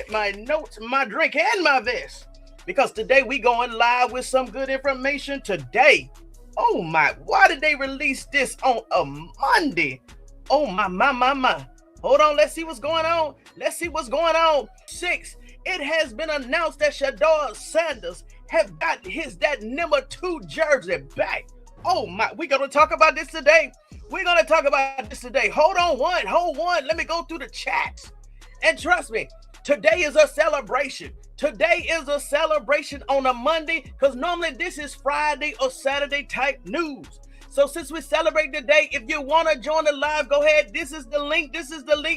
get my notes, my drink, and my vest. Because today we going live with some good information today. Oh my, why did they release this on a Monday? Oh my. Hold on, let's see what's going on. 6, it has been announced that Shedeur Sanders have got that number 2 jersey back. Oh my, we're going to talk about this today. Hold on, let me go through the chats. And trust me, today is a celebration. On a Monday, because normally this is Friday or Saturday type news. So since we celebrate today, if you want to join the live, go ahead. This is the link.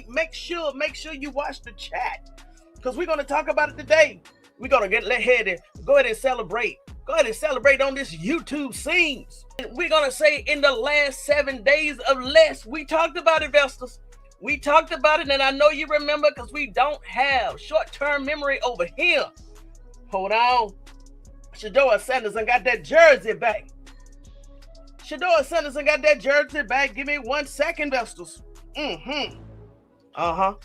Make sure you watch the chat, because we're going to talk about it today. We're going to go ahead and celebrate. Go ahead and celebrate on this YouTube scenes. And we're going to say in the last 7 days or less, we talked about investors. We talked about it, and I know you remember, because we don't have short-term memory over here. Hold on. Shedeur Sanders got that jersey back. Give me 1 second, investors. Come on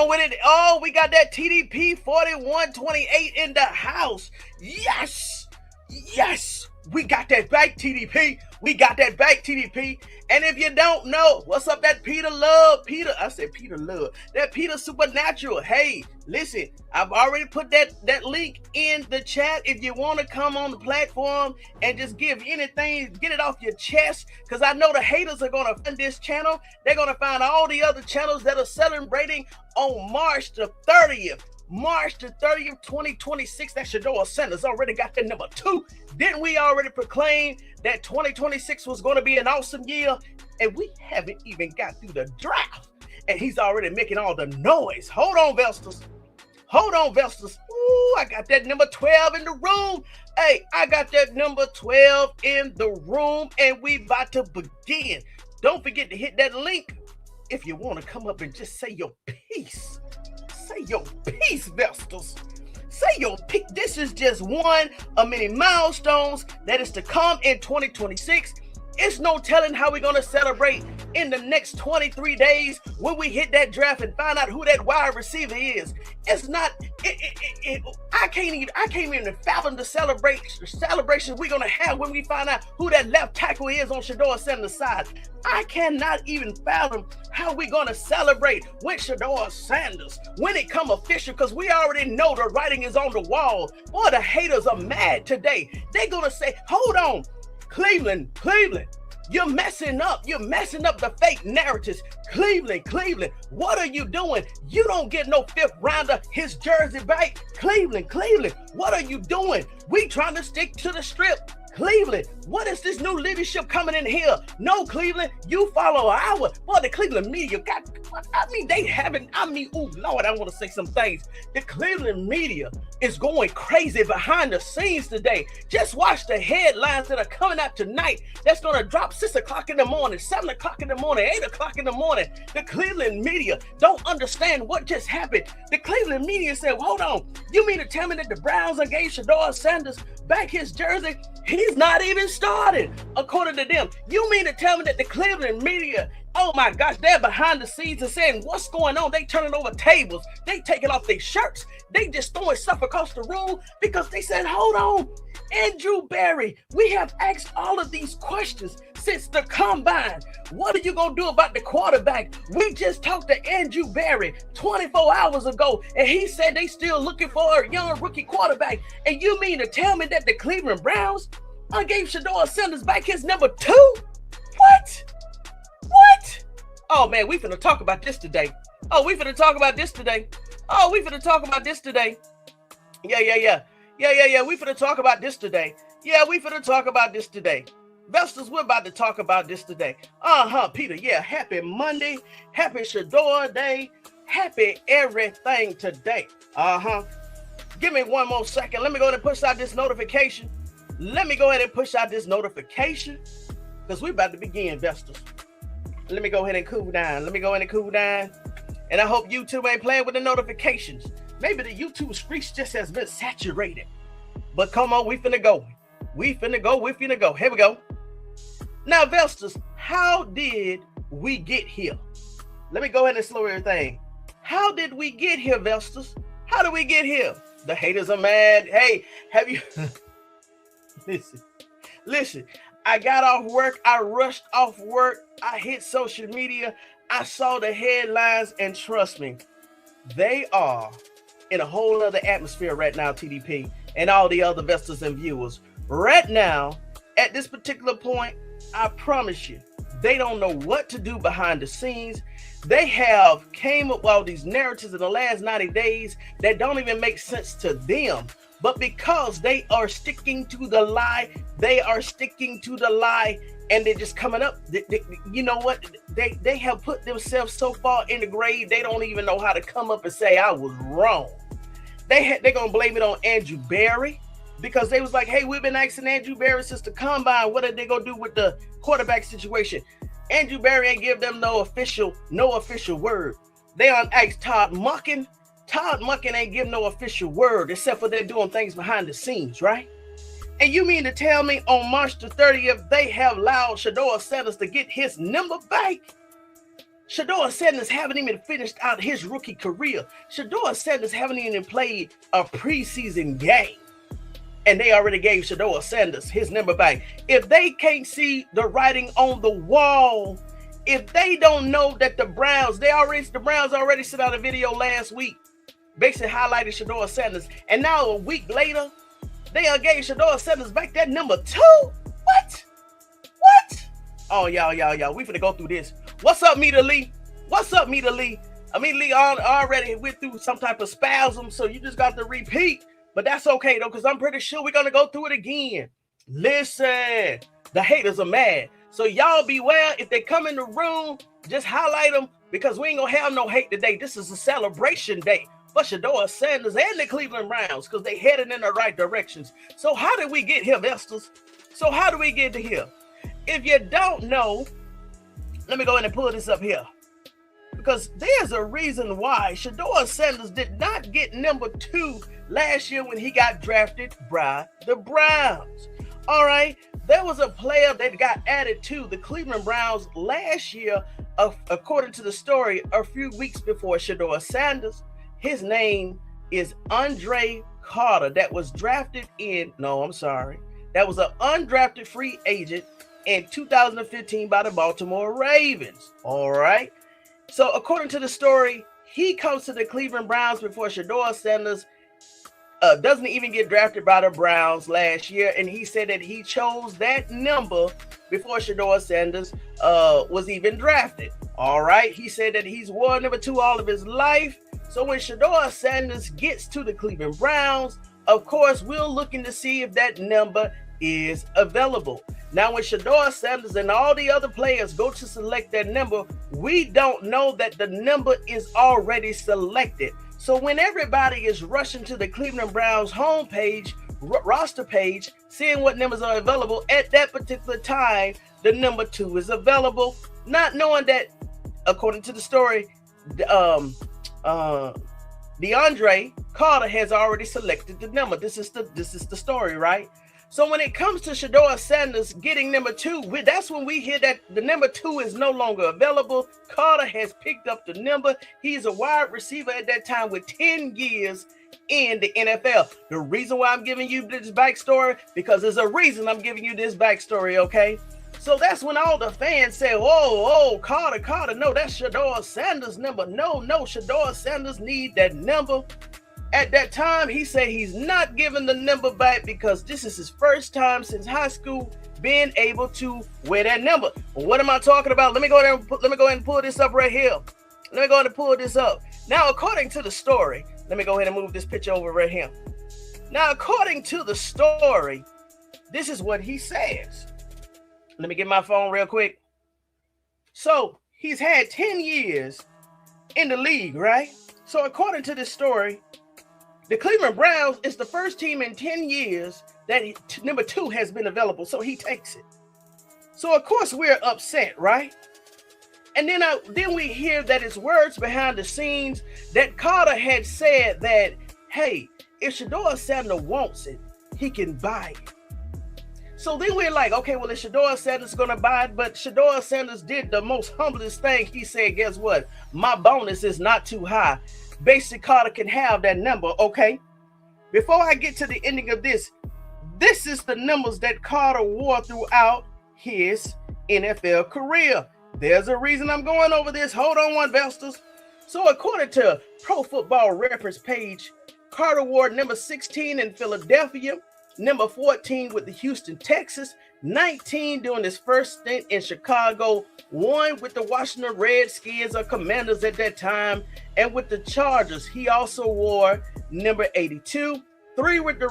with it. Oh, we got that TDP 4128 in the house. Yes. We got that back, TDP. And if you don't know, what's up, that Peter Love? That Peter Supernatural. Hey, listen, I've already put that link in the chat. If you want to come on the platform and just give anything, get it off your chest, because I know the haters are going to find this channel. They're going to find all the other channels that are celebrating on March the 30th. 2026, that Shedeur Sanders already got that number 2. Didn't we already proclaim that 2026 was going to be an awesome year? And we haven't even got through the draft, and he's already making all the noise. Hold on, Vesters. Ooh, I got that number 12 in the room. Hey, I got that number 12 in the room, and we about to begin. Don't forget to hit that link if you want to come up and just say your piece. Say your piece, Vesters. Say your piece. This is just one of many milestones that is to come in 2026. It's no telling how we're going to celebrate in the next 23 days when we hit that draft and find out who that wide receiver is. It's not, I can't even fathom the celebrations we're going to have when we find out who that left tackle is on Shedeur Sanders' side. I cannot even fathom how we're going to celebrate with Shedeur Sanders when it come official, because we already know the writing is on the wall. Boy, the haters are mad today. They're going to say, hold on, Cleveland, you're messing up the fake narratives. Cleveland, what are you doing? You don't get no 5th rounder, his jersey back. Cleveland, what are you doing? We trying to stick to the strip. Cleveland, what is this new leadership coming in here? No, Cleveland, you follow our. Boy, the Cleveland media got, oh Lord, I want to say some things. The Cleveland media is going crazy behind the scenes today. Just watch the headlines that are coming out tonight. That's going to drop 6 o'clock in the morning, 7 o'clock in the morning, 8 o'clock in the morning. The Cleveland media don't understand what just happened. The Cleveland media said, hold on, you mean to tell me that the Browns gave Shedeur Sanders back his jersey? He's not even started, according to them. You mean to tell me that the Cleveland media, oh my gosh, they're behind the scenes and saying, what's going on? They turning over tables. They taking off their shirts. They just throwing stuff across the room because they said, hold on, Andrew Berry, we have asked all of these questions since the combine. What are you going to do about the quarterback? We just talked to Andrew Berry 24 hours ago, and he said they still looking for a young rookie quarterback. And you mean to tell me that the Cleveland Browns gave Shedeur Sanders back his number 2? What? Oh, man, we finna talk about this today. Yeah. We finna talk about this today. We finna talk about this today. Vesters, we're about to talk about this today. Peter, yeah, happy Monday. Happy Shedeur Day. Happy everything today. Give me 1 more second. Let me go ahead and push out this notification. Because we're about to begin, Vesters. Let me go ahead and cool down. And I hope YouTube ain't playing with the notifications. Maybe the YouTube screech just has been saturated. But come on, we finna go. Here we go. Now, Vesters, how did we get here? Let me go ahead and slow everything. How did we get here, Vesters? How do we get here? The haters are mad. Hey, have you... Listen. I got off work. I rushed off work. I hit social media. I saw the headlines, and trust me, they are in a whole other atmosphere right now, TDP, and all the other investors and viewers. Right now, at this particular point, I promise you, they don't know what to do behind the scenes. They have came up with all these narratives in the last 90 days that don't even make sense to them. But because they are sticking to the lie, and they're just coming up. You know what? They have put themselves so far in the grave, they don't even know how to come up and say, I was wrong. They're going to blame it on Andrew Berry, because they was like, hey, we've been asking Andrew Berry since the combine, what are they going to do with the quarterback situation? Andrew Berry ain't give them no official word. They on asked Todd Monken. Todd Monken ain't give no official word, except for they're doing things behind the scenes, right? And you mean to tell me on March the 30th, they have allowed Shedeur Sanders to get his number back? Shedeur Sanders haven't even finished out his rookie career. Shedeur Sanders haven't even played a preseason game. And they already gave Shedeur Sanders his number back. If they can't see the writing on the wall, if they don't know that the Browns already sent out a video last week, basically highlighted Shedeur Sanders, and now a week later, they gave Shedeur Sanders back that number 2. What? Oh, y'all, we finna go through this. What's up, Meter Lee? Lee already went through some type of spasm, so you just got to repeat. But that's okay, though, because I'm pretty sure we're gonna go through it again. Listen, the haters are mad. So y'all beware. If they come in the room, just highlight them, because we ain't gonna have no hate today. This is a celebration day for Shedeur Sanders and the Cleveland Browns, because they headed in the right directions. So how did we get here, investors? So how do we get to here? If you don't know, let me go ahead and pull this up here, because there's a reason why Shedeur Sanders did not get number 2 last year when he got drafted by the Browns. All right, there was a player that got added to the Cleveland Browns last year, according to the story, a few weeks before Shedeur Sanders. His name is DeAndre Carter. That was drafted that was an undrafted free agent in 2015 by the Baltimore Ravens. All right. So according to the story, he comes to the Cleveland Browns before Shedeur Sanders doesn't even get drafted by the Browns last year. And he said that he chose that number before Shedeur Sanders was even drafted. All right. He said that he's worn number 2 all of his life. So when Shedeur Sanders gets to the Cleveland Browns, of course, we're looking to see if that number is available. Now, when Shedeur Sanders and all the other players go to select that number, we don't know that the number is already selected. So when everybody is rushing to the Cleveland Browns homepage, roster page, seeing what numbers are available at that particular time, the number 2 is available, not knowing that, according to the story, DeAndre Carter has already selected the number. This is the story, right? So when it comes to Shedeur Sanders getting number 2, that's when we hear that the number 2 is no longer available. Carter has picked up the number. He's a wide receiver at that time with 10 years in the NFL. The reason why I'm giving you this backstory, because there's a reason I'm giving you this backstory, okay? So that's when all the fans say, Carter, no, that's Shedeur Sanders' number. No, Shedeur Sanders need that number. At that time, he said he's not giving the number back because this is his first time since high school being able to wear that number. What am I talking about? Let me go ahead and pull this up right here. Let me go ahead and pull this up. Now, according to the story, let me go ahead and move this picture over right here. Now, according to the story, this is what he says. Let me get my phone real quick. So he's had 10 years in the league, right? So according to this story, the Cleveland Browns is the first team in 10 years that number 2 has been available. So he takes it. So of course we're upset, right? And then we hear that it's words behind the scenes that Carter had said that, hey, if Shedeur Sanders wants it, he can buy it. So then we're like, okay, well, if Shedeur Sanders is going to buy it, but Shedeur Sanders did the most humblest thing. He said, guess what? My bonus is not too high. Basically, Carter can have that number, okay? Before I get to the ending of this is the numbers that Carter wore throughout his NFL career. There's a reason I'm going over this. Hold on one, Vesters. So according to Pro Football Reference page, Carter wore number 16 in Philadelphia, number 14 with the Houston Texans, 19 during his first stint in Chicago, 1 with the Washington Redskins or Commanders at that time, and with the Chargers, he also wore number 82, 3 with the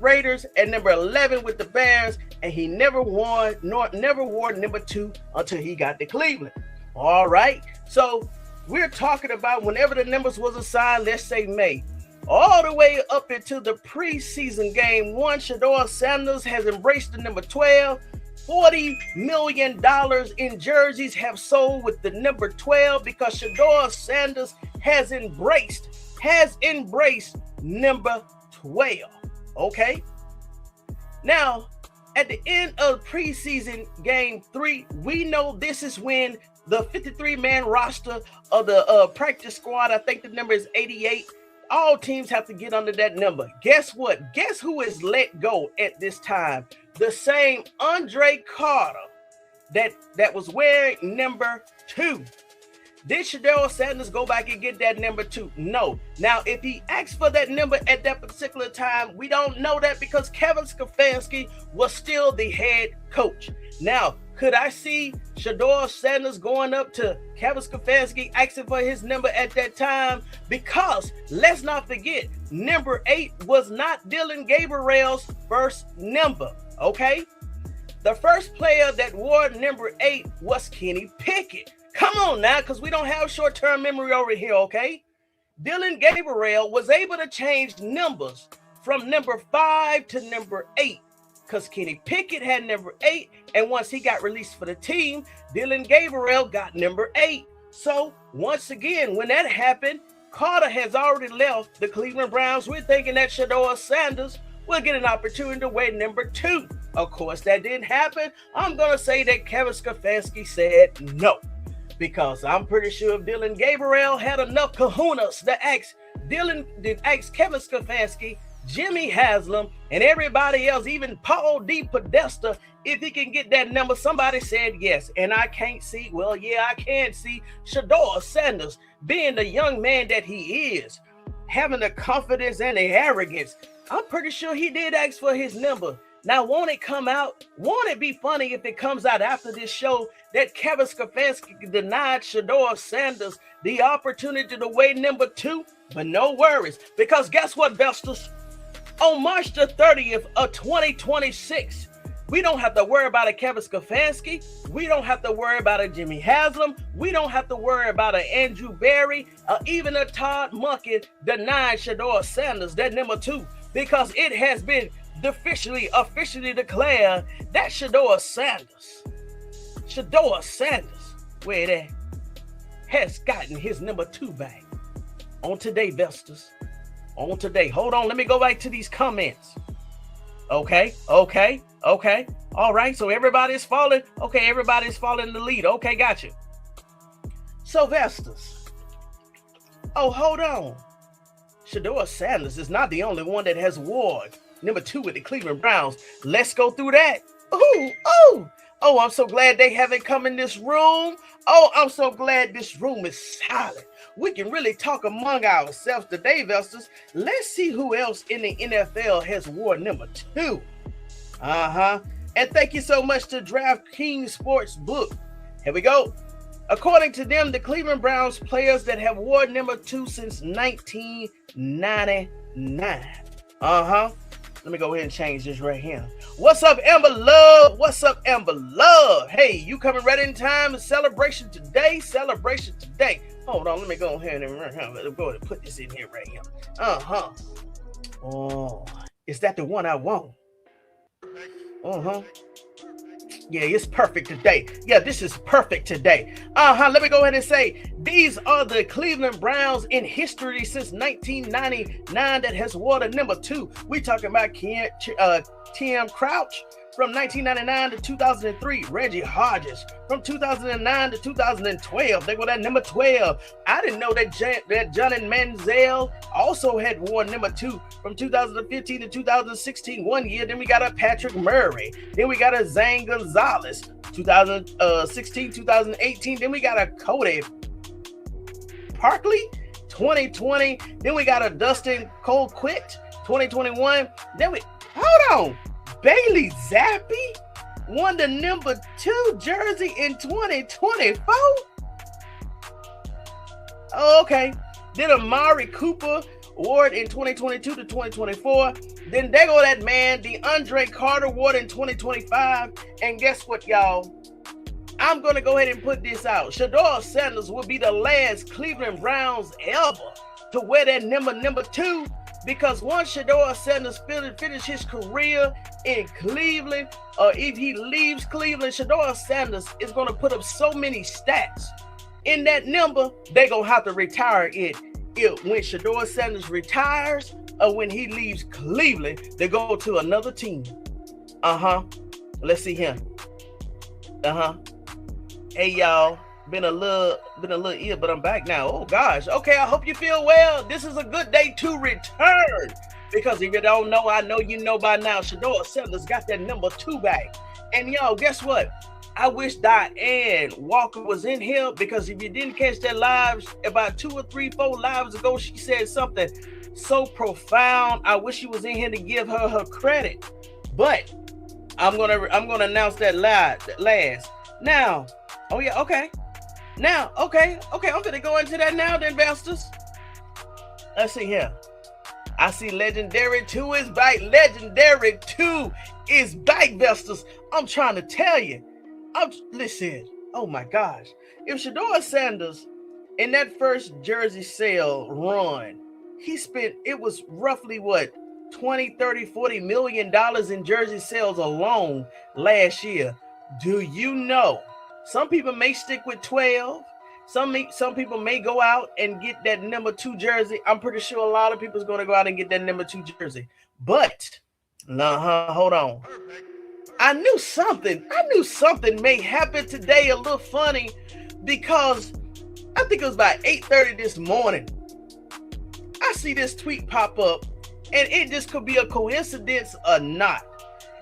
Raiders, and number 11 with the Bears, and he never wore number 2 until he got to Cleveland. All right, so we're talking about whenever the numbers was assigned, let's say May, all the way up into the preseason game 1, Shedeur Sanders has embraced the number 12. $40 million in jerseys have sold with the number 12 because Shedeur Sanders has embraced number 12. Okay. Now, at the end of preseason game 3, we know this is when the 53-man roster of the practice squad, I think the number is 88. All teams have to get under that number. Guess what? Guess who is let go at this time? The same DeAndre Carter that was wearing number 2. Did Shedeur Sanders go back and get that number 2? No. Now, if he asked for that number at that particular time, we don't know that because Kevin Stefanski was still the head coach. Now, could I see Shedeur Sanders going up to Kevin Stefanski asking for his number at that time? Because let's not forget, number 8 was not Dillon Gabriel's first number, okay? The first player that wore number 8 was Kenny Pickett. Come on now, because we don't have short-term memory over here, okay? Dillon Gabriel was able to change numbers from number 5 to number 8 because Kenny Pickett had number 8, and once he got released for the team, Dillon Gabriel got number 8. So once again, when that happened, Carter has already left the Cleveland Browns. We're thinking that Shedeur Sanders will get an opportunity to wear number 2. Of course, that didn't happen. I'm going to say that Kevin Stefanski said no, because I'm pretty sure if Dillon Gabriel had enough kahunas to ask Kevin Stefanski, Jimmy Haslam, and everybody else, even Paul D. Podesta, if he can get that number, somebody said yes. And I can't see, well, yeah, I can see Shedeur Sanders being the young man that he is, having the confidence and the arrogance. I'm pretty sure he did ask for his number. Now, won't it come out? Won't it be funny if it comes out after this show that Kevin Stefanski denied Shedeur Sanders the opportunity to wear number 2? But no worries, because guess what, Vesters? On March the 30th of 2026, we don't have to worry about a Kevin Stefanski. We don't have to worry about a Jimmy Haslam. We don't have to worry about an Andrew Berry or even a Todd Monken denying Shedeur Sanders that number 2, because it has been officially declared that Shedeur Sanders, where that has gotten his number 2 back. On today, Vesters. On today. Hold on, let me go back to these comments. Okay. All right, so everybody's falling. Okay, everybody's following the lead. Okay, gotcha. So, Vesters. Oh, hold on. Shedeur Sanders is not the only one that has worn number 2 with the Cleveland Browns. Let's go through that. Oh, I'm so glad they haven't come in this room. Oh, I'm so glad this room is silent. We can really talk among ourselves today, Vesters. Let's see who else in the NFL has worn number 2. And thank you so much to DraftKings Sportsbook. Here we go. According to them, the Cleveland Browns players that have worn number 2 since 1999. Let me go ahead and change this right here. What's up, Amber Love? What's up, Amber Love? Hey, you coming right in time? Celebration today. Hold on, let me go ahead and go ahead and put this in here right here. Oh, is that the one I want? Yeah, it's perfect today. Yeah, this is perfect today. Let me go ahead and say these are the Cleveland Browns in history since 1999 that has worn a number 2. We talking about Tim Crouch, From 1999 to 2003, Reggie Hodges. From 2009 to 2012, they go that number 12. I didn't know that Johnny Manziel also had worn number 2 from 2015 to 2016, 1 year. Then we got a Patrick Murray. Then we got a Zane Gonzalez, 2016, 2018. Then we got a Cody Parkley, 2020. Then we got a Dustin Colquitt, 2021. Then we, hold on. Bailey Zappi won the number 2 jersey in 2024. Oh, okay. Then Amari Cooper award in 2022 to 2024. Then there go that man, DeAndre Carter award in 2025. And guess what, y'all? I'm going to go ahead and put this out. Shedeur Sanders will be the last Cleveland Browns ever to wear that number 2. Because once Shedeur Sanders finish his career in Cleveland, or if he leaves Cleveland, Shedeur Sanders is going to put up so many stats in that number, they're going to have to retire it. When Shedeur Sanders retires or when he leaves Cleveland, they go to another team. Let's see him. Hey, y'all. Been a little ill, but I'm back now. Oh gosh. Okay, I hope you feel well. This is a good day to return. Because if you don't know, I know you know by now. Shedeur Sanders got that number 2 back. And y'all, guess what? I wish Diane Walker was in here, because if you didn't catch that live about 2 or 3, 4 lives ago, she said something so profound. I wish she was in here to give her credit. But I'm gonna announce that last. Now, oh yeah, okay. Now, okay, I'm gonna go into that now, then, investors. Let's see here. I see Legendary 2 is back. Legendary 2 is back, investors. I'm trying to tell you. Listen, oh my gosh. If Shedeur Sanders, in that first jersey sale run, it was roughly what? 20, 30, 40 million dollars in jersey sales alone last year. Do you know? Some people may stick with 12. Some people may go out and get that number 2 jersey. I'm pretty sure a lot of people is going to go out and get that number 2 jersey. But, hold on. I knew something may happen today, a little funny, because I think it was about 8:30 this morning. I see this tweet pop up, and it just could be a coincidence or not.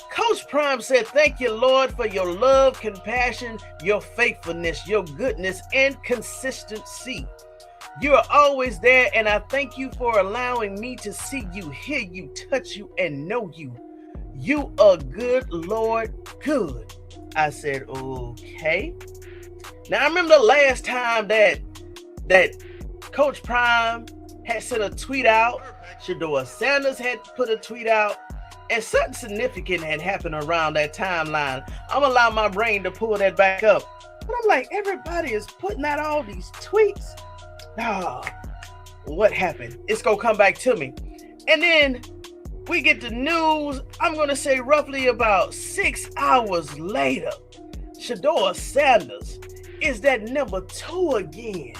Coach Prime said, "Thank you, Lord, for your love, compassion, your faithfulness, your goodness, and consistency. You are always there, and I thank you for allowing me to see you, hear you, touch you, and know you. You are good, Lord, good." I said, okay. Now, I remember the last time that Coach Prime had sent a tweet out. Shedeur Sanders had put a tweet out. And something significant had happened around that timeline. I'm going to allow my brain to pull that back up. But I'm like, everybody is putting out all these tweets. What happened? It's going to come back to me. And then we get the news, I'm going to say roughly about 6 hours later, Shedeur Sanders is that number 2 again.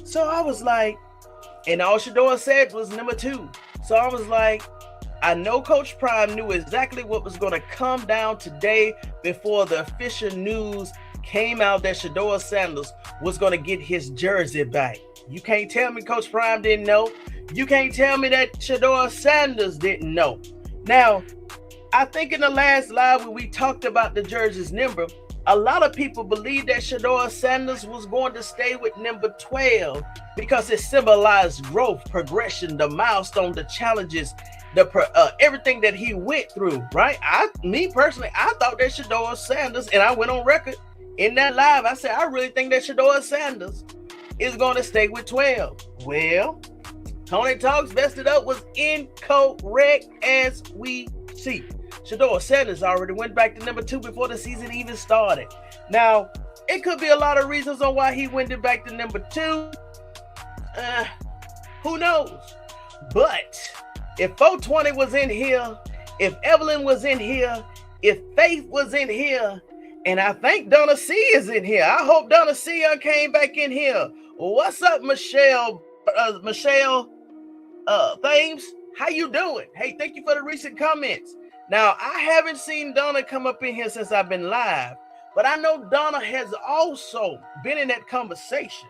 So I was like, and all Shedeur said was number 2. So I was like, I know Coach Prime knew exactly what was going to come down today before the official news came out that Shedeur Sanders was going to get his jersey back. You can't tell me Coach Prime didn't know. You can't tell me that Shedeur Sanders didn't know. Now, I think in the last live when we talked about the jersey's number, a lot of people believe that Shedeur Sanders was going to stay with number 12 because it symbolized growth, progression, the milestone, the challenges, everything that he went through, right? Me personally, I thought that Shedeur Sanders, and I went on record in that live, I said, I really think that Shedeur Sanders is going to stay with 12. Well, Tony Talks Vested Up was incorrect as we see. Shedeur Sanders already went back to number 2 before the season even started. Now, it could be a lot of reasons on why he went back to number 2. Who knows? But if 420 was in here, if Evelyn was in here, if Faith was in here, and I think Donna C is in here. I hope Donna C came back in here. What's up, Michelle? Michelle Thames, how you doing? Hey, thank you for the recent comments. Now, I haven't seen Donna come up in here since I've been live, but I know Donna has also been in that conversation.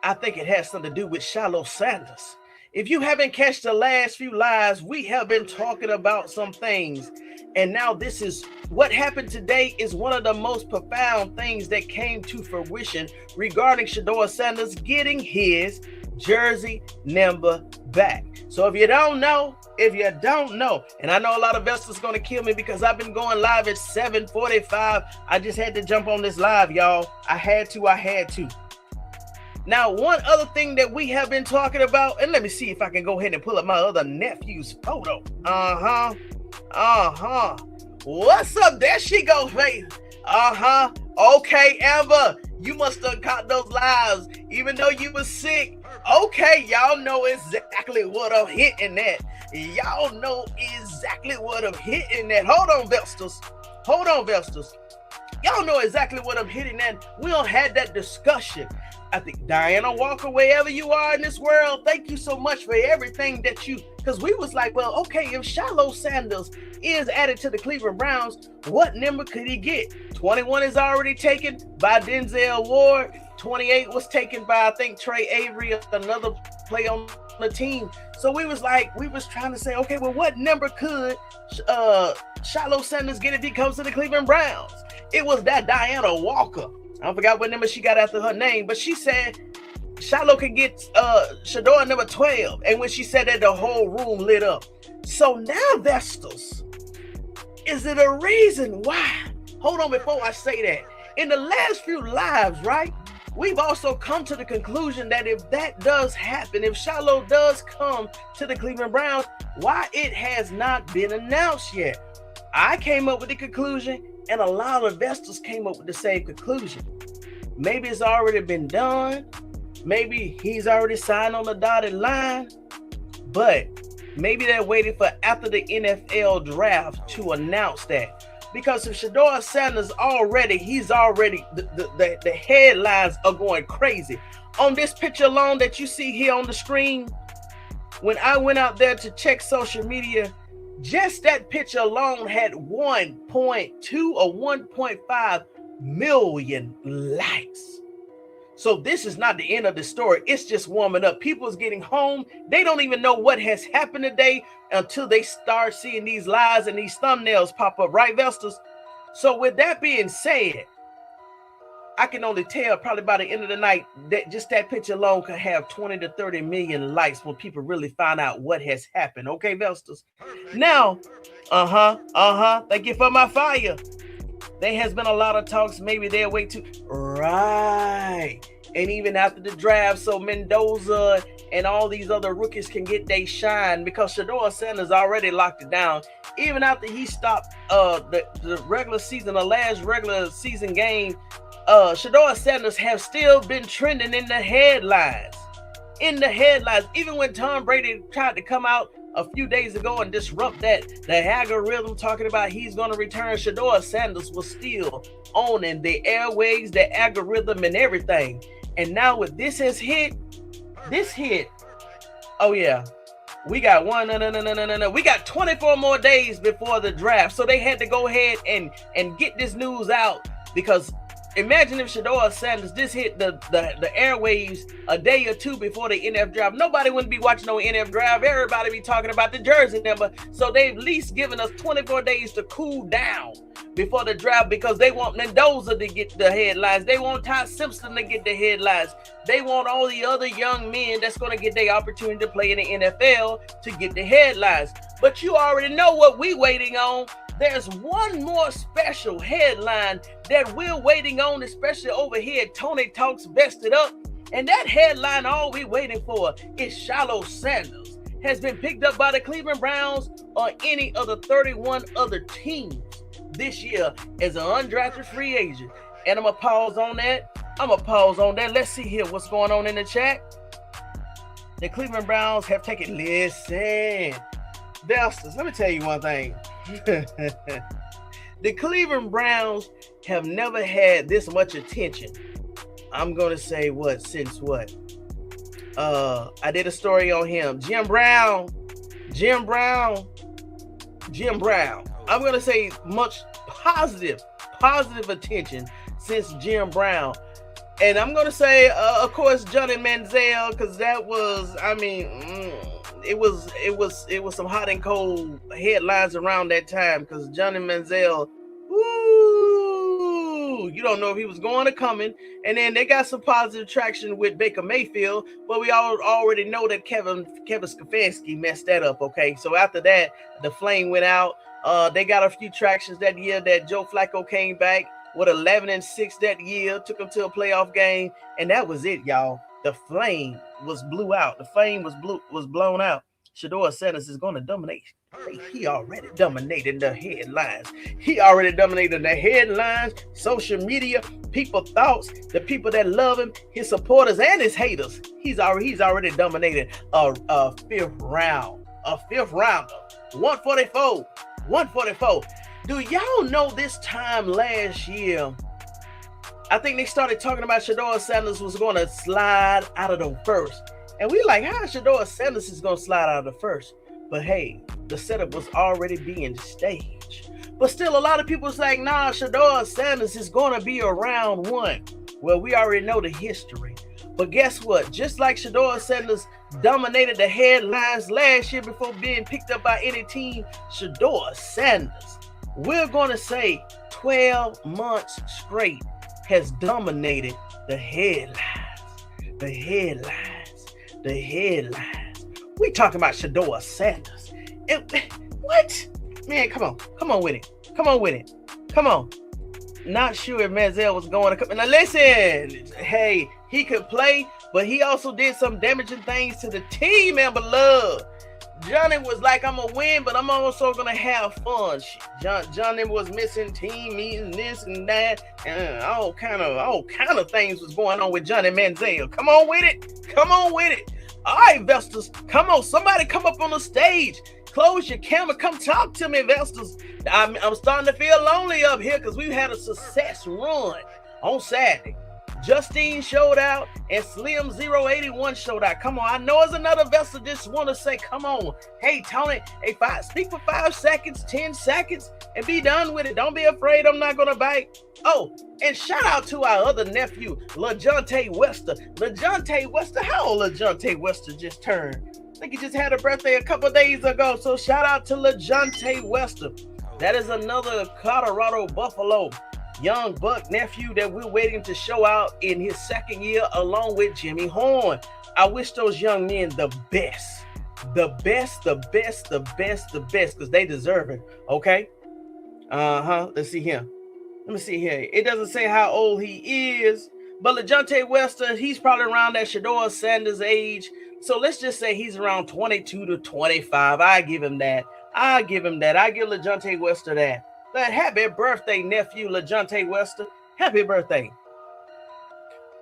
I think it has something to do with Shilo Sanders. If you haven't catched the last few lives, we have been talking about some things. And now this is what happened today is one of the most profound things that came to fruition regarding Shedeur Sanders getting his jersey number back. So if you don't know, and I know a lot of investors are going to kill me because I've been going live at 7:45. I just had to jump on this live, y'all. I had to. Now, one other thing that we have been talking about, and let me see if I can go ahead and pull up my other nephew's photo. What's up? There she goes, baby. Okay, Amber, you must have caught those lives, even though you was sick. Okay, y'all know exactly what I'm hitting at. Hold on, Vesters. Y'all know exactly what I'm hitting at. We don't had that discussion. I think Diana Walker, wherever you are in this world, thank you so much for everything that you, because we was like, well, okay, if Shilo Sanders is added to the Cleveland Browns, what number could he get? 21 is already taken by Denzel Ward. 28 was taken by, I think, Trey Avery, another play on the team. So we was trying to say, okay, well, what number could Shilo Sanders get if he comes to the Cleveland Browns? It was that Diana Walker. I forgot what number she got after her name, but she said Shilo can get Shedeur number 12. And when she said that, the whole room lit up. So now, Vestas, is it a reason why? Hold on before I say that. In the last few lives, right, we've also come to the conclusion that if that does happen, if Shilo does come to the Cleveland Browns, why it has not been announced yet. I came up with the conclusion, and a lot of investors came up with the same conclusion. Maybe it's already been done. Maybe he's already signed on the dotted line. But maybe they're waiting for after the NFL draft to announce that. Because if Shedeur Sanders the headlines are going crazy. On this picture alone that you see here on the screen, when I went out there to check social media, just that picture alone had 1.2 or 1.5 million likes. So this is not the end of the story. It's just warming up. People's getting home. They don't even know what has happened today until they start seeing these lies and these thumbnails pop up, right, Vestas? So with that being said, I can only tell probably by the end of the night that just that picture alone could have 20 to 30 million likes when people really find out what has happened. Okay, Vestas? Now, thank you for my fire. There has been a lot of talks. Maybe they'll wait to, right. And even after the draft, so Mendoza and all these other rookies can get their shine because Shedeur Sanders already locked it down. Even after he stopped the regular season, the last regular season game, Shedeur Sanders have still been trending in the headlines. Even when Tom Brady tried to come out a few days ago and disrupt the algorithm, talking about he's going to return, Shedeur Sanders was still owning the airwaves, the algorithm, and everything. And now with this hit. Oh yeah, we got we got 24 more days before the draft, so they had to go ahead and get this news out because. Imagine if Shedeur Sanders this hit the airwaves a day or two before the NF draft. Nobody wouldn't be watching no NF draft. Everybody be talking about the jersey number. So they've at least given us 24 days to cool down before the draft because they want Mendoza to get the headlines. They want Simpson to get the headlines. They want all the other young men that's going to get their opportunity to play in the NFL to get the headlines. But you already know what we waiting on. There's one more special headline that we're waiting on, especially over here at ToneyTalksVestedUp. And that headline, all we're waiting for is Shilo Sanders has been picked up by the Cleveland Browns or any of the 31 other teams this year as an undrafted free agent. And I'm going to pause on that. Let's see here what's going on in the chat. The Cleveland Browns have taken, listen, Belsters, let me tell you one thing. The Cleveland Browns have never had this much attention. I'm going to say since what? I did a story on him. Jim Brown, Jim Brown. I'm going to say much positive attention since Jim Brown. And I'm going to say, of course, Johnny Manziel, because that was, it was some hot and cold headlines around that time, because Johnny Manziel, you don't know if he was going or coming. And then they got some positive traction with Baker Mayfield, but we all already know that Kevin Stefanski messed that up, okay? So after that, the flame went out. They got a few tractions that year that Joe Flacco came back with 11-6 that year, took them to a playoff game, and that was it, y'all. The flame was blew out. The flame was blown out. Shedeur Sanders is going to dominate. He already dominated the headlines. Social media, people thoughts, the people that love him, his supporters and his haters. He's already dominated a fifth rounder. 144. Do y'all know this time last year, I think they started talking about Shedeur Sanders was going to slide out of the first. And we like, how Shedeur Sanders is going to slide out of the first? But hey, the setup was already being staged. But still, a lot of people was like, nah, Shedeur Sanders is going to be around one. Well, we already know the history. But guess what? Just like Shedeur Sanders dominated the headlines last year before being picked up by any team, Shedeur Sanders, we're going to say 12 months straight, has dominated the headlines. We talking about Shedeur Sanders. What? Man, come on with it. Come on. Not sure if Manziel was going to come. Now listen, hey, he could play, but he also did some damaging things to the team, man, beloved. Johnny was like, I'm gonna win, but I'm also gonna have fun. Johnny was missing team meetings, this and that, and all kind of things was going on with Johnny Manziel. Come on with it. All right, investors, come on, somebody come up on the stage. Close your camera, come talk to me, investors. I'm starting to feel lonely up here because we've had a success run on Saturday. Justine showed out and Slim 081 showed out. Come on, I know as another investor just want to say, come on. Hey, Toney, speak for 5 seconds, 10 seconds, and be done with it. Don't be afraid, I'm not going to bite. Oh, and shout out to our other nephew, LaJohntay Wester. LaJohntay Wester, how old LaJohntay Wester just turned? I think he just had a birthday a couple days ago. So shout out to LaJohntay Wester. That is another Colorado Buffalo young buck nephew that we're waiting to show out in his second year along with Jimmy Horn. I wish those young men the best, because they deserve it. Okay. Let's see here. Let me see here. It doesn't say how old he is, but LaJohntay Wester, he's probably around that Shedeur Sanders age. So let's just say he's around 22 to 25. I give him that. I give LaJohntay Wester that. But happy birthday, nephew LaJohntay Wester. Happy birthday.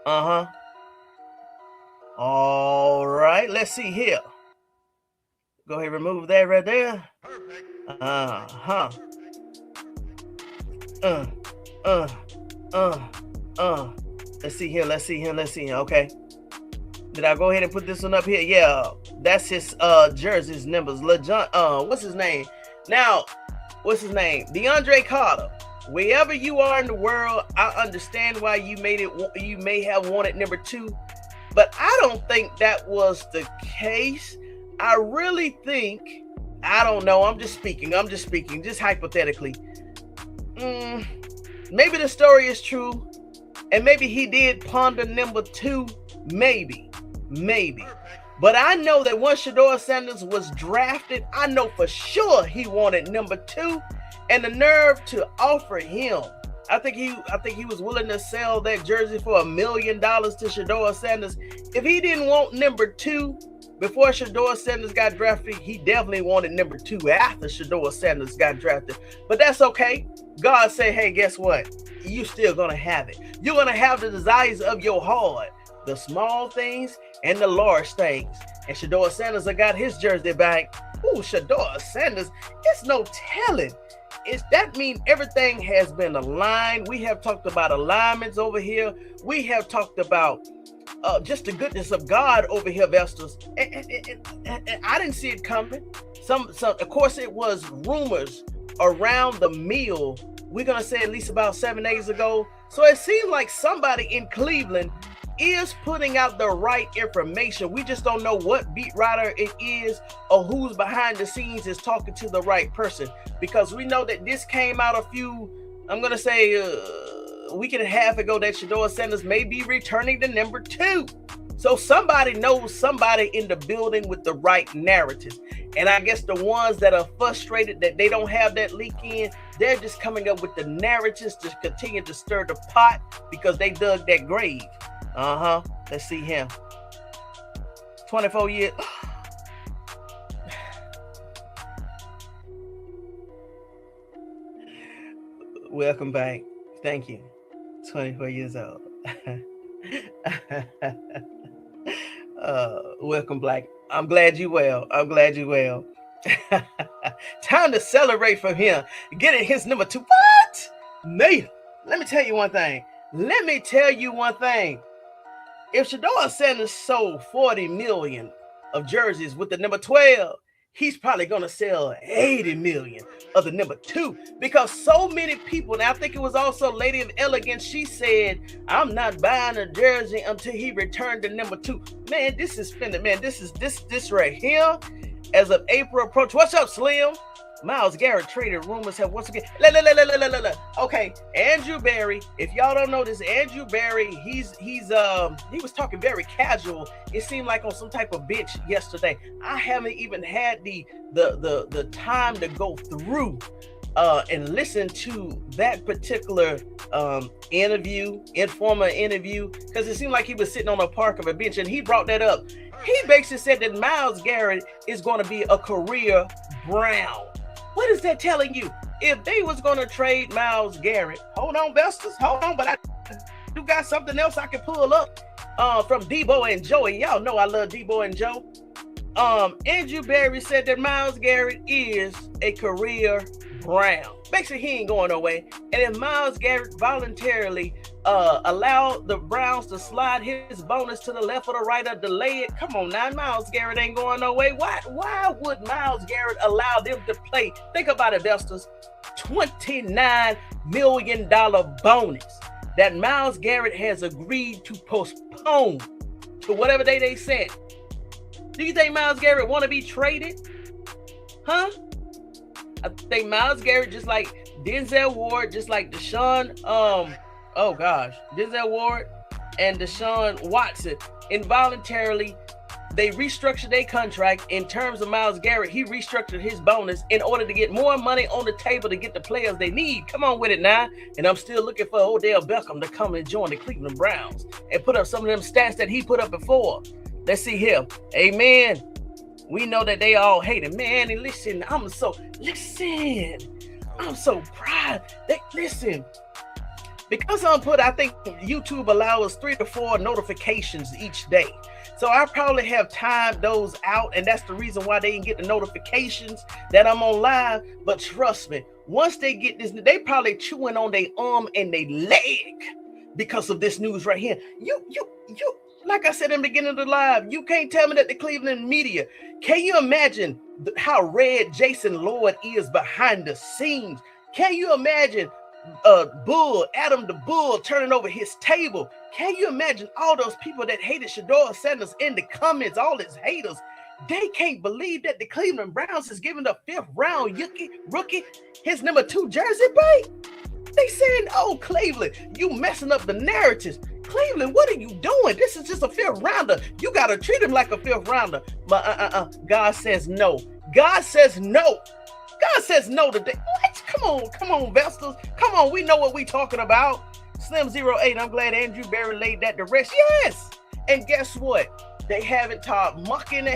All right, let's see here. Go ahead, remove that right there. Perfect. Let's see here. Okay. Did I go ahead and put this one up here? Yeah, that's his jersey's numbers. What's his name? Now, what's his name? DeAndre Carter. Wherever you are in the world, I understand why you may have wanted number 2, but I don't think that was the case. I really think, I don't know. I'm just speaking, just hypothetically. Maybe the story is true, and maybe he did ponder number 2, maybe. But I know that once Shedeur Sanders was drafted, I know for sure he wanted number 2, and the nerve to offer him. I think he was willing to sell that jersey for $1 million to Shedeur Sanders. If he didn't want number 2 before Shedeur Sanders got drafted, he definitely wanted number 2 after Shedeur Sanders got drafted. But that's okay. God said, hey, guess what? You still gonna have it. You're gonna have the desires of your heart, the small things and the large things. And Shedeur Sanders got his jersey back. Ooh, Shedeur Sanders, it's no telling. That mean everything has been aligned. We have talked about alignments over here. We have talked about just the goodness of God over here, Vestas. And I didn't see it coming. of course, it was rumors around the mill. We're gonna say at least about 7 days ago. So it seems like somebody in Cleveland is putting out the right information. We just don't know what beat writer it is or who's behind the scenes is talking to the right person, because we know that this came out a few, I'm gonna say a week and a half ago, that Shedeur Sanders may be returning to number 2. So somebody knows somebody in the building with the right narrative. And I guess the ones that are frustrated that they don't have that leak in, they're just coming up with the narratives to continue to stir the pot because they dug that grave. Let's see him. 24 years. Welcome back. Thank you. 24 years old. Welcome, Black. I'm glad you well. Time to celebrate for him getting his number 2. What? Nate, let me tell you one thing. If Shedeur Sanders sold 40 million of jerseys with the number 12, he's probably going to sell 80 million of the number 2, because so many people, and I think it was also Lady of Elegance, she said, I'm not buying a jersey until he returned to number 2. Man, this is spending, man, this right here, as of April approach. What's up, Slim? Myles Garrett traded. Rumors have once again. Okay, Andrew Berry. If y'all don't know this, Andrew Berry, he was talking very casual. It seemed like on some type of bench yesterday. I haven't even had the time to go through and listen to that particular informal interview, because it seemed like he was sitting on a park of a bench, and he brought that up. He basically said that Myles Garrett is going to be a career Brown. What is that telling you? If they was going to trade Myles Garrett, hold on, Vesters, hold on, but I do got something else I can pull up from Deebo&Joe, and y'all know I love Deebo&Joe. Andrew Berry said that Myles Garrett is a career Brown. Basically, he ain't going away. And if Myles Garrett voluntarily allow the Browns to slide his bonus to the left or the right or delay it, come on now, Myles Garrett ain't going no way. Why would Myles Garrett allow them to play? Think about it, Vesters. $29 million bonus that Myles Garrett has agreed to postpone to whatever day they set. Do you think Myles Garrett want to be traded? Huh? I think Myles Garrett, just like Denzel Ward, just like Denzel Ward and Deshaun Watson, involuntarily, they restructured their contract. In terms of Myles Garrett, he restructured his bonus in order to get more money on the table to get the players they need. Come on with it now. And I'm still looking for Odell Beckham to come and join the Cleveland Browns and put up some of them stats that he put up before. Let's see here. Amen. We know that they all hate him. Man, and listen, I'm so proud. Listen. Because I think YouTube allows us 3 to 4 notifications each day. So I probably have timed those out, and that's the reason why they didn't get the notifications that I'm on live. But trust me, once they get this, they probably chewing on their arm and their leg because of this news right here. You, like I said in the beginning of the live, you can't tell me that the Cleveland media, can you imagine how red Jason Lloyd is behind the scenes? Can you imagine Adam the Bull turning over his table? Can you imagine all those people that hated Shedeur Sanders in the comments, all his haters? They can't believe that the Cleveland Browns is giving the 5th round rookie his number 2 jersey, babe. They saying, oh, Cleveland, you messing up the narratives. Cleveland, what are you doing? This is just a 5th rounder. You got to treat him like a 5th rounder. But God says no. God says no. God says no today. What? Come on, Vesters. Come on, we know what we talking about. Slim 08, I'm glad Andrew Berry laid that to rest. Yes. And guess what? They haven't Todd mucking.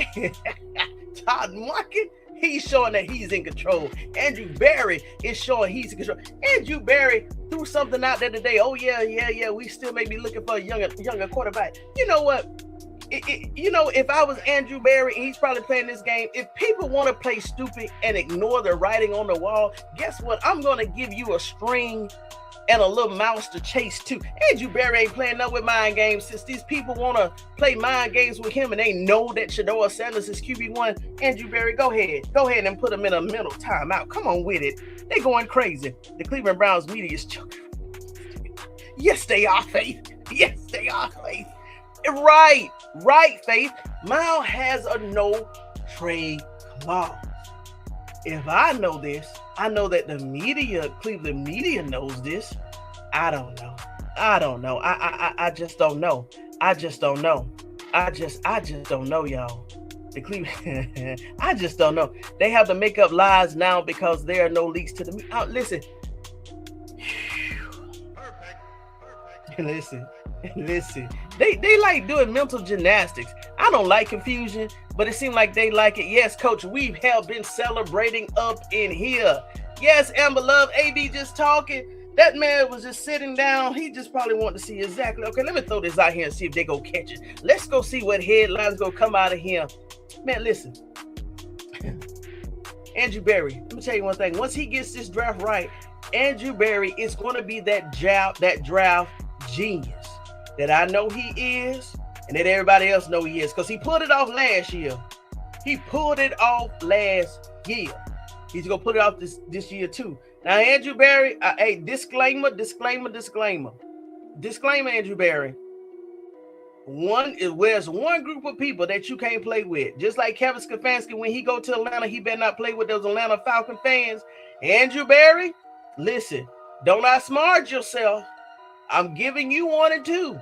He's showing that he's in control. Andrew Berry is showing he's in control. Andrew Berry threw something out there today. Oh, yeah. We still may be looking for a younger quarterback. You know what? If I was Andrew Berry and he's probably playing this game, if people want to play stupid and ignore the writing on the wall, guess what? I'm going to give you a string and a little mouse to chase too. Andrew Berry ain't playing up with mind games since these people want to play mind games with him and they know that Shedeur Sanders is QB1. Andrew Berry, go ahead and put him in a mental timeout. Come on with it. They going crazy. The Cleveland Browns media is choking. Yes, they are, Faith. Yes, they are, Faith. Right, Faith. Myles has a no trade clause. If I know this, I know that the media, Cleveland media knows this. I don't know. I just don't know. I just don't know, y'all. The Cleveland, I just don't know. They have to make up lies now because there are no leaks to the media. Listen. Listen. They like doing mental gymnastics. I don't like confusion, but it seems like they like it. Yes, Coach, we have been celebrating up in here. Yes, Amber Love, AB just talking. That man was just sitting down. He just probably wanted to see exactly. Okay, let me throw this out here and see if they go catch it. Let's go see what headlines go come out of here. Man, listen. Andrew Berry, let me tell you one thing. Once he gets this draft right, Andrew Berry is going to be that draft genius that I know he is and that everybody else know he is, because he pulled it off last year. He's gonna put it off this year too. Now, Andrew Berry, hey, disclaimer, Andrew Berry. There's one group of people that you can't play with. Just like Kevin Stefanski, when he go to Atlanta, he better not play with those Atlanta Falcon fans. Andrew Berry, listen, don't outsmart yourself. I'm giving you 1 and 2.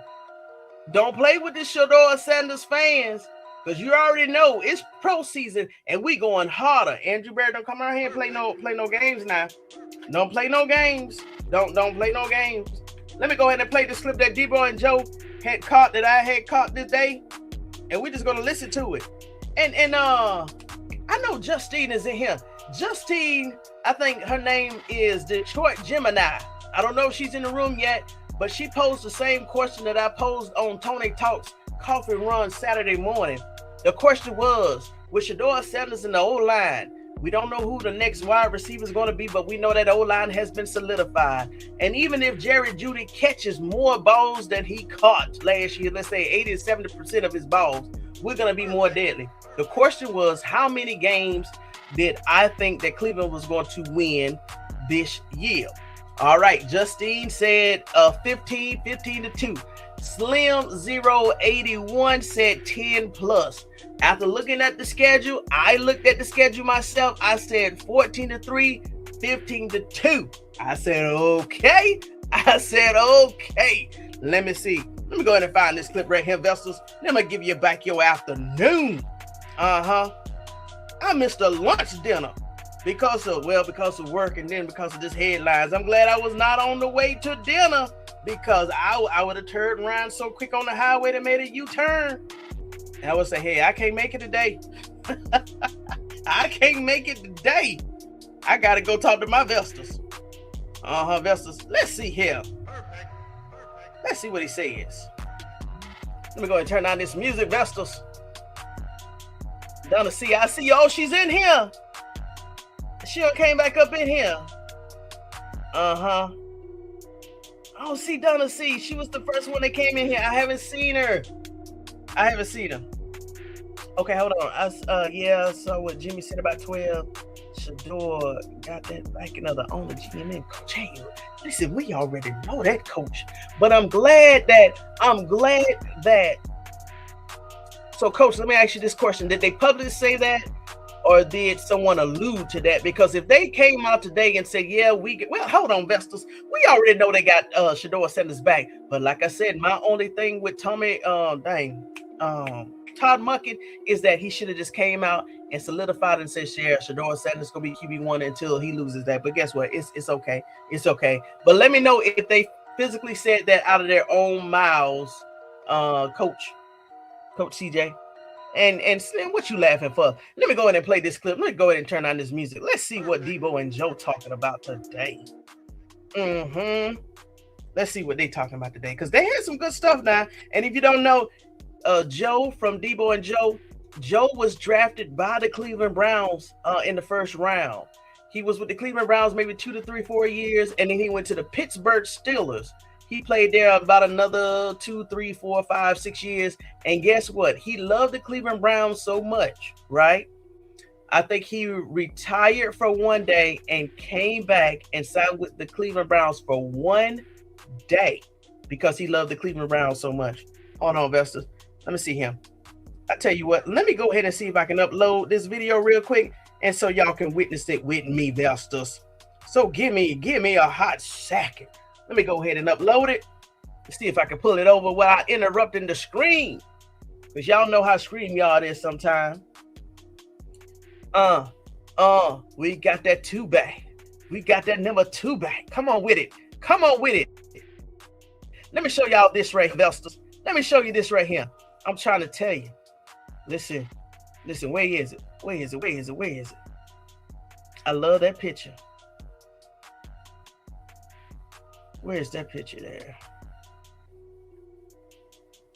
Don't play with the Shedeur Sanders fans, because you already know it's pro season and we going harder. Andrew Berry, don't come around here and play no games now. Don't play no games. Don't play no games. Let me go ahead and play this clip that Deebo&Joe had caught this day, and we're just gonna listen to it. And I know Justine is in here. Justine, I think her name is Detroit Gemini. I don't know if she's in the room yet, but she posed the same question that I posed on Toney Talks Coffee Run Saturday morning. The question was, with Shedeur Sanders in the O-line, we don't know who the next wide receiver is going to be, but we know that O-line has been solidified. And even if Jerry Jeudy catches more balls than he caught last year, let's say 80 to 70% of his balls, we're going to be more deadly. The question was, how many games did I think that Cleveland was going to win this year? All right, Justine said 15 to 2. Slim 081 said 10 plus. After looking at the schedule, I looked at the schedule myself. I said 14 to 3, 15 to 2. I said, okay. Let me see. Let me go ahead and find this clip right here, Vestals. Then I'm going to give you back your afternoon. I missed a lunch dinner because of work and then because of this headlines. I'm glad I was not on the way to dinner, because I would have turned around so quick on the highway that made a U-turn. And I would say, hey, I can't make it today. I got to go talk to my Vestals. Vestals. Let's see here. Let's see what he says. Let me go and turn on this music, Vestals. Donna C, I see y'all. She's in here. She came back up in here. I don't see Donna C. She was the first one that came in here. I haven't seen her. Okay, hold on. I saw what Jimmy said about 12. Shedeur got that backing of the owner GMN coach. Hey, listen, we already know that, coach. But I'm glad that. So, coach, let me ask you this question. Did they publicly say that, or did someone allude to that? Because if they came out today and said, yeah, hold on, Vestals. We already know they got Shedeur Sanders back. But like I said, my only thing with Todd Monken is that he should have just came out and solidified and said, Shedeur Sanders going to be QB1 until he loses that. But guess what? It's okay. It's okay. But let me know if they physically said that out of their own mouths, Coach CJ. And Slim, what you laughing for? Let me go ahead and play this clip. Let me go ahead and turn on this music. Let's see what Deebo&Joe talking about today. Let's see what they talking about today, because they had some good stuff now. And if you don't know, Joe from Deebo&Joe, Joe was drafted by the Cleveland Browns in the first round. He was with the Cleveland Browns maybe 2 to 3, 4 years, and then he went to the Pittsburgh Steelers. He played there about another 2, 3, 4, 5, 6 years. And guess what? He loved the Cleveland Browns so much, right? I think he retired for one day and came back and signed with the Cleveland Browns for one day because he loved the Cleveland Browns so much. Hold on, investors. Let me see him. I tell you what, let me go ahead and see if I can upload this video real quick, and so y'all can witness it with me, investors. So give me a hot second. Let me go ahead and upload it. Let's see if I can pull it over without interrupting the screen, because y'all know how StreamYard is sometimes. We got that 2-back. We got that number 2-back. Come on with it. Come on with it. Let me show y'all this right, investors. Let me show you this right here. I'm trying to tell you. Listen, where is it? Where is it? Where is it? Where is it? I love that picture. Where is that picture there?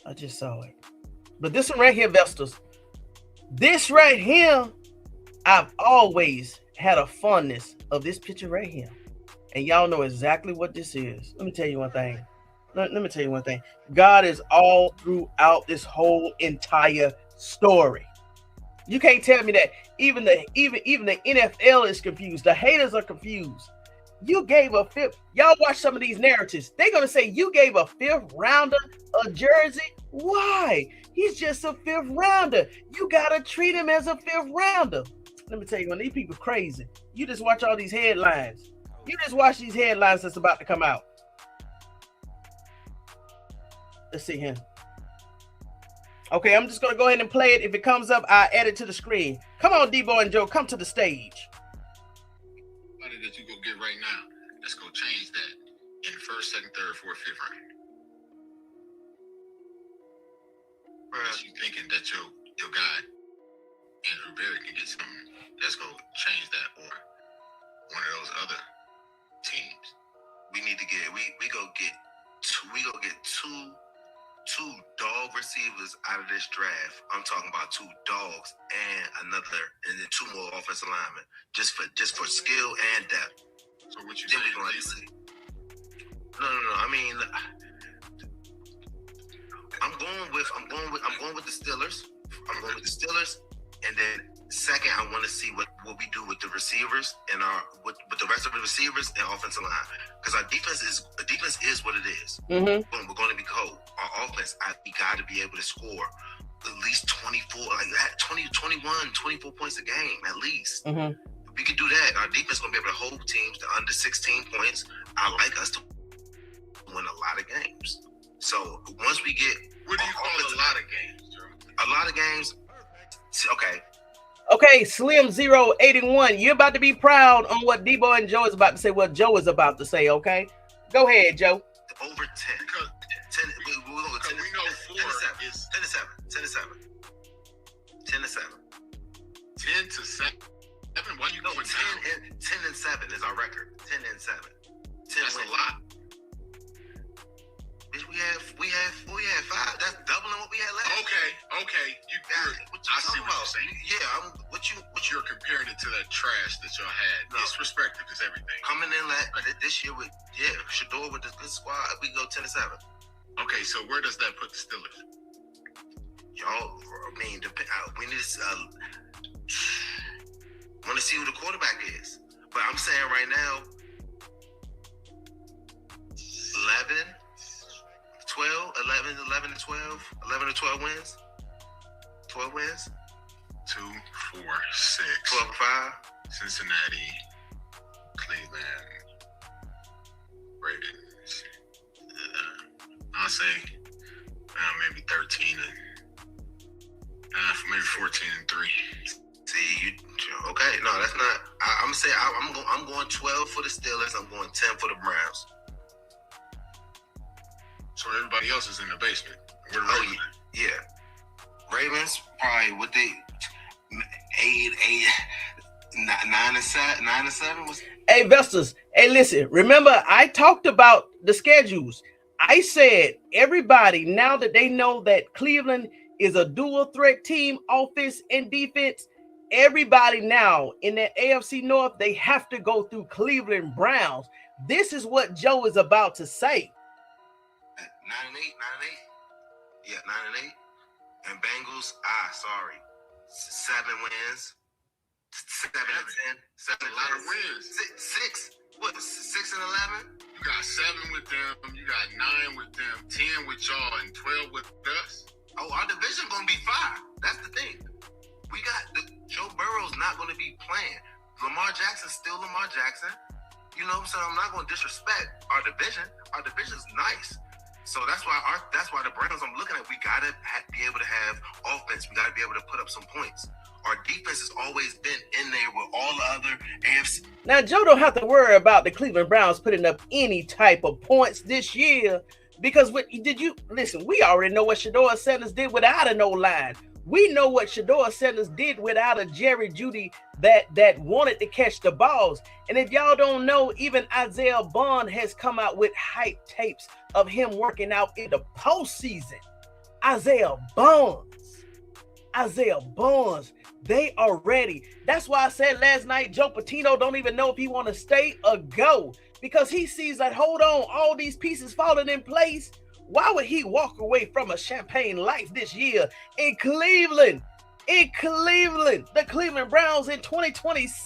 I just saw it. But this one right here, investors. This right here, I've always had a fondness of this picture right here. And y'all know exactly what this is. Let me tell you one thing. Let me tell you one thing. God is all throughout this whole entire story. You can't tell me that even the NFL is confused. The haters are confused. You gave a fifth. Y'all watch some of these narratives. They're gonna say you gave a 5th rounder a jersey. Why? He's just a 5th rounder. You gotta treat him as a 5th rounder. Let me tell you, when these people crazy, you just watch all these headlines. You just watch these headlines that's about to come out. Let's see here. Okay, I'm just gonna go ahead and play it. If it comes up, I add it to the screen. Come on, Deebo&Joe, come to the stage. Money that you go get right now, let's go change that in 1st, 2nd, 3rd, 4th, 5th round. Unless you thinking that your guy Andrew Berry can get something, let's go change that, or one of those other teams. We need to get we go get two dog receivers out of this draft. I'm talking about 2 dogs and then 2 more offensive linemen, just for skill and depth. So what you then saying? We're going to see. No. I mean, I'm going with the Steelers. I'm going with the Steelers, and then second, I want to see what we do with the receivers and with the rest of the receivers and offensive line, because our defense is what it is. Mm-hmm. We're going to be cold. Our offense, we got to be able to score at least 24, like that, 20, 21, 24 points a game at least. Mm-hmm. If we can do that, our defense is going to be able to hold teams to under 16 points. I like us to win a lot of games. So once we get, what do you call a lot of games, Joe? A lot of games. Okay. Okay, Slim 081, you're about to be proud on what Deebo&Joe is about to say, what Joe is about to say, okay? Go ahead, Joe. Over 10. Because 10 we know 10 4 is 10 to 7. 10 to 7. 10 to 7. 10 to 7. Why you going down? 10 and 7 is our record. 10 and 7. 10 That's wins. a lot. Bitch, we had 5. That's doubling what we had last year. Okay. I see what you're saying. Yeah, You're comparing it to that trash that y'all had. No. Disrespectful is everything. coming in this year with Shedeur with this good squad, we go 10 to 7. Okay, so where does that put the Steelers? Y'all, we need to want to see who the quarterback is. But I'm saying right now, 11 to 12, 11 to 12 wins. 12 wins. 2, 4, 6. 12 to 5. Cincinnati, Cleveland, Ravens. I'll say maybe 13 and maybe 14 and 3. See, okay? No, that's not. I'm saying I'm going 12 for the Steelers. I'm going 10 for the Browns. So everybody else is in the basement. We're the Ravens. Yeah. Ravens probably what they 9 and 7 was. Hey, investors. Hey, listen. Remember, I talked about the schedules. I said everybody, now that they know that Cleveland is a dual threat team, offense and defense, everybody now in the AFC North, they have to go through Cleveland Browns. This is what Joe is about to say. 9-8. Yeah, 9-8. And Bengals, sorry. 7 wins. 7 and 10. 7 a lot of wins. 6. What? 6 and 11? You got 7 with them. You got 9 with them. 10 with y'all and 12 with us. Oh, our division gonna be 5. That's the thing. We got Joe Burrow's not gonna be playing. Lamar Jackson's still Lamar Jackson. You know what I'm saying? I'm not gonna disrespect our division. Our division's nice. So that's why the Browns I'm looking at, we gotta be able to have offense. We gotta be able to put up some points. Our defense has always been in there with all the other AFC. Now, Joe don't have to worry about the Cleveland Browns putting up any type of points this year because we already know what Shedeur Sanders did without an O-line. We know what Shedeur Sanders did without a Jerry Jeudy that wanted to catch the balls. And if y'all don't know, even Isaiah Bond has come out with hype tapes of him working out in the postseason. Isaiah Bonds, they are ready. That's why I said last night, Joe Patino don't even know if he want to stay or go because he sees that, hold on, all these pieces falling in place. Why would he walk away from a champagne life this year in Cleveland? The Cleveland Browns in 2026?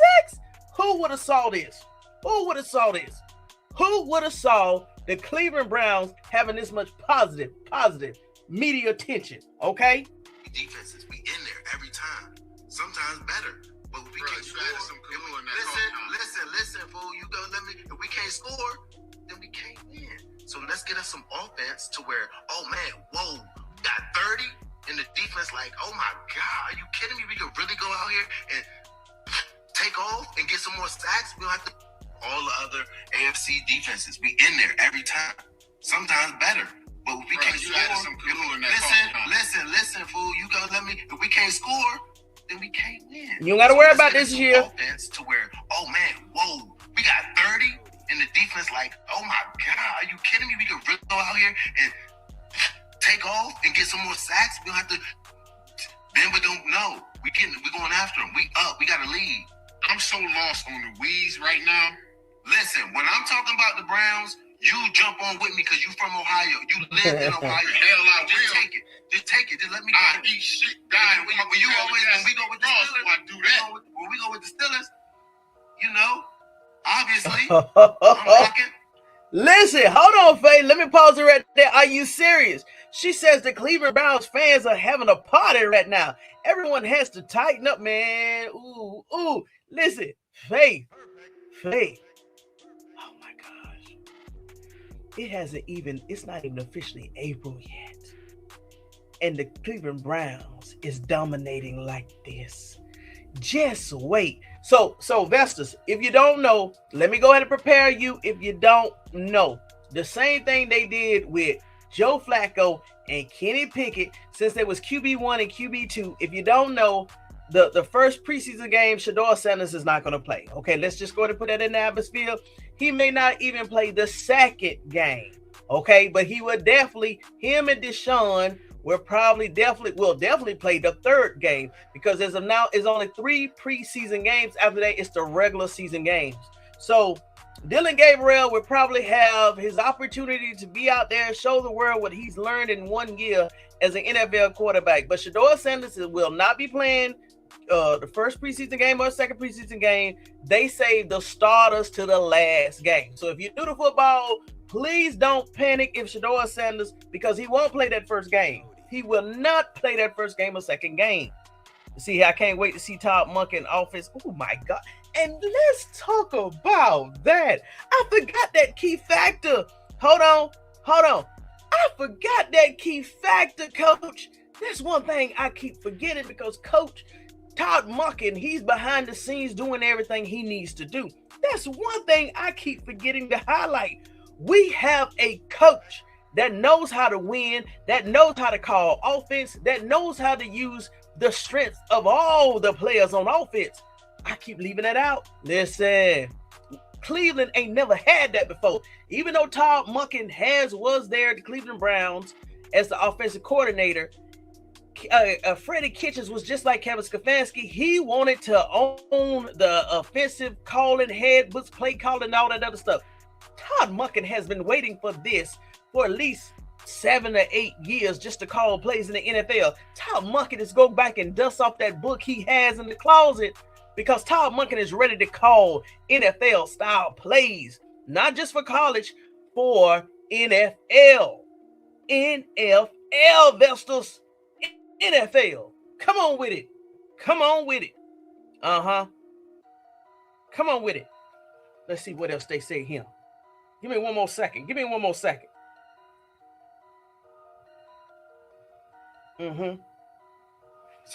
Who would have saw this? Who would have saw the Cleveland Browns having this much positive media attention? Okay? Defenses, we in there every time. Sometimes better, but we can't score. Listen, fool. You go. If we can't score, then we can't win. So let's get us some offense to where, oh man, whoa, got 30 in the defense. Like, oh my God, are you kidding me? We could really go out here and take off and get some more sacks. We don't have to. All the other AFC defenses, we in there every time. Sometimes better. But if we can't score, listen, fool. You go. If we can't score, then we can't win. You don't got to worry about this year. Offense to where, oh man, whoa, we got 30 in the defense. Like, oh my God, are you kidding me? We could really go out here and take off and get some more sacks. We don't have to. Denver don't know. We're going after them. We up. We got a lead. I'm so lost on the weeds right now. Listen, when I'm talking about the Browns, you jump on with me because you from Ohio. You live in Ohio. Hell, I will. Just take it. Just let me go. I eat shit. When we go with the Steelers, I do that. When we go with the Steelers, you know, obviously, I'm rocking. Listen, hold on, Faye. Let me pause it right there. Are you serious? She says the Cleveland Browns fans are having a party right now. Everyone has to tighten up, man. Ooh. Listen, Faye. Oh my gosh. It's not even officially April yet. And the Cleveland Browns is dominating like this. Just wait. So Vestas, if you don't know, let me go ahead and prepare you. If you don't know, the same thing they did with Joe Flacco and Kenny Pickett since they was QB1 and QB2. If you don't know, the first preseason game, Shedeur Sanders is not going to play. Okay, let's just go ahead and put that in the atmosphere. He may not even play the second game. Okay, but he will definitely, him and Deshaun will definitely play the third game because as of now, it's only 3 preseason games. After that, it's the regular season games. So Dillon Gabriel will probably have his opportunity to be out there, show the world what he's learned in 1 year as an NFL quarterback. But Shedeur Sanders will not be playing the first preseason game or second preseason game. They saved the starters to the last game. So if you're new to football, please don't panic if Shedeur Sanders, because he won't play that first game. He will not play that first game or second game. See, I can't wait to see Todd Monk in office. Oh my God. And let's talk about that. I forgot that key factor. Hold on. I forgot that key factor, Coach. That's one thing I keep forgetting because Coach Todd Monken, he's behind the scenes doing everything he needs to do. That's one thing I keep forgetting to highlight. We have a coach that knows how to win, that knows how to call offense, that knows how to use the strengths of all the players on offense. I keep leaving that out. Listen, Cleveland ain't never had that before. Even though Todd Monken was there at the Cleveland Browns as the offensive coordinator, Freddie Kitchens was just like Kevin Stefanski. He wanted to own the offensive calling, head books, play calling, and all that other stuff. Todd Monken has been waiting for this for at least 7 or 8 years just to call plays in the NFL. Todd Monken is go back and dust off that book he has in the closet, because Todd Monken is ready to call NFL style plays, not just for college, for NFL. NFL, Vestas. NFL. Come on with it. Come on with it. Come on with it. Let's see what else they say here. Give me one more second. So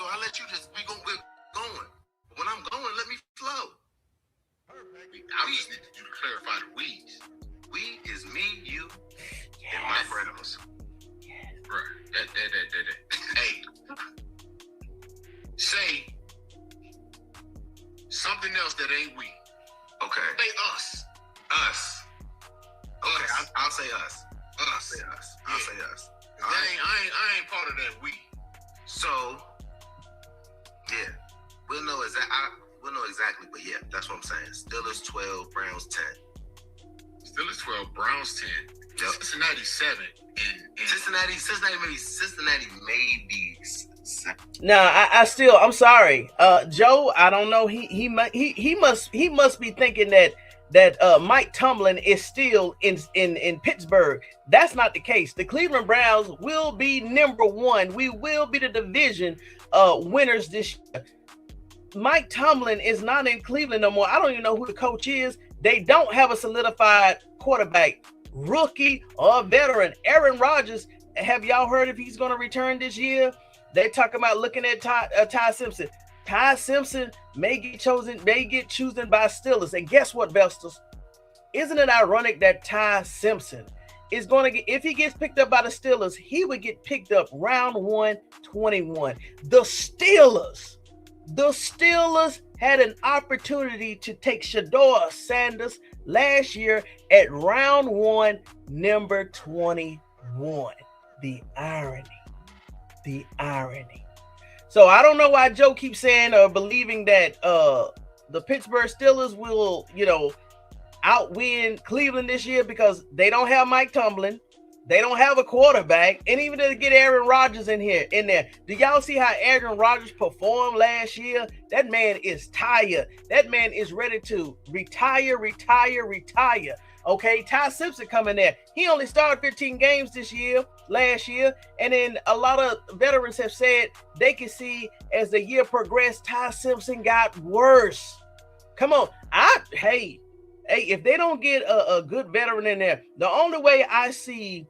I let you just we're going. When I'm going, let me flow. Perfect. I just need you to clarify the weeds. We is me, you, Yes. and my Browns. Yes. Right. That. Hey. Say something else that ain't we. Okay. Say us. Us. Okay, Us. I'll say us. I'll Us. say us. I'll say us. All I right. ain't part of that we. So, yeah, we'll know exactly, but yeah, that's what I'm saying. Steelers 12, Browns 10. Still 12, Browns 10. Yep. Cincinnati 7. And Cincinnati may be 7. Nah, I'm sorry. Joe, I don't know. He must be thinking that Mike Tomlin is still in Pittsburgh. That's not the case. The Cleveland Browns will be number 1. We will be the division winners this year. Mike Tomlin is not in Cleveland no more. I don't even know who the coach is. They don't have a solidified quarterback, rookie or veteran. Aaron Rodgers, have y'all heard if he's going to return this year? They're talking about looking at Ty Simpson. Ty Simpson may get chosen by Steelers. And guess what, Vestas? Isn't it ironic that Ty Simpson is going to get, if he gets picked up by the Steelers, he would get picked up round 121. The Steelers had an opportunity to take Shedeur Sanders last year at round 1, number 21. The irony. So I don't know why Joe keeps saying or believing that the Pittsburgh Steelers will, outwin Cleveland this year, because they don't have Mike Tomlin. They don't have a quarterback, and even to get Aaron Rodgers in there. Do y'all see how Aaron Rodgers performed last year? That man is tired. That man is ready to retire. Okay, Ty Simpson coming there. He only started 15 games last year, and then a lot of veterans have said they can see as the year progressed, Ty Simpson got worse. Come on, hey, if they don't get a good veteran in there, the only way I see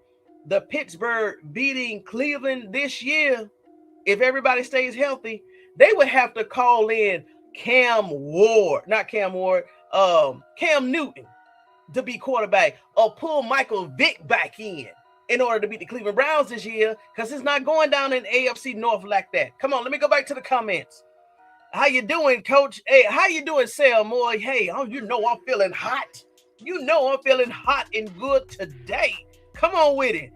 the Pittsburgh beating Cleveland this year, if everybody stays healthy, they would have to call in Cam Newton to be quarterback, or pull Michael Vick back in order to beat the Cleveland Browns this year, because it's not going down in AFC North like that. Come on, let me go back to the comments. How you doing, Coach? Hey, how you doing, Sal Moore? Hey, I'm feeling hot. I'm feeling hot and good today. Come on with it.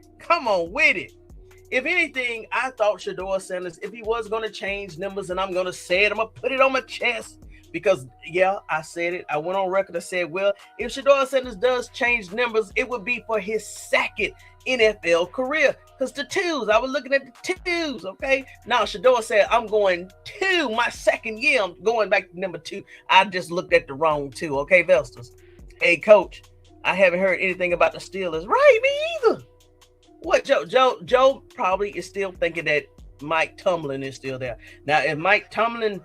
If anything, I thought Shedeur Sanders, if he was going to change numbers, and I'm going to say it, I'm going to put it on my chest, because, yeah, I said it. I went on record and said, well, if Shedeur Sanders does change numbers, it would be for his second NFL career. Because I was looking at the twos, okay? Now, Shedeur said, I'm going to my second year. I'm going back to number 2. I just looked at the wrong 2, okay, Vestas? Hey, Coach, I haven't heard anything about the Steelers. Right, me either. What, Joe probably is still thinking that Mike Tomlin is still there. Now, if Mike Tomlin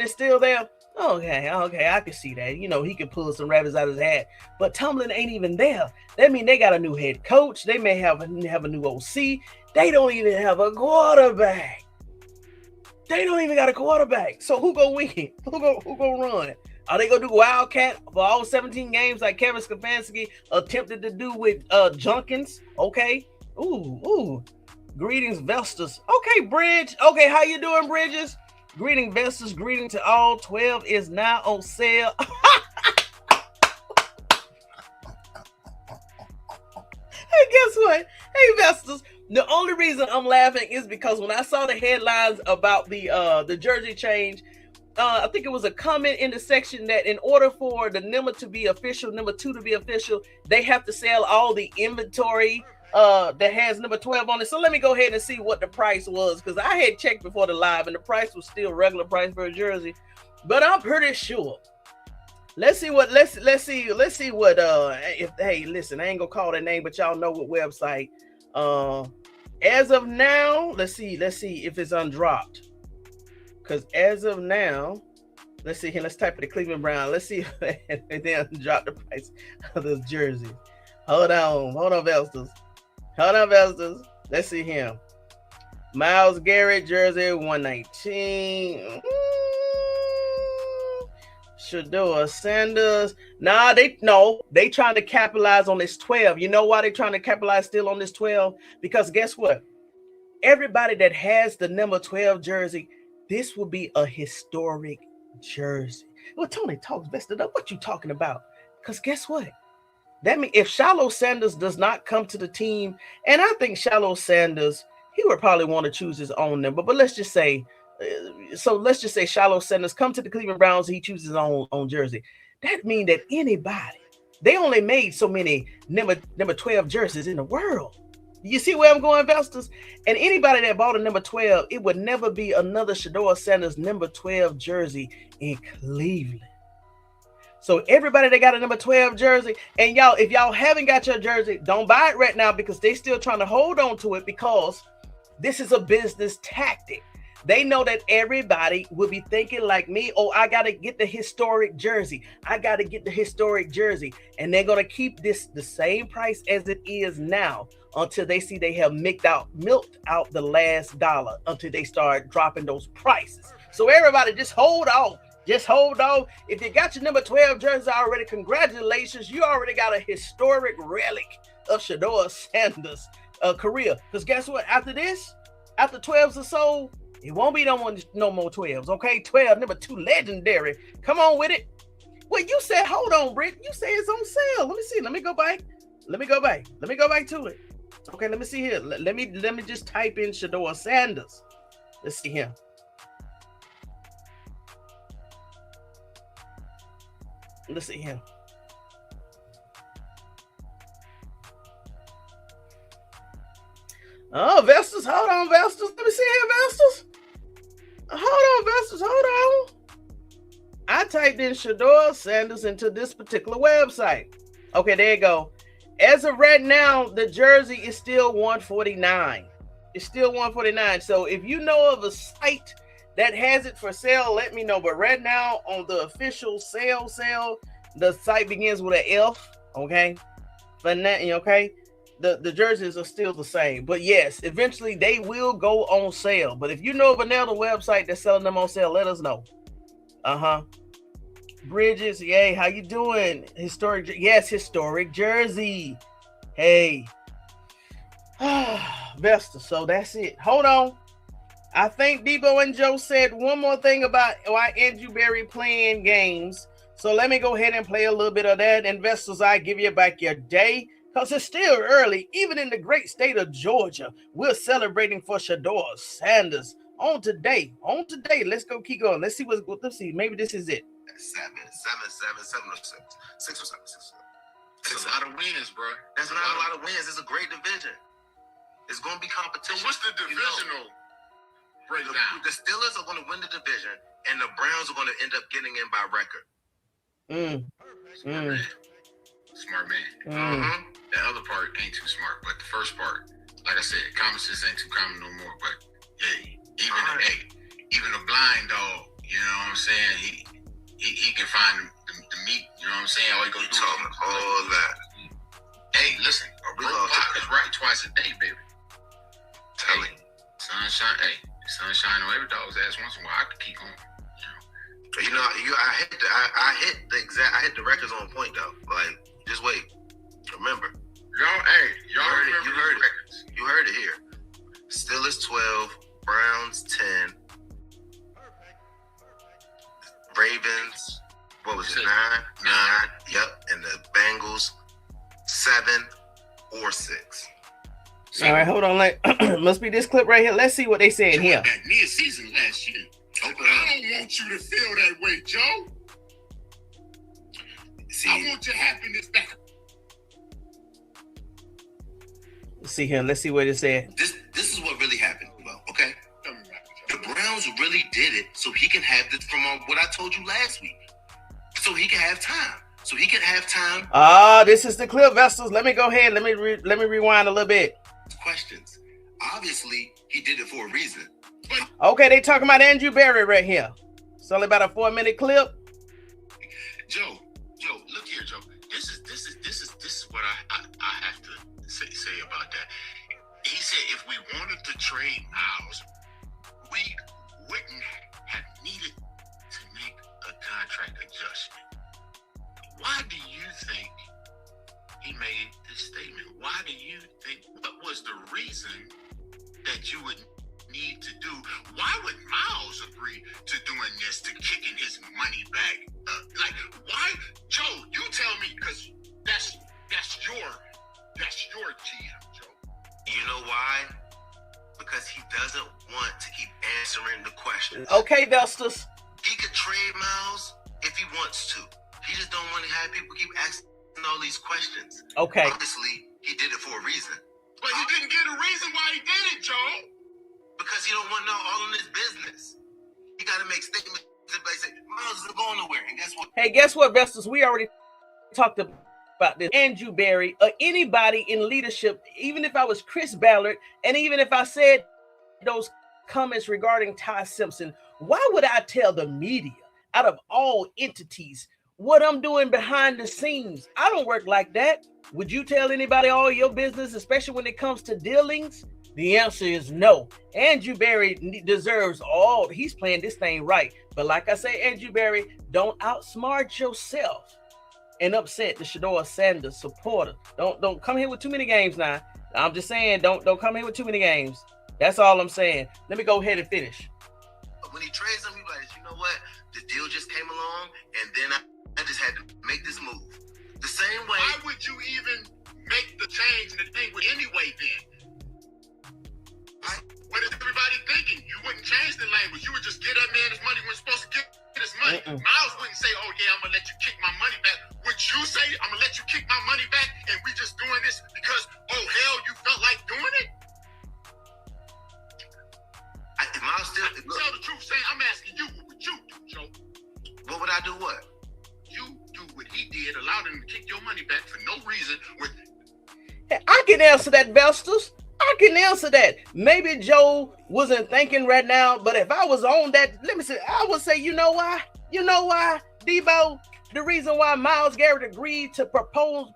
is still there, okay, I can see that. He can pull some rabbits out of his hat. But Tomlin ain't even there. That means they got a new head coach. They may have a new OC. They don't even have a quarterback. So who gonna win? Who gonna run? Are they gonna do Wildcat for all 17 games like Kevin Stefanski attempted to do with Junkins? Okay. Ooh. Greetings, Vestas. Okay, Bridge. Okay, how you doing, Bridges? Greeting, Vestas. Greeting to all. 12 is now on sale. Hey, guess what? Hey, Vestas. The only reason I'm laughing is because when I saw the headlines about the jersey change, I think it was a comment in the section that in order for the number to be official, number 2 to be official, they have to sell all the inventory that has number 12 on it. So let me go ahead and see what the price was, because I had checked before the live and the price was still regular price for a jersey, but I'm pretty sure. Let's see what if, hey, listen, I ain't gonna call that name, but y'all know what website. As of now, let's see if it's undropped. Because as of now, let's see here. Let's type in the Cleveland Browns. Let's see if they undropped the price of this jersey. Hold on, Vestas. Let's see here. Myles Garrett jersey 119. Shedeur Sanders. They trying to capitalize on this 12. You know why they trying to capitalize still on this 12? Because guess what? Everybody that has the number 12 jersey, this will be a historic jersey. Well, Tony talks vested up. What you talking about? Because guess what? That means if Shilo Sanders does not come to the team, and I think Shilo Sanders, he would probably want to choose his own number, but let's just say Shilo Sanders come to the Cleveland Browns, he chooses his own jersey. That means that anybody, they only made so many number 12 jerseys in the world. You see where I'm going, investors? And anybody that bought a number 12, it would never be another Shedeur Sanders number 12 jersey in Cleveland. So everybody that got a number 12 jersey, and y'all, if y'all haven't got your jersey, don't buy it right now, because they still trying to hold on to it, because this is a business tactic. They know that everybody will be thinking like me, oh, I got to get the historic jersey. And they're going to keep this the same price as it is now until they see they have milked out the last dollar, until they start dropping those prices. So everybody just hold on. If you got your number 12 jersey already, congratulations. You already got a historic relic of Shedeur Sanders' career. Because guess what? After 12s are sold, it won't be no more 12s, okay? 12, number 2, legendary. Come on with it. Well, you said, hold on, Britt. You say it's on sale. Let me see. Let me go back to it. Okay, let me see here. Let me just type in Shedeur Sanders. Let's see here. Let's see here. Oh, Vestas, hold on, Vestas. Let me see here, Vestas. Hold on. I typed in Shedeur Sanders into this particular website. Okay, there you go. As of right now, the jersey is still $149. So if you know of a site that has it for sale, let me know. But right now, on the official sale, the site begins with an F. Okay, but now, okay. The jerseys are still the same, but yes, eventually they will go on sale. But if you know of another website that's selling them on sale, let us know. Bridges, yay, how you doing? Historic jersey. Hey, Vesta. So that's it. Hold on. I think Deebo&Joe said one more thing about why Andrew Berry playing games. So let me go ahead and play a little bit of that. Investors, I give you back your day. Because it's still early, even in the great state of Georgia. We're celebrating for Shedeur Sanders on today. Let's go keep going. Let's see. Maybe this is it. 7 or 6. 6 or 7. It's a lot of wins, bro. That's not a lot of wins. It's a great division. It's going to be competition. So what's the divisional breakdown? The Steelers are going to win the division, and the Browns are going to end up getting in by record. Smart man. The other part ain't too smart, but the first part, like I said, common sense ain't too common no more. But yeah, even a blind dog, you know what I'm saying? He can find the meat. You know what I'm saying? All he go do all that. Hey, listen, a broke clock is right twice a day, baby. Tell me, sunshine. Hey, sunshine on every dog's ass once in a while. I could keep going. I hit the records on point though. Like, just wait. Remember. Y'all heard it. You heard it here. Steelers 12, Browns 10, Ravens, what was it, 9? Yep. And the Bengals 7 or 6. All right, hold on. Must be this clip right here. Let's see what they saying here. Back mid-season last year. I don't want you to feel that way, Joe. See, I want your happiness back. Let's see here. Let's see what it said. This is what really happened. Well, okay. The Browns really did it so he can have this from what I told you last week. So he can have time. This is the clip, Vestals. Let me go ahead. Let me rewind a little bit. Questions. Obviously, he did it for a reason. Okay, they talking about Andrew Berry right here. It's only about a 4-minute clip. Joe, look here, Joe. This is what I have to say about that. He said if we wanted to trade Myles, we wouldn't have needed to make a contract adjustment. Why do you think he made this statement? Why do you think, what was the reason that you would need to do? Why would Myles agree to doing this, to kicking his money back? Why? Joe, you tell me, because that's your GM, Joe. You know why? Because he doesn't want to keep answering the questions. Okay, Vestals. He could trade Myles if he wants to. He just don't want to have people keep asking all these questions. Okay. Obviously, he did it for a reason. But he didn't get a reason why he did it, Joe. Because he don't want to know all in his business. He got to make statements that say, Myles isn't going nowhere. And guess what? Hey, guess what, Vestals? We already talked about this. Andrew Berry, or anybody in leadership, even if I was Chris Ballard, and even if I said those comments regarding Ty Simpson, why would I tell the media, out of all entities, what I'm doing behind the scenes? I don't work like that. Would you tell anybody all your business, especially when it comes to dealings? The answer is no. Andrew Berry deserves all. He's playing this thing right. But like I say, Andrew Berry, don't outsmart yourself and upset the Shedeur Sanders supporter. Don't come here with too many games now. I'm just saying, don't come here with too many games. That's all I'm saying. Let me go ahead and finish. When he trades him, he's like, you know what? The deal just came along, and then I just had to make this move. The same way. Why would you even make the change in the thing anyway then? What is everybody thinking? You wouldn't change the language. You would just get that man his money when he's supposed to get his money. Myles wouldn't say, oh yeah, I'm going to let you kick my money back. Would you say, I'm going to let you kick my money back and we just doing this because, oh hell, you felt like doing it? Myles still... Tell the truth, say, I'm asking you, what would you do, Joe? What would I do what? You do what he did, allow him to kick your money back for no reason. I can answer that, Vestals. I can answer that. Maybe Joe wasn't thinking right now, but if I was on that, let me say, I would say, you know why, Deebo, the reason why Myles Garrett agreed to postpone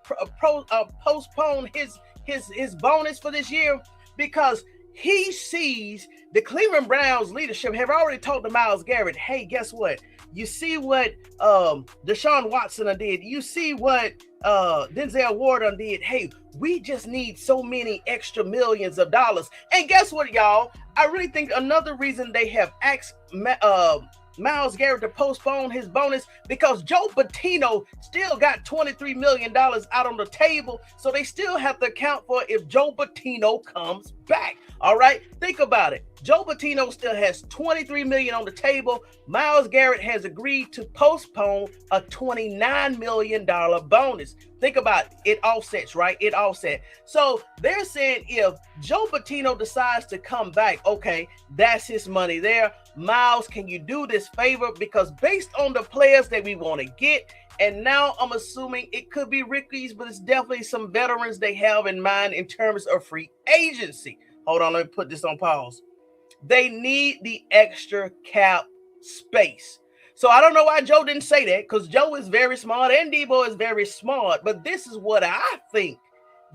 his bonus for this year, because he sees the Cleveland Browns leadership have already told the Myles Garrett, hey, guess what? You see what Deshaun Watson did. You see what Denzel Ward did. Hey, we just need so many extra millions of dollars. And guess what, y'all? I really think another reason they have asked Myles Garrett to postpone his bonus, because Joe Patino still got $23 million out on the table. So they still have to account for if Joe Patino comes back. All right, think about it. Joe Patino still has $23 million on the table. Myles Garrett has agreed to postpone a $29 million bonus. Think about it. It offsets, right? It offset. So they're saying if Joe Patino decides to come back, okay, that's his money there. Myles, can you do this favor? Because based on the players that we want to get, and now I'm assuming it could be rookies, but it's definitely some veterans they have in mind in terms of free agency. Hold on, let me put this on pause. They need the extra cap space. So I don't know why Joe didn't say that, because Joe is very smart and Deebo is very smart. But this is what I think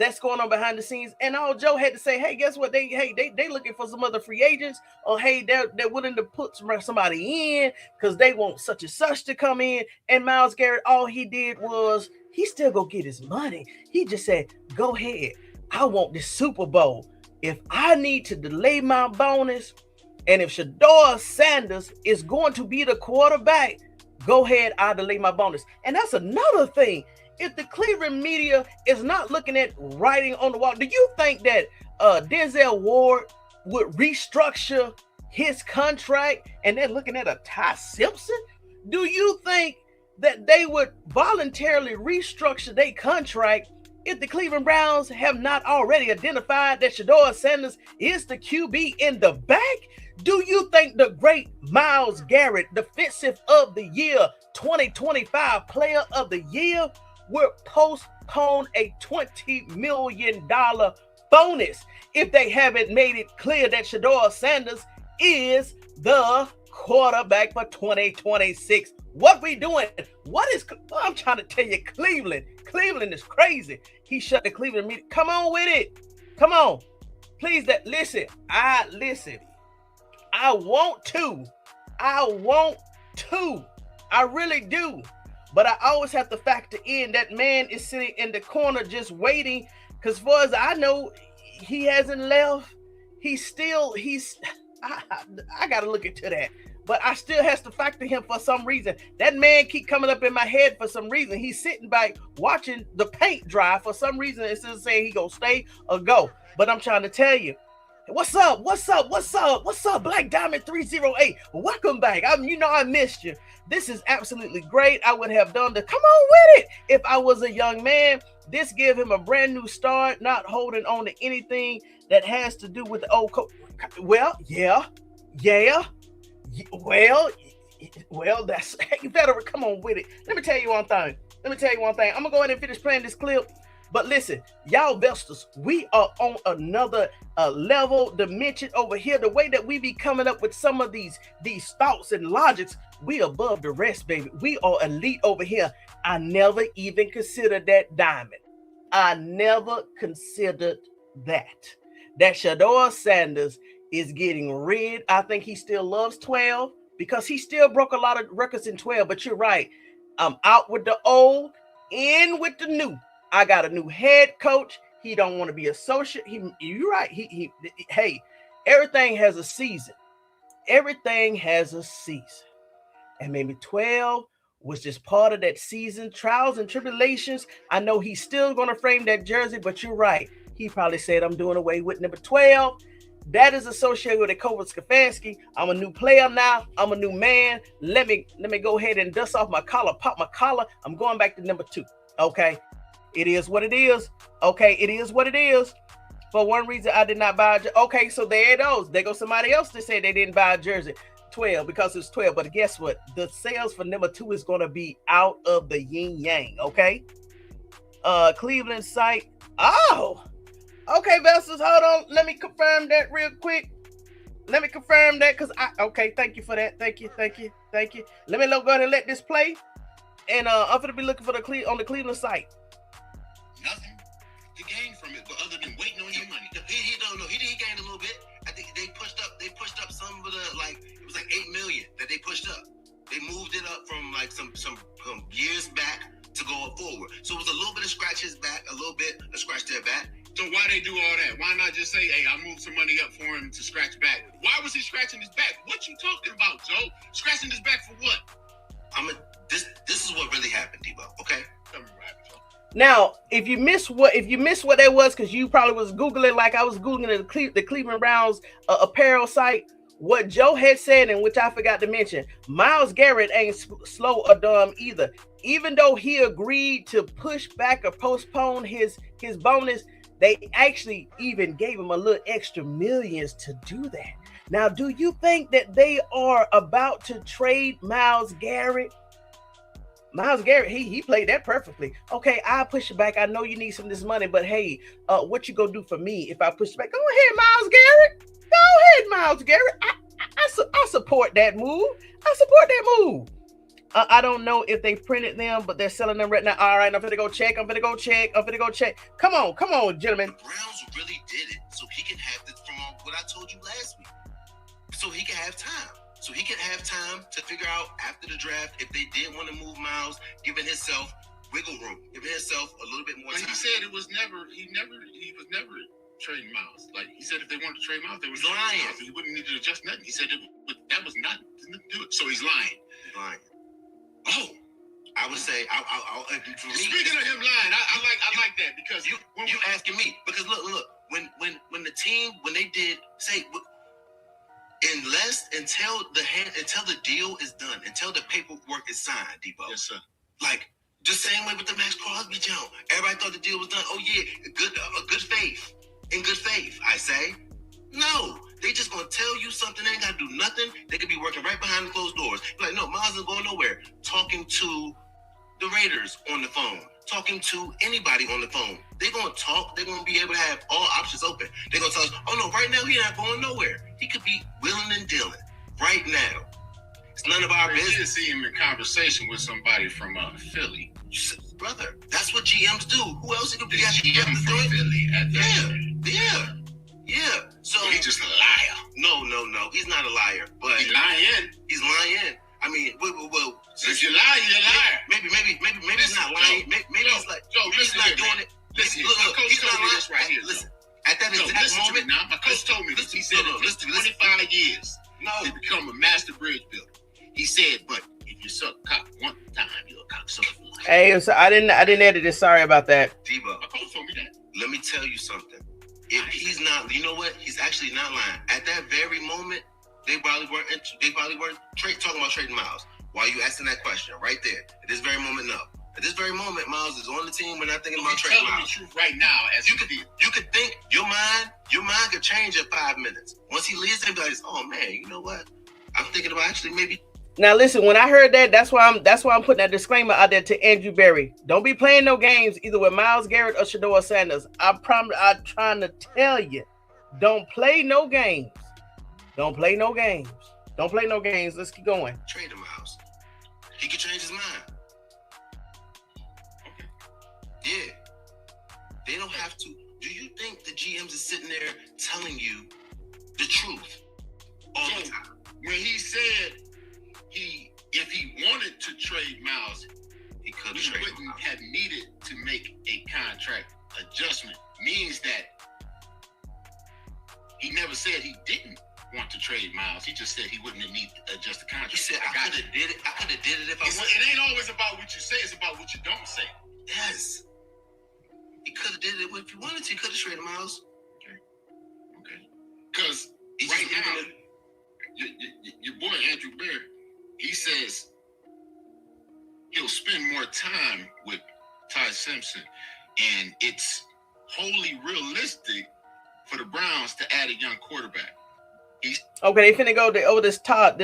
that's going on behind the scenes. And all Joe had to say, hey, guess what? They looking for some other free agents, or hey, they're willing to put somebody in because they want such and such to come in. And Myles Garrett, all he did was he still go get his money. He just said, go ahead. I want this Super Bowl. If I need to delay my bonus, and if Shedeur Sanders is going to be the quarterback, go ahead, I'll delay my bonus. And that's another thing. if the Cleveland media is not looking at writing on the wall, do you think that Denzel Ward would restructure his contract and they're looking at a Ty Simpson? Do you think that they would voluntarily restructure their contract if the Cleveland Browns have not already identified that Shedeur Sanders is the QB in the back? Do you think the great Myles Garrett, Defensive of the Year, 2025 Player of the Year, will postpone a $20 million bonus if they haven't made it clear that Shedeur Sanders is the quarterback for 2026? What we doing? I'm trying to tell you, Cleveland is crazy. He shut the Cleveland media. Come on with it. Come on. Please, listen. I want to. I really do. But I always have to factor in that man is sitting in the corner just waiting. Because as far as I know, he hasn't left. I got to look into that. But I still has to factor him for some reason. That man keep coming up in my head for some reason. He's sitting back watching the paint dry for some reason. Instead of saying he gonna stay or go. But I'm trying to tell you. What's up? Black Diamond 308. Welcome back. I missed you. This is absolutely great. I would have done come on with it if I was a young man. This give him a brand new start, not holding on to anything that has to do with the old coach. Well, that's you better come on with it. Let me tell you one thing. I'm gonna go ahead and finish playing this clip. But listen, y'all Vestals, we are on another level, dimension over here. The way that we be coming up with some of these thoughts and logics, we above the rest, baby. We are elite over here. I never even considered that diamond. I never considered that Shedeur Sanders is getting rid. I think he still loves 12 because he still broke a lot of records in 12. But you're right. I'm out with the old, in with the new. I got a new head coach. He don't want to be associate. You're right. Hey, everything has a season. And maybe 12 was just part of that season, trials and tribulations. I know he's still going to frame that jersey, but you're right. He probably said, I'm doing away with number 12. That is associated with a coach with Stefanski. I'm a new player now. I'm a new man. Let me go ahead and dust off my collar, pop my collar. I'm going back to number 2. Okay. It is what it is. For one reason, I did not buy a jersey. Okay, so there it goes. There goes somebody else that said they didn't buy a jersey. 12 because it's 12. But guess what? The sales for number 2 is going to be out of the yin yang. Okay. Cleveland site. Oh, okay, Vessels. Hold on. Let me confirm that real quick. Because okay, thank you for that. Thank you. Let me go ahead and let this play. And I'm going to be looking for on the Cleveland site. Nothing to gain from it, but other than waiting on your money. He don't know. He gained a little bit. I think they pushed up some of the, like, it was like 8 million that they pushed up. They moved it up from like some years back to go forward. So it was a little bit of scratch his back, a little bit of scratch their back. So why they do all that? Why not just say, hey, I moved some money up for him to scratch back? Why was he scratching his back? What you talking about, Joe? Scratching his back for what? This is what really happened, Deebo. Okay. Tell me what happened, Joe. Now, if you missed what that was, because you probably was Googling like I was Googling the Cleveland Browns apparel site, what Joe had said, and which I forgot to mention, Myles Garrett ain't slow or dumb either. Even though he agreed to push back or postpone his bonus, they actually even gave him a little extra millions to do that. Now, do you think that they are about to trade Myles Garrett? Myles Garrett, he played that perfectly. Okay, I'll push it back. I know you need some of this money, but hey, what you gonna do for me if I push it back? Go ahead, Myles Garrett. I support that move. I don't know if they printed them, but they're selling them right now. All right, I'm gonna go check. Come on, gentlemen. The Browns really did it so he can have this from what I told you last week. So he can have time. To figure out after the draft if they did want to move Myles, giving himself wiggle room, giving himself a little bit more time. But he said he was never trading Myles. Like he said, if they wanted to trade Myles, they were lying. He wouldn't need to adjust nothing. He said that was not to do it. So he's lying. He's lying. Oh, I would say, speaking of him lying, I like that because you asking me because look when the team when they did say until the deal is done, until the paperwork is signed, Debo. Yes, sir. Like the same way with the Max Crosby Joe. Everybody thought the deal was done. Oh yeah, good faith. In good faith, I say. No, they just gonna tell you something. They ain't gotta do nothing. They could be working right behind the closed doors. Like, no, Myles isn't going nowhere. Talking to the Raiders on the phone, talking to anybody on the phone. They're gonna talk. They're gonna be able to have all options open. They're gonna tell us, oh no, right now he's not going nowhere. He could be willing and dealing right now. It's none of our business. You see him in conversation with somebody from Philly. Brother, that's what GMs do. Who else could be GM from Philly at that? Yeah. So he's just a liar. No. He's not a liar. But he's lying. He's lying. I mean, well. If you lie, you're a liar. Maybe he's not lying. Maybe he's like, he's not doing it. Listen, my coach told me this right here. Listen, at that exact moment. Now, my coach told me this. He said it for 25 years to become a master bridge builder. He said, but if you suck cock one time, you're a cocksucker for life. Hey, so I didn't edit it. Sorry about that. Debo, my coach told me that. Let me tell you something. If he's not, you know what? He's actually not lying. At that very moment, they probably weren't talking about trading Myles. While you asking that question, right there, at this very moment, no. At this very moment, Myles is on the team. We're not thinking about trading Myles. The truth right now, as you could think your mind could change in 5 minutes. Once he leaves, everybody's, oh man, you know what? I'm thinking about actually maybe. Now listen, when I heard that, that's why I'm putting that disclaimer out there to Andrew Berry. Don't be playing no games either with Myles Garrett or Shedeur Sanders. I'm trying to tell you, don't play no games. Don't play no games. Don't play no games. Let's keep going. Trade him, Myles. He could change his mind. Yeah. They don't have to. Do you think the GMs is sitting there telling you the truth all the time? When he said if he wanted to trade Myles, he could he wouldn't have needed to make a contract adjustment. Means that he never said he didn't want to trade Myles. He just said he wouldn't have needed to adjust the contract. He said, I could have did it if I wanted. It ain't always about what you say, it's about what you don't say. Yes. He could have did it if he wanted to. He could have traded Myles. Okay. Because right now, your boy Andrew Berry, he says he'll spend more time with Ty Simpson, and it's wholly realistic for the Browns to add a young quarterback. Okay, they finna go over this Todd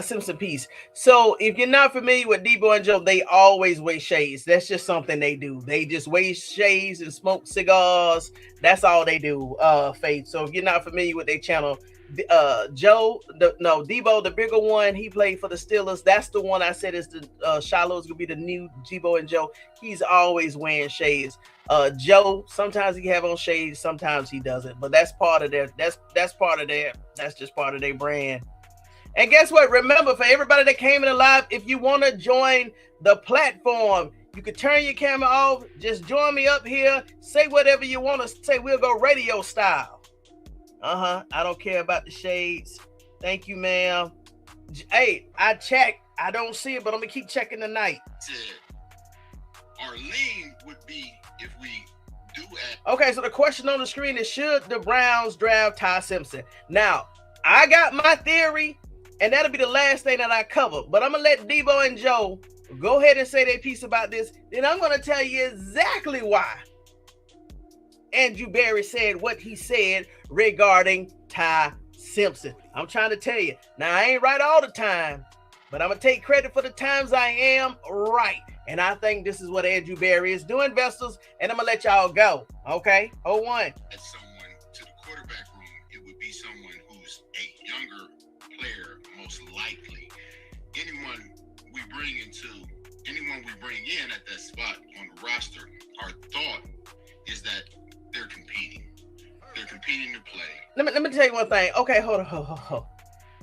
Simpson piece. So if you're not familiar with Deebo&Joe, they always wear shades. That's just something they do. They just wear shades and smoke cigars. That's all they do, Faith. So if you're not familiar with their channel, Debo, the bigger one, he played for the Steelers. That's the one I said is the Shiloh's gonna be the new Deebo&Joe. He's always wearing shades. Joe, sometimes he have on shades, sometimes he doesn't, but that's part of that's just part of their brand. And guess what? Remember, for everybody that came in live, if you want to join the platform, you can turn your camera off. Just join me up here. Say whatever you want to say. We'll go radio style. I don't care about the shades. Thank you, ma'am. Hey, I checked. I don't see it, but I'm gonna keep checking tonight. Our lean would be if we do Okay, so the question on the screen is, should the Browns draft Ty Simpson? Now, I got my theory, and that'll be the last thing that I cover. But I'm gonna let Deebo&Joe go ahead and say their piece about this. Then I'm gonna tell you exactly why Andrew Berry said what he said regarding Ty Simpson. I'm trying to tell you. Now, I ain't right all the time, but I'm going to take credit for the times I am right. And I think this is what Andrew Berry is doing, investors, and I'm going to let y'all go. Okay? Hold on. Add someone to the quarterback room, it would be someone who's a younger player, most likely. Anyone we bring in at that spot on the roster, our thought is that they're competing. They're competing to play. Let me tell you one thing. Okay, hold on.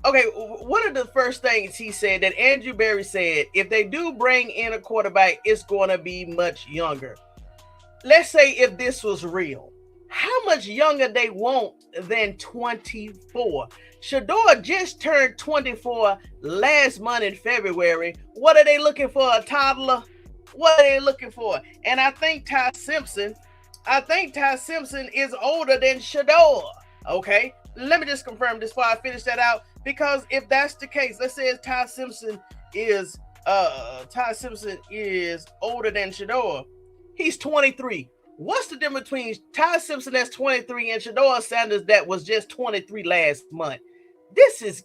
Okay, one of the first things he said that Andrew Berry said, if they do bring in a quarterback, it's going to be much younger. Let's say if this was real, how much younger they want than 24? Shedeur just turned 24 last month in February. What are they looking for? A toddler? What are they looking for? And I think Ty Simpson is older than Shedeur. Okay, let me just confirm this before I finish that out, because if that's the case, let's say Ty Simpson is older than Shedeur. He's 23. What's the difference between Ty Simpson that's 23 and Shedeur Sanders that was just 23 last month? This is,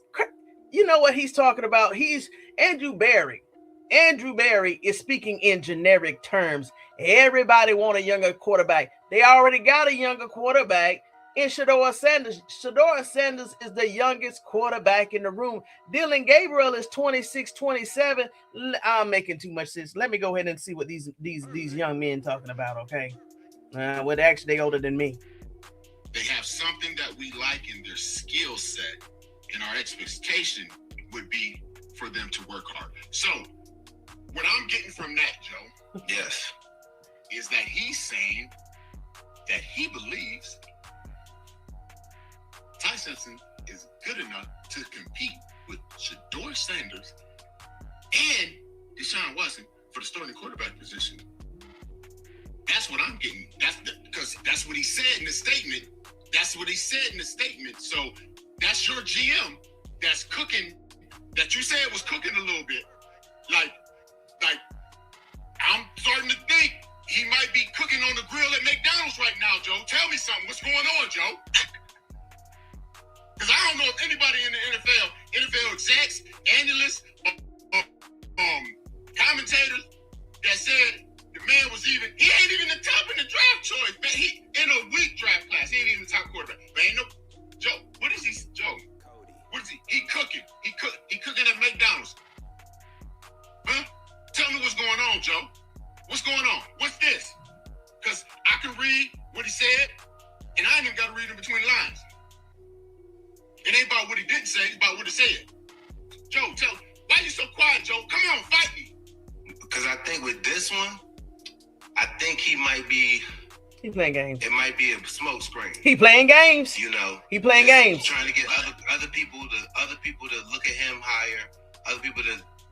you know what he's talking about? He's Andrew Berry. Andrew Berry is speaking in generic terms. Everybody want a younger quarterback. They already got a younger quarterback in Shedeur Sanders. Shedeur Sanders is the youngest quarterback in the room. Dylan Gabriel is 26, 27. I'm making too much sense. Let me go ahead and see what these young men talking about, okay? Well, actually, they older than me. They have something that we like in their skill set, and our expectation would be for them to work hard. So, what I'm getting from that, Joe, yes, is that he's saying that he believes Ty Simpson is good enough to compete with Shedeur Sanders and Deshaun Watson for the starting quarterback position. That's what I'm getting. Because that's what he said in the statement. So that's your GM that's cooking, that you said was cooking a little bit. Like I'm starting to think he might be cooking on the grill at McDonald's right now, Joe. Tell me something. What's going on, Joe? Because I don't know if anybody in the NFL execs, analysts, commentators that said the man was he ain't even the top in the draft choice, man. He in a weak draft class. He ain't even the top quarterback. But ain't no Joe. What is he, Joe? What is he? He cooking. He cooking at McDonald's. Huh? Tell me what's going on, Joe. What's going on? What's this? Because I can read what he said, and I ain't even got to read in between the lines. It ain't about what he didn't say, it's about what he said. Joe, why you so quiet, Joe? Come on, fight me. Because I think with this one, I think he might be. He playing games. It might be a smoke screen. He playing games. You know, he playing games. Trying to get other people to look at him higher. Other people to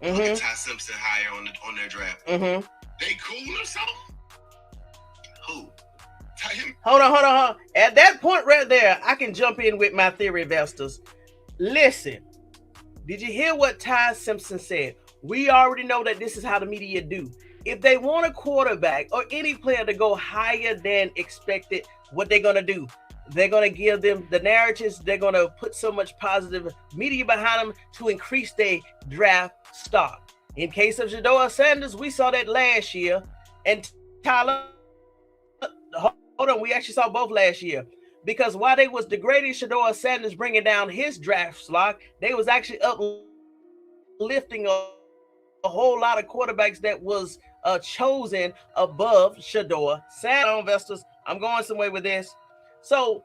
look at Ty Simpson higher on their draft. Mm-hmm. They cool or something? Who? Hold on. At that point right there, I can jump in with my theory investors. Listen, did you hear what Ty Simpson said? We already know that this is how the media do. If they want a quarterback or any player to go higher than expected, what they're going to do? They're going to give them the narratives. They're going to put so much positive media behind them to increase their draft stock. In case of Shedeur Sanders, we saw that last year. And Tyler, hold on, we actually saw both last year. Because while they was degrading Shedeur Sanders, bringing down his draft stock, they was actually uplifting a whole lot of quarterbacks that was chosen above Shedeur Sanders. Investors, I'm going somewhere with this. So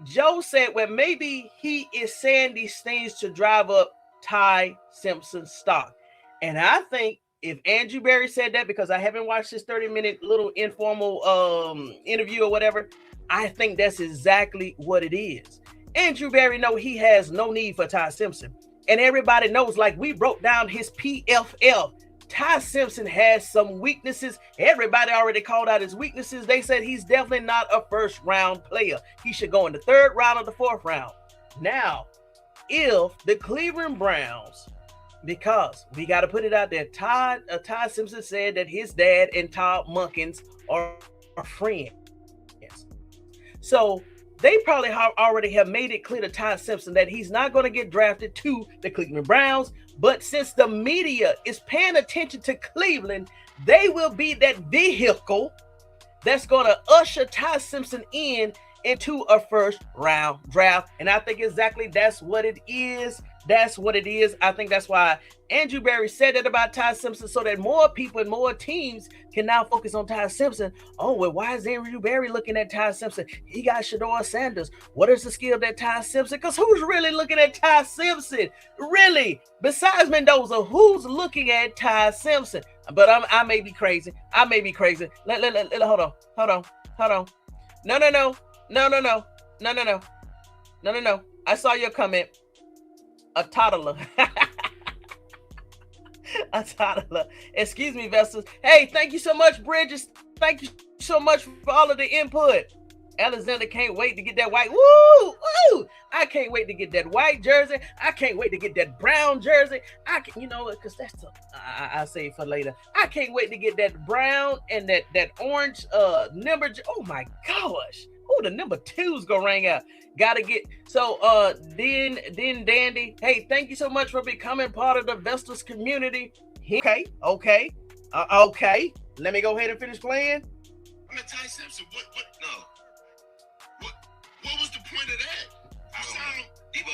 Joe said, well, maybe he is saying these things to drive up Ty Simpson's stock. And I think if Andrew Berry said that, because I haven't watched this 30-minute little informal interview or whatever, I think that's exactly what it is. Andrew Berry knows he has no need for Ty Simpson. And everybody knows, like we broke down his PFL, Ty Simpson has some weaknesses. Everybody already called out his weaknesses. They said he's definitely not a first-round player. He should go in the third round or the fourth round. Now, if the Cleveland Browns, because we got to put it out there, Ty Simpson said that his dad and Todd Munkins are friends. So they probably already have made it clear to Ty Simpson that he's not going to get drafted to the Cleveland Browns. But since the media is paying attention to Cleveland, they will be that vehicle that's going to usher Ty Simpson into a first-round draft. And I think exactly that's what it is. That's what it is. I think that's why Andrew Berry said that about Ty Simpson, so that more people and more teams can now focus on Ty Simpson. Oh, well, why is Andrew Berry looking at Ty Simpson? He got Shedeur Sanders. What is the skill that Ty Simpson? Because who's really looking at Ty Simpson? Really? Besides Mendoza, who's looking at Ty Simpson? But I may be crazy. Hold on. No. No. I saw your comment. A toddler. A toddler. Excuse me, Vessels. Hey, thank you so much, Bridges. Thank you so much for all of the input. Alexander can't wait to get that white. Woo! I can't wait to get that white jersey. I can't wait to get that brown jersey. Because that's I say it for later. I can't wait to get that brown and that orange number. Oh my gosh. Oh, the number 2's gonna ring out. Gotta get so DinDanny. Hey, thank you so much for becoming part of the Vestas community. Okay. Let me go ahead and finish playing. I mean, Ty Simpson. What was the point of that? I don't know. Deebo,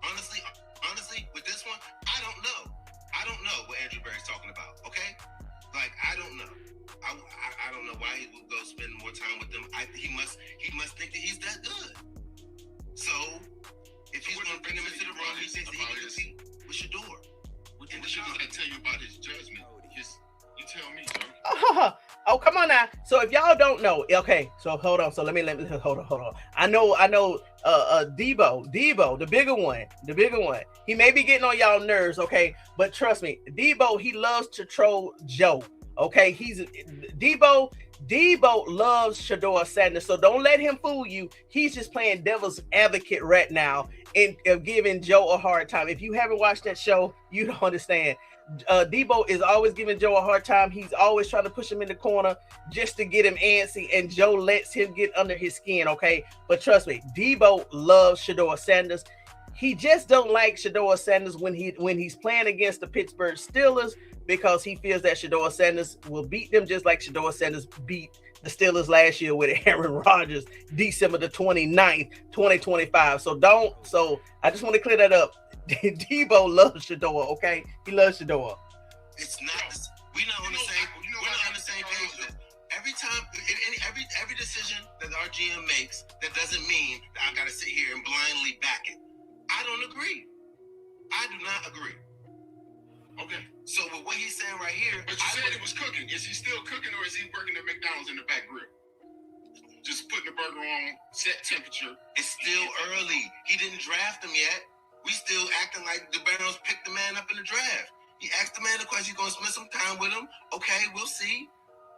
honestly, with this one, I don't know what Andrew Berry's talking about. Okay, like I don't know. I don't know why he would go spend more time with them. He must think that he's that good. So if he's going to bring him into the room, he thinks that he can compete with Shedeur. What did I tell you about his judgment? You tell me, Joe. Oh, come on now. So if y'all don't know, okay. So hold on. So let me hold on. I know. Deebo, the bigger one. He may be getting on y'all nerves, okay. But trust me, Deebo, he loves to troll Joe. Okay, Deebo loves Shedeur Sanders, so don't let him fool you. He's just playing devil's advocate right now and giving Joe a hard time. If you haven't watched that show, you don't understand. Deebo is always giving Joe a hard time. He's always trying to push him in the corner just to get him antsy, and Joe lets him get under his skin, okay? But trust me, Deebo loves Shedeur Sanders. He just don't like Shedeur Sanders when he's playing against the Pittsburgh Steelers, because he feels that Shedeur Sanders will beat them just like Shedeur Sanders beat the Steelers last year with Aaron Rodgers, December the 29th, 2025. So I just want to clear that up. Deebo loves Shedeur, okay? He loves Shedeur. It's not. We're not on the same page. Every time, every decision that our GM makes, that doesn't mean that I got to sit here and blindly back it. I don't agree. I do not agree. Okay. So with what he's saying right here, but you said it was cooking. Is he still cooking, or is he working at McDonald's in the back grill? Just putting the burger on set temperature. It's still early. He didn't draft him yet. We still acting like the Browns picked the man up in the draft. He asked the man the question. He's gonna spend some time with him. Okay, we'll see.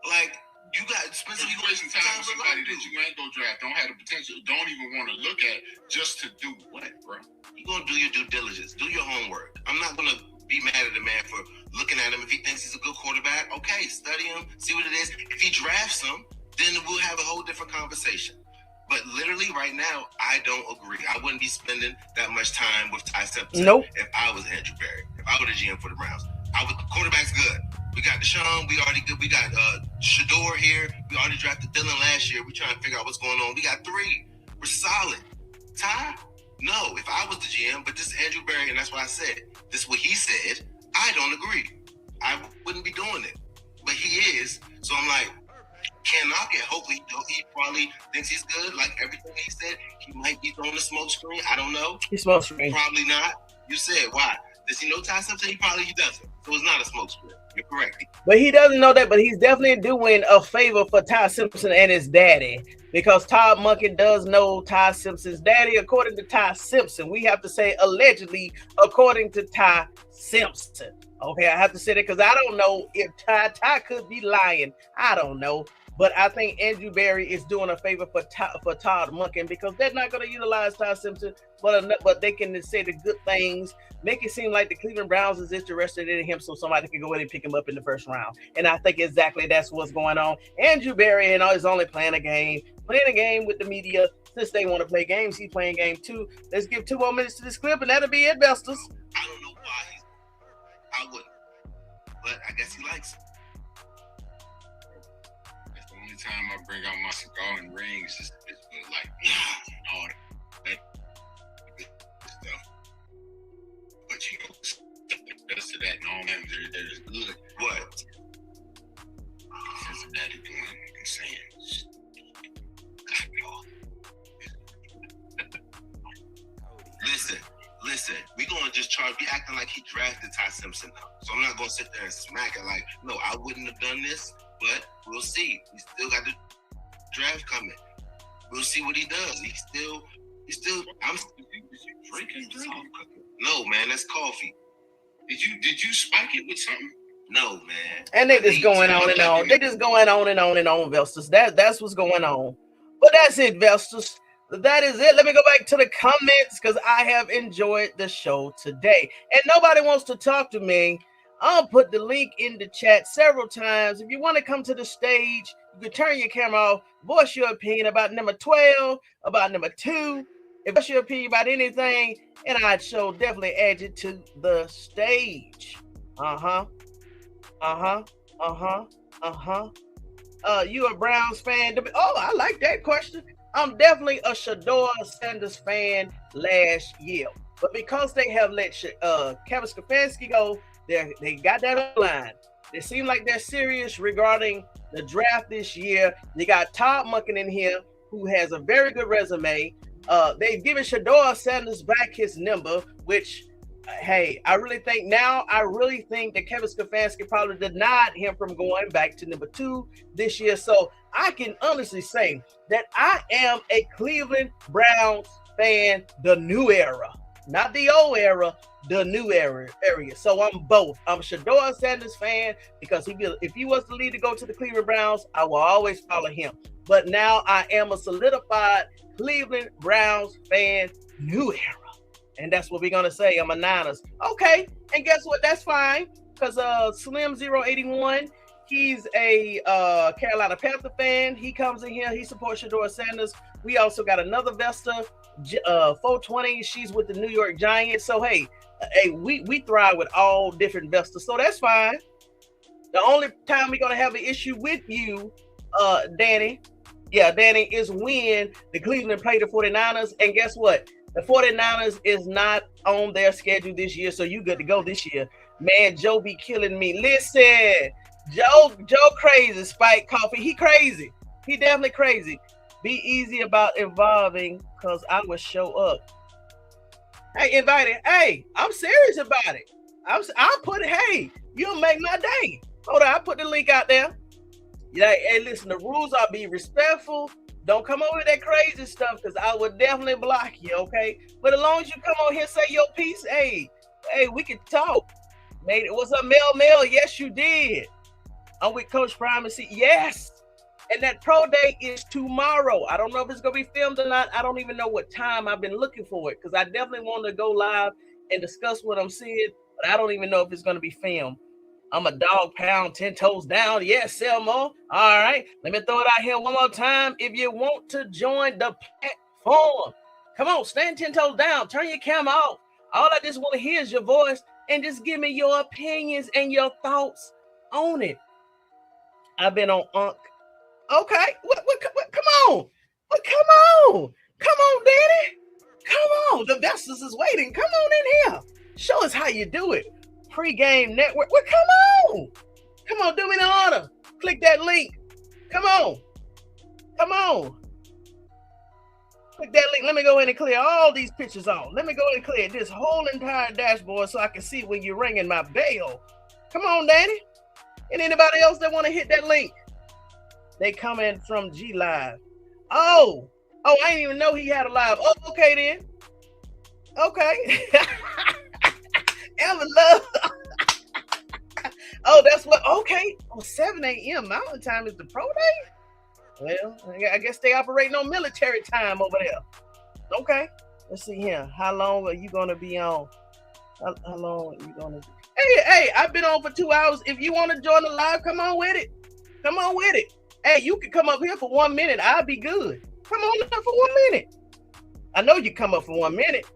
Like, you got to spend some time with somebody that you ain't gonna draft. Don't have the potential. Don't even want to look at just to do what, bro? You're gonna do your due diligence. Do your homework. I'm not gonna be mad at the man for looking at him. If he thinks he's a good quarterback, okay, study him, see what it is. If he drafts him, then we'll have a whole different conversation. But literally right now, I don't agree. I wouldn't be spending that much time with Ty Simpson if I was Andrew Berry. If I were the GM for the Browns, quarterback's good. We got Deshaun. We already good. We got Shedeur here. We already drafted Dylan last year. We trying to figure out what's going on. We got 3. We're solid. Ty? No, if I was the GM, but this is Andrew Berry, and that's what I said. This is what he said. I don't agree. I wouldn't be doing it. But he is. So I'm like, can't knock it. Hopefully he probably thinks he's good. Like everything he said, he might be throwing a smoke screen. I don't know. He smoke screen. Probably not. You said why? Does he know Ty Simpson? He doesn't. So it's not a smoke screen. You're correct. But he doesn't know that, but he's definitely doing a favor for Ty Simpson and his daddy, because Todd Monken does know Ty Simpson's daddy. According to Ty Simpson, we have to say allegedly, according to Ty Simpson. Okay, I have to say that because I don't know if Ty could be lying. I don't know. But I think Andrew Berry is doing a favor for Todd Monken, because they're not going to utilize Ty Simpson, but they can say the good things, make it seem like the Cleveland Browns is interested in him, so somebody can go in and pick him up in the first round. And I think exactly that's what's going on. Andrew Berry is only playing a game with the media. Since they want to play games, he's playing game 2. Let's give 2 more minutes to this clip, and that'll be it, Besters. I don't know why I wouldn't, but I guess he likes it. Time I bring out my cigar and rings, it's like all that stuff. But you know, the rest of that, no man, there's good. What? Cincinnati doing insane. Listen. We gonna just charge. We acting like he drafted Ty Simpson now. So I'm not gonna sit there and smack it like, no, I wouldn't have done this. But we'll see. We still got the draft coming. We'll see what he does. He's still. I'm Drinking. No, man, that's coffee. Did you spike it with something? No, man. And they just going on and on. They just going on and on and on, Vestas. That's what's going on. But that's it, Vestas. That is it. Let me go back to the comments because I have enjoyed the show today. And nobody wants to talk to me. I'll put the link in the chat several times. If you want to come to the stage, you can turn your camera off, voice your opinion about number 12, about number 2. If your opinion about anything, and I'd definitely add you to the stage. You a Browns fan? Oh, I like that question. I'm definitely a Shedeur Sanders fan last year, but because they have let Kevin Stefanski go, they got that on the line. They seem like they're serious regarding the draft this year. You got Todd Monken in here, who has a very good resume. They've given Shedeur Sanders back his number, which, hey, I really think that Kevin Stefanski probably denied him from going back to number 2 this year. So I can honestly say that I am a Cleveland Browns fan, the new era, not the old era, the new area. So I'm both. I'm a Shedeur Sanders fan because if he was the lead to go to the Cleveland Browns, I will always follow him. But now I am a solidified Cleveland Browns fan, new era. And that's what we're going to say. I'm a Niners. Okay. And guess what? That's fine. Because Slim081, he's a Carolina Panther fan. He comes in here. He supports Shedeur Sanders. We also got another Vesta, 420. She's with the New York Giants. So, hey, we thrive with all different Vestas. So that's fine. The only time we're going to have an issue with you, Danny, is when the Cleveland play the 49ers. And guess what? The 49ers is not on their schedule this year, so you good to go this year. Man, Joe be killing me. Listen, Joe crazy, Spike Coffee. He crazy. He definitely crazy. Be easy about involving because I will show up. Hey, invited. Hey, I'm serious about it. I'll put it. Hey, you'll make my day. Hold on, I'll put the link out there. Like, hey, listen, the rules are be respectful. Don't come over with that crazy stuff because I would definitely block you, okay? But as long as you come on here and say your piece, hey, we can talk. Mate, what's up, Mel? Yes, you did. I'm with Coach Primacy. Yes. And that pro day is tomorrow. I don't know if it's going to be filmed or not. I don't even know what time. I've been looking for it because I definitely want to go live and discuss what I'm seeing, but I don't even know if it's going to be filmed. I'm a dog pound, 10 toes down. Yes, Selmo. All right. Let me throw it out here one more time. If you want to join the platform, come on, stand 10 toes down. Turn your camera off. All I just want to hear is your voice and just give me your opinions and your thoughts on it. I've been on Unk. Okay. What come on. Come on, Danny. Come on. The Vestas is waiting. Come on in here. Show us how you do it. Pre-game network. Well, come on, do me the honor. Click that link. Come on. Click that link. Let me go in and clear all these pictures off. Let me go in and clear this whole entire dashboard so I can see when you're ringing my bell. Come on, Danny. And anybody else that want to hit that link? They coming from G Live. Oh, I didn't even know he had a live. Oh, okay then. Okay. Ever love. Oh, that's what. Okay. 7 a.m. Mountain Time is the pro day. Well, I guess they operating on military time over there. Okay. Let's see here. How long are you gonna be on? How long are you gonna be? Hey, I've been on for 2 hours. If you want to join the live, come on with it. Hey, you can come up here for 1 minute. I'll be good. Come on up for 1 minute. I know you come up for 1 minute.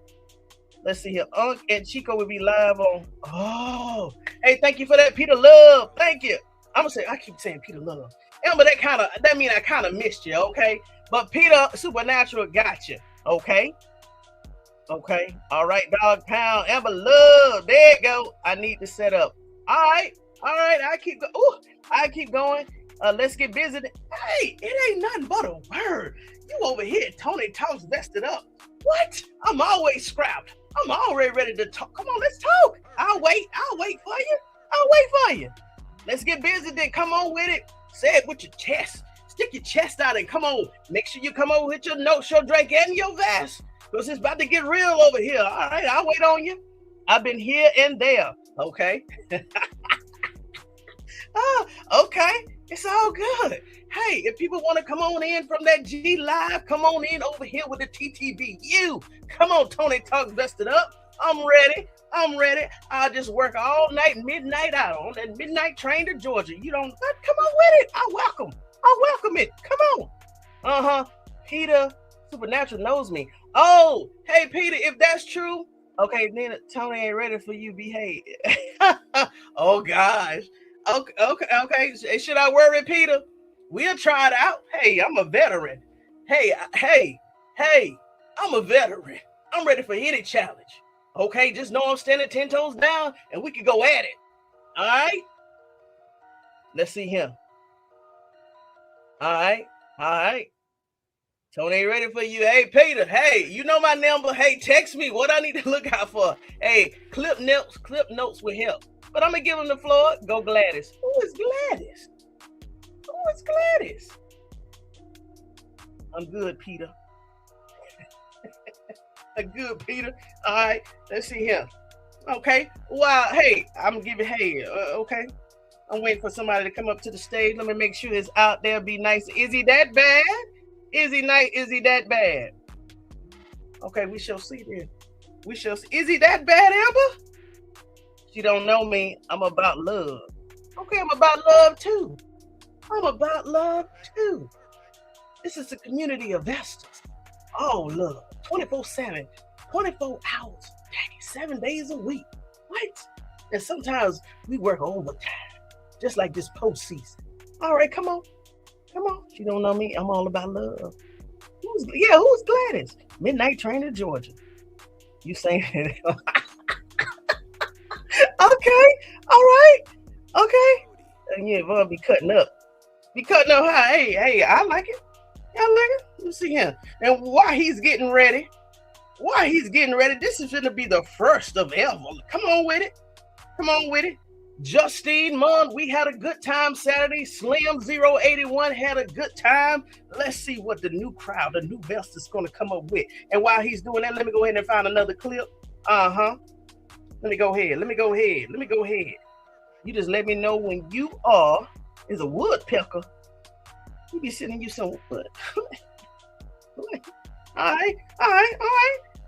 Let's see here. Unk and Chico will be live on. Oh, hey, thank you for that, Peter Love. Thank you. I keep saying Peter Love. Amber, that mean I kind of missed you, okay? But Peter Supernatural got you, okay? Okay. All right, dog pound. Amber Love. There you go. I need to set up. All right. I keep going. Let's get busy. Hey, it ain't nothing but a word. You over here, Tony Talks Vested Up. What? I'm always scrapped. I'm already ready to talk. Come on, let's talk. I'll wait for you. Let's get busy then. Come on with it. Say it with your chest. It's Stick your chest out and come on. Make sure you come over with your notes, your drink, and your vest. Because it's about to get real over here. All right, I'll wait on you. I've been here and there. Okay. Okay. It's all good. Hey, if people want to come on in from that G Live, come on in over here with the TTVU. Come on, Tony Talks Vested Up. I'm ready. I'll just work all night, midnight out on that midnight train to Georgia. You don't come on with it. I welcome it. Come on. Peter Supernatural knows me. Oh, hey Peter, if that's true, okay, then Toney ain't ready for you. Behave. Oh gosh. Okay. Should I worry, Peter? We'll try it out. Hey, I'm a veteran. Hey, I'm a veteran. I'm ready for any challenge. Okay, just know I'm standing 10 toes down and we can go at it. All right? Let's see him. All right. Toney ain't ready for you. Hey, Peter, hey, you know my number. Hey, text me what I need to look out for. Hey, clip notes will help. But I'm going to give him the floor. Go Gladys. Who is Gladys? I'm good, Peter. Good, Peter. All right, let's see here. Okay. Wow. Hey, I'm giving. Hey. Okay. I'm waiting for somebody to come up to the stage. Let me make sure it's out there. Be nice. Is he that bad? Is he that bad? Okay, we shall see then. We shall see. Is he that bad, Amber? She don't know me. I'm about love. Okay, I'm about love too. This is a community of investors. Oh, love. 24/7, 24 hours, 7 days a week. What? And sometimes we work overtime, just like this postseason. All right, come on. She don't know me. I'm all about love. Who's Gladys? Midnight train to Georgia. You saying it? Okay. All right. Okay. And yeah, Vaughn be cutting up. Hey, I like it. Let's see him. And while he's getting ready, this is going to be the first of ever. Come on with it. Justine Munn, we had a good time Saturday. Slim 081 had a good time. Let's see what the new crowd, the new vest is going to come up with. And while he's doing that, let me go ahead and find another clip. Let me go ahead. You just let me know when you is a woodpecker. You be sending you some wood. All right.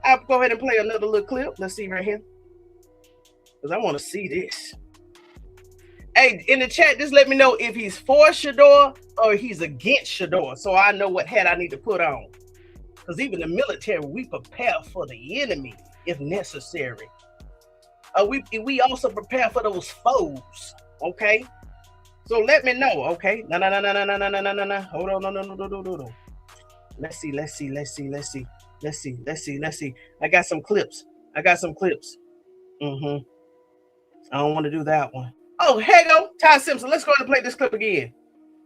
I'll go ahead and play another little clip. Let's see right here. Because I want to see this. Hey, in the chat, just let me know if he's for Shedeur or he's against Shedeur, so I know what hat I need to put on. Because even the military, we prepare for the enemy if necessary. We also prepare for those foes, okay? So let me know, okay? No. Hold on, no. Let's see. I got some clips. I don't want to do that one. Oh, hey, go, Ty Simpson. Let's go ahead and play this clip again.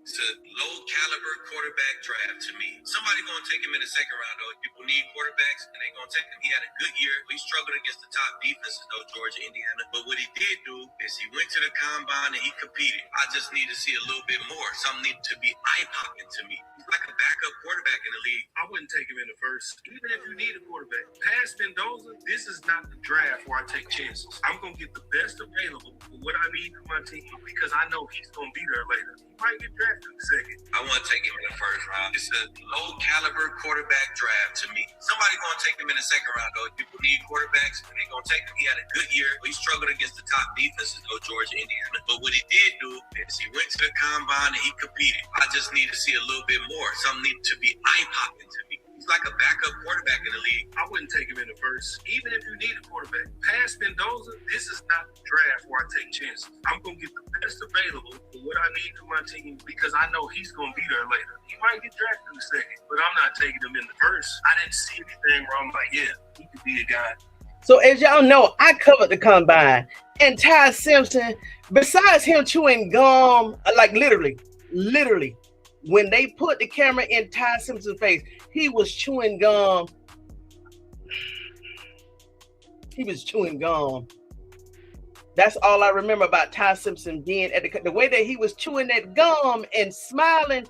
It's a low caliber quarterback draft to me. Somebody gonna take him in the second round though. People need quarterbacks and they gonna take him. He had a good year. He struggled against the top defenses though, Georgia, Indiana. But what he did do is he went to the combine and he competed. I just need to see a little bit more. Something needs to be eye-popping to me. He's like a backup quarterback in the league. I wouldn't take him in the first, even if you need a quarterback. Past Mendoza, this is not the draft where I take chances. I'm gonna get the best available for what I need for my team because I know he's gonna be there later. He might get drafted in the second. I want to take him in the first round. It's a low caliber quarterback draft to me. Somebody going to take him in the second round though. People need quarterbacks and they're going to take him. He had a good year. He struggled against the top defenses though, Georgia, Indiana. But what he did do is he went to the combine and he competed. I just need to see a little bit more. Something needs to be eye-popping to me. He's like a backup quarterback in the league. I wouldn't take him in the first, even if you need a quarterback. Past Mendoza, this is not the draft where I take chances. I'm going to get the best available for what I need for my team because I know he's going to be there later. He might get drafted in the second, but I'm not taking him in the first. I didn't see anything where I'm like, yeah, he could be a guy. So as y'all know, I covered the combine. And Ty Simpson, besides him chewing gum, like literally, when they put the camera in Ty Simpson's face, he was chewing gum. That's all I remember about Ty Simpson being at the way that he was chewing that gum and smiling.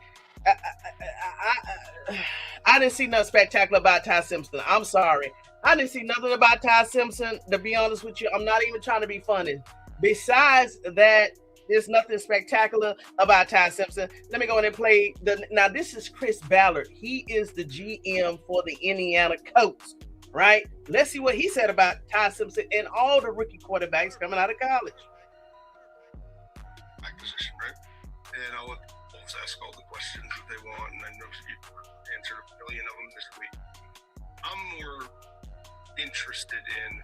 I didn't see nothing spectacular about Ty Simpson. I'm sorry. I didn't see nothing about Ty Simpson. To be honest with you, I'm not even trying to be funny. Besides that, there's nothing spectacular about Ty Simpson. Let me go in and play now. This is Chris Ballard. He is the GM for the Indiana Colts, right? Let's see what he said about Ty Simpson and all the rookie quarterbacks coming out of college. Position, right? And I'll let folks ask all the questions that they want, and I know you answered a billion of them this week. I'm more interested in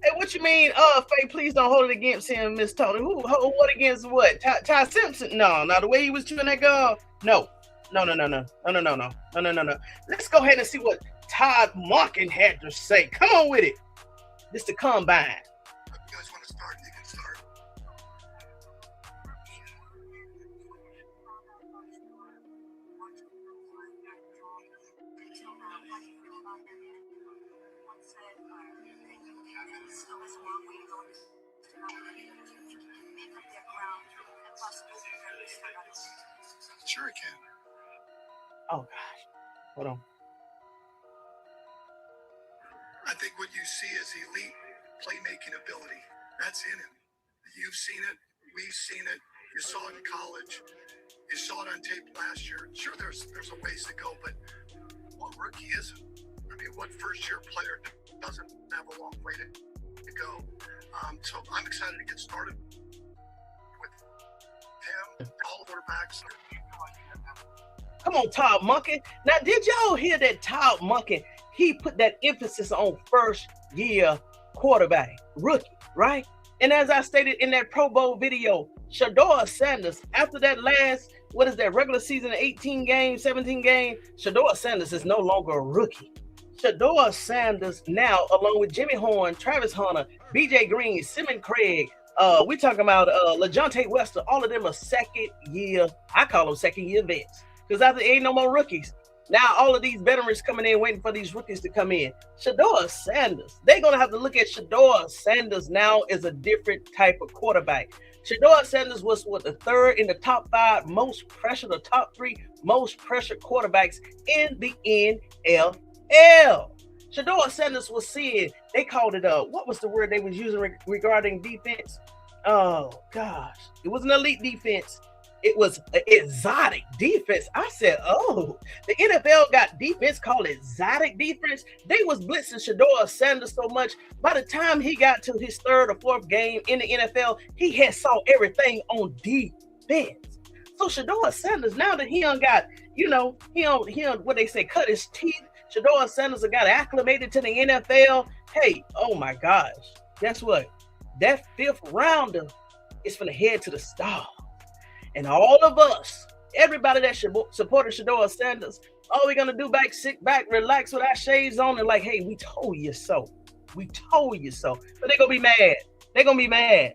Hey, what you mean? Faye, please don't hold it against him, Miss Toney. What against what? Ty Simpson? No. The way he was chewing that gum. No. Let's go ahead and see what Todd Monken had to say. Come on with it. This the combine. If you guys want to start, you can start. Sure, I can. Oh gosh, hold on. I think what you see is elite playmaking ability. That's in him. You've seen it. We've seen it. You saw it in college. You saw it on tape last year. Sure, there's a ways to go, but what rookie isn't? I mean, what first-year player doesn't have a long way to go? So I'm excited to get started with him, all quarterbacks. Come on, Todd Monken. Now, did y'all hear that Todd Monken? He put that emphasis on first-year quarterback, rookie, right? And as I stated in that Pro Bowl video, Shedeur Sanders, after that last, regular season, 18 games, 17 games, Shedeur Sanders is no longer a rookie. Shedeur Sanders now, along with Jimmy Horn, Travis Hunter, BJ Green, Simon Craig, we talking about LaJohntay Wester, all of them are second-year, I call them second-year vets, because after there ain't no more rookies. Now all of these veterans coming in, waiting for these rookies to come in. Shedeur Sanders, they're going to have to look at Shedeur Sanders now as a different type of quarterback. Shedeur Sanders was the third in the top 5 most pressured, or top 3 most pressured quarterbacks in the NFL. Shedeur Sanders was seeing, they called it, what was the word they was using regarding defense? Oh gosh, it was an elite defense. It was an exotic defense. I said, oh, the NFL got defense called exotic defense. They was blitzing Shedeur Sanders so much. By the time he got to his 3rd or 4th game in the NFL, he had saw everything on defense. So Shedeur Sanders, now that he done got, he done what they say, cut his teeth. Shedeur Sanders got acclimated to the NFL. Hey, oh my gosh, guess what? That 5th rounder is finna head to the stars. And all of us, everybody that supported Shedeur Sanders, all we're going to do sit back, relax with our shades on and like, hey, we told you so. We told you so. But they're going to be mad. They're going to be mad.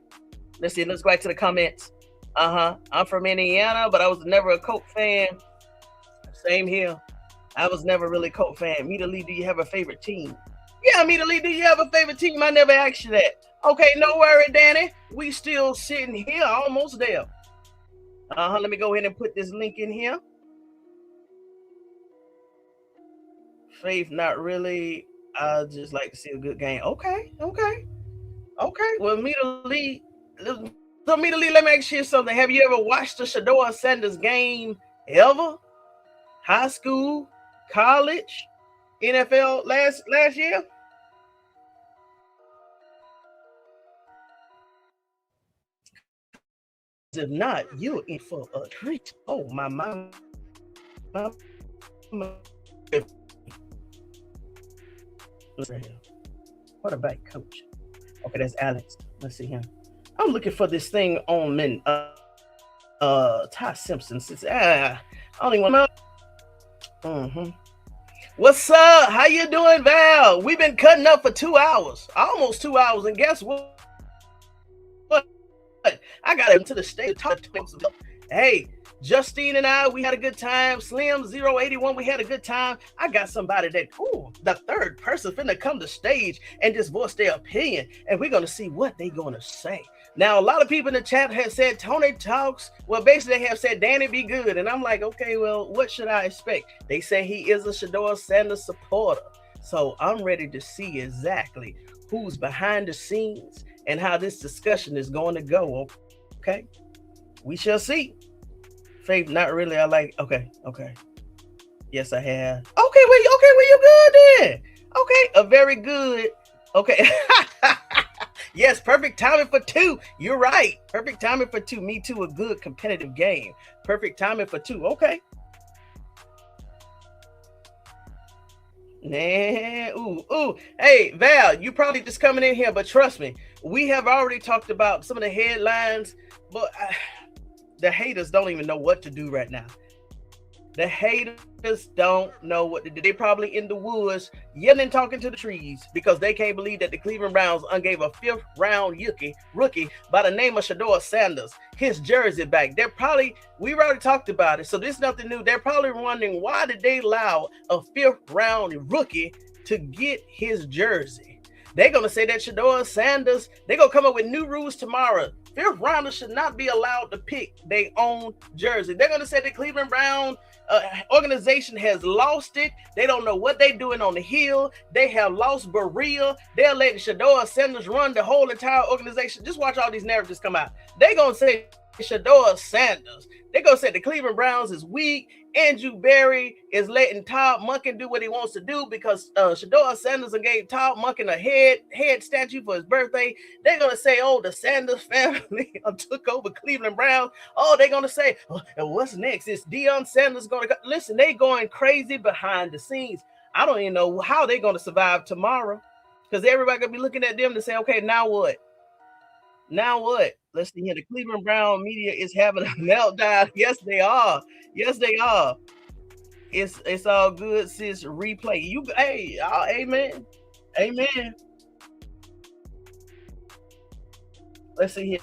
Let's see. Let's go back to the comments. I'm from Indiana, but I was never a Colt fan. Same here. I was never really a Colt fan. Meet Lee, do you have a favorite team? Yeah, Meet Lee, do you have a favorite team? I never asked you that. Okay, no worry, Danny. We still sitting here, almost there. Let me go ahead and put this link in here. Faith, not really. I just like to see a good game. Okay. Well, Meet Lee, let me ask you something. Have you ever watched a Shedeur Sanders game ever? High school, college, NFL last year? If not, you're in for a treat. Oh, my. Quarterback coach. Okay, that's Alex. Let's see him. I'm looking for this thing on Ty Simpson. I don't even want to. What's up? How you doing, Val? We've been cutting up for 2 hours, almost 2 hours, and guess what? I got into the state of Hey, Justine and I, we had a good time. Slim 081, we had a good time. I got somebody that, the third person finna come to stage and just voice their opinion, and we're gonna see what they gonna say. Now, a lot of people in the chat have said Tony Talks. Well, basically, they have said Danny be good, and I'm like, okay, well, what should I expect? They say he is a Shedeur Sanders supporter, so I'm ready to see exactly who's behind the scenes and how this discussion is going to go. Okay, we shall see. Faith, not really. I like. Okay. Yes, I have. Okay, well, you good then? Okay, a very good. Okay. Yes, perfect timing for 2. You're right. Perfect timing for 2. Me too. A good competitive game. Perfect timing for 2. Okay. Nah, ooh. Hey, Val, you probably just coming in here, but trust me, we have already talked about some of the headlines, but the haters don't even know what to do right now. The haters don't know what to do. They're probably in the woods yelling, talking to the trees because they can't believe that the Cleveland Browns gave a 5th round rookie by the name of Shedeur Sanders his jersey back. We've already talked about it, so this is nothing new. They're probably wondering, why did they allow a 5th round rookie to get his jersey? They're going to say that Shedeur Sanders, they're going to come up with new rules tomorrow. 5th rounders should not be allowed to pick their own jersey. They're going to say the Cleveland Browns organization has lost it. They don't know what they're doing on the hill. They have lost Berea. They're letting Shedeur Sanders run the whole entire organization. Just watch all these narratives come out. They're going to say Shedeur Sanders. They're going to say the Cleveland Browns is weak. Andrew Berry is letting Todd Monken do what he wants to do because Shedeur Sanders gave Todd Monken a head statue for his birthday. They're going to say, the Sanders family took over Cleveland Browns. They're going to say, what's next? Is Deion Sanders going to go? Listen, they going crazy behind the scenes. I don't even know how they're going to survive tomorrow because everybody going to be looking at them to say, okay, now what? Now what? Let's see here. The Cleveland Browns media is having a meltdown. Yes, they are. It's all good, sis. Replay. Amen. Let's see here.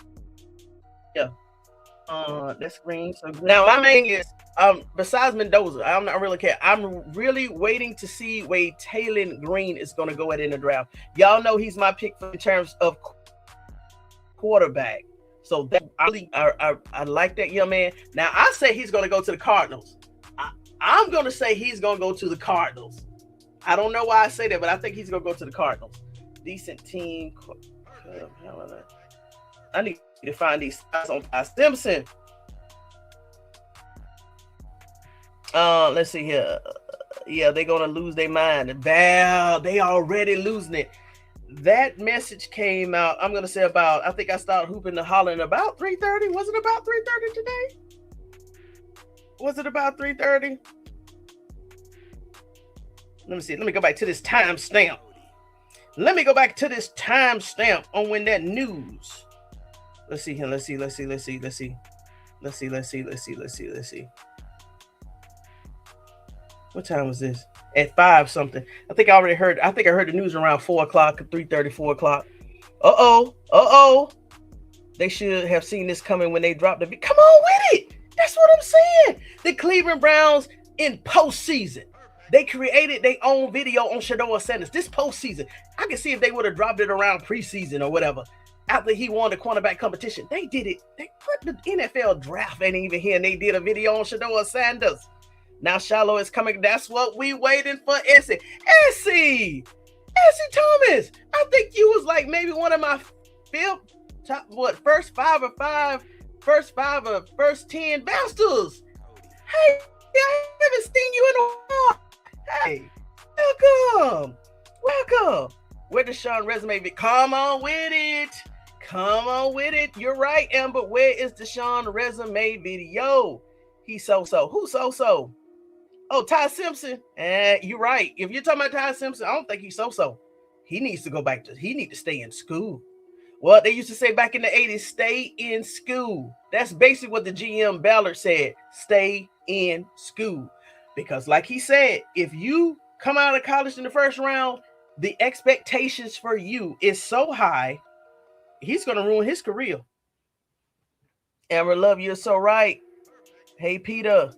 Yeah. That's green. So now my main is besides Mendoza, I'm not really care. I'm really waiting to see where Taylor Green is going to go in the draft. Y'all know he's my pick in terms of quarterback. So that I like that young man. Now I say he's going to go to the Cardinals. I'm going to say he's going to go to the Cardinals. I don't know why I say that, but I think he's going to go to the Cardinals. Decent team. I need to find these stats on Simpson. Let's see here. Yeah, they're going to lose their mind. Val, they already losing it. That message came out, I'm going to say about, I think I started hooping and hollering about 3:30. Was it about 3:30 today? Was it about 3:30? Let me see. Let me go back to this timestamp. Let me go back to this timestamp on when that news. Let's see here. Let's see. What time was this? At 5 something. I think I heard the news around 4 o'clock, 3:30, 4 o'clock. They should have seen this coming when they dropped the video. Come on with it. That's what I'm saying. The Cleveland Browns in postseason. They created their own video on Shedeur Sanders. This postseason. I can see if they would have dropped it around preseason or whatever. After he won the cornerback competition. They did it. They put the NFL draft ain't even here and they did a video on Shedeur Sanders. Now Shilo is coming. That's what we waiting for. Essie Thomas. I think you was like maybe one of my first 5 or first 10 bastards. Hey, I haven't seen you in a while. Hey, welcome. Where does Sean resume be? Come on with it. You're right, Amber. Where is the Sean resume video? He's so-so. Who's so-so? Oh, Ty Simpson. You're right. If you're talking about Ty Simpson, I don't think he's so-so. He needs to stay in school. Well, they used to say back in the 80s, stay in school. That's basically what the GM Ballard said. Stay in school. Because like he said, if you come out of college in the first round, the expectations for you is so high, he's going to ruin his career. Amber Love, you're so right. Hey, Peter.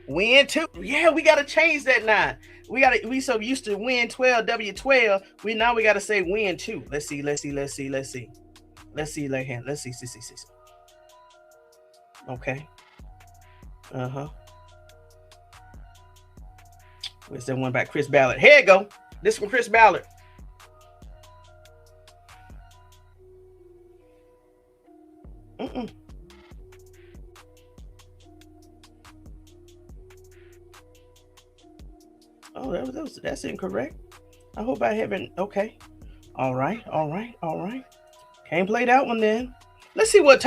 Win 2. Yeah, we got to change that now. We so used to win 12, W12. We got to say win 2. Let's see. See. Okay. Where's that one back? Chris Ballard. Here you go. This from Chris Ballard. Oh, that's incorrect. I hope I haven't. Okay. All right. Can't play that one then. Let's see what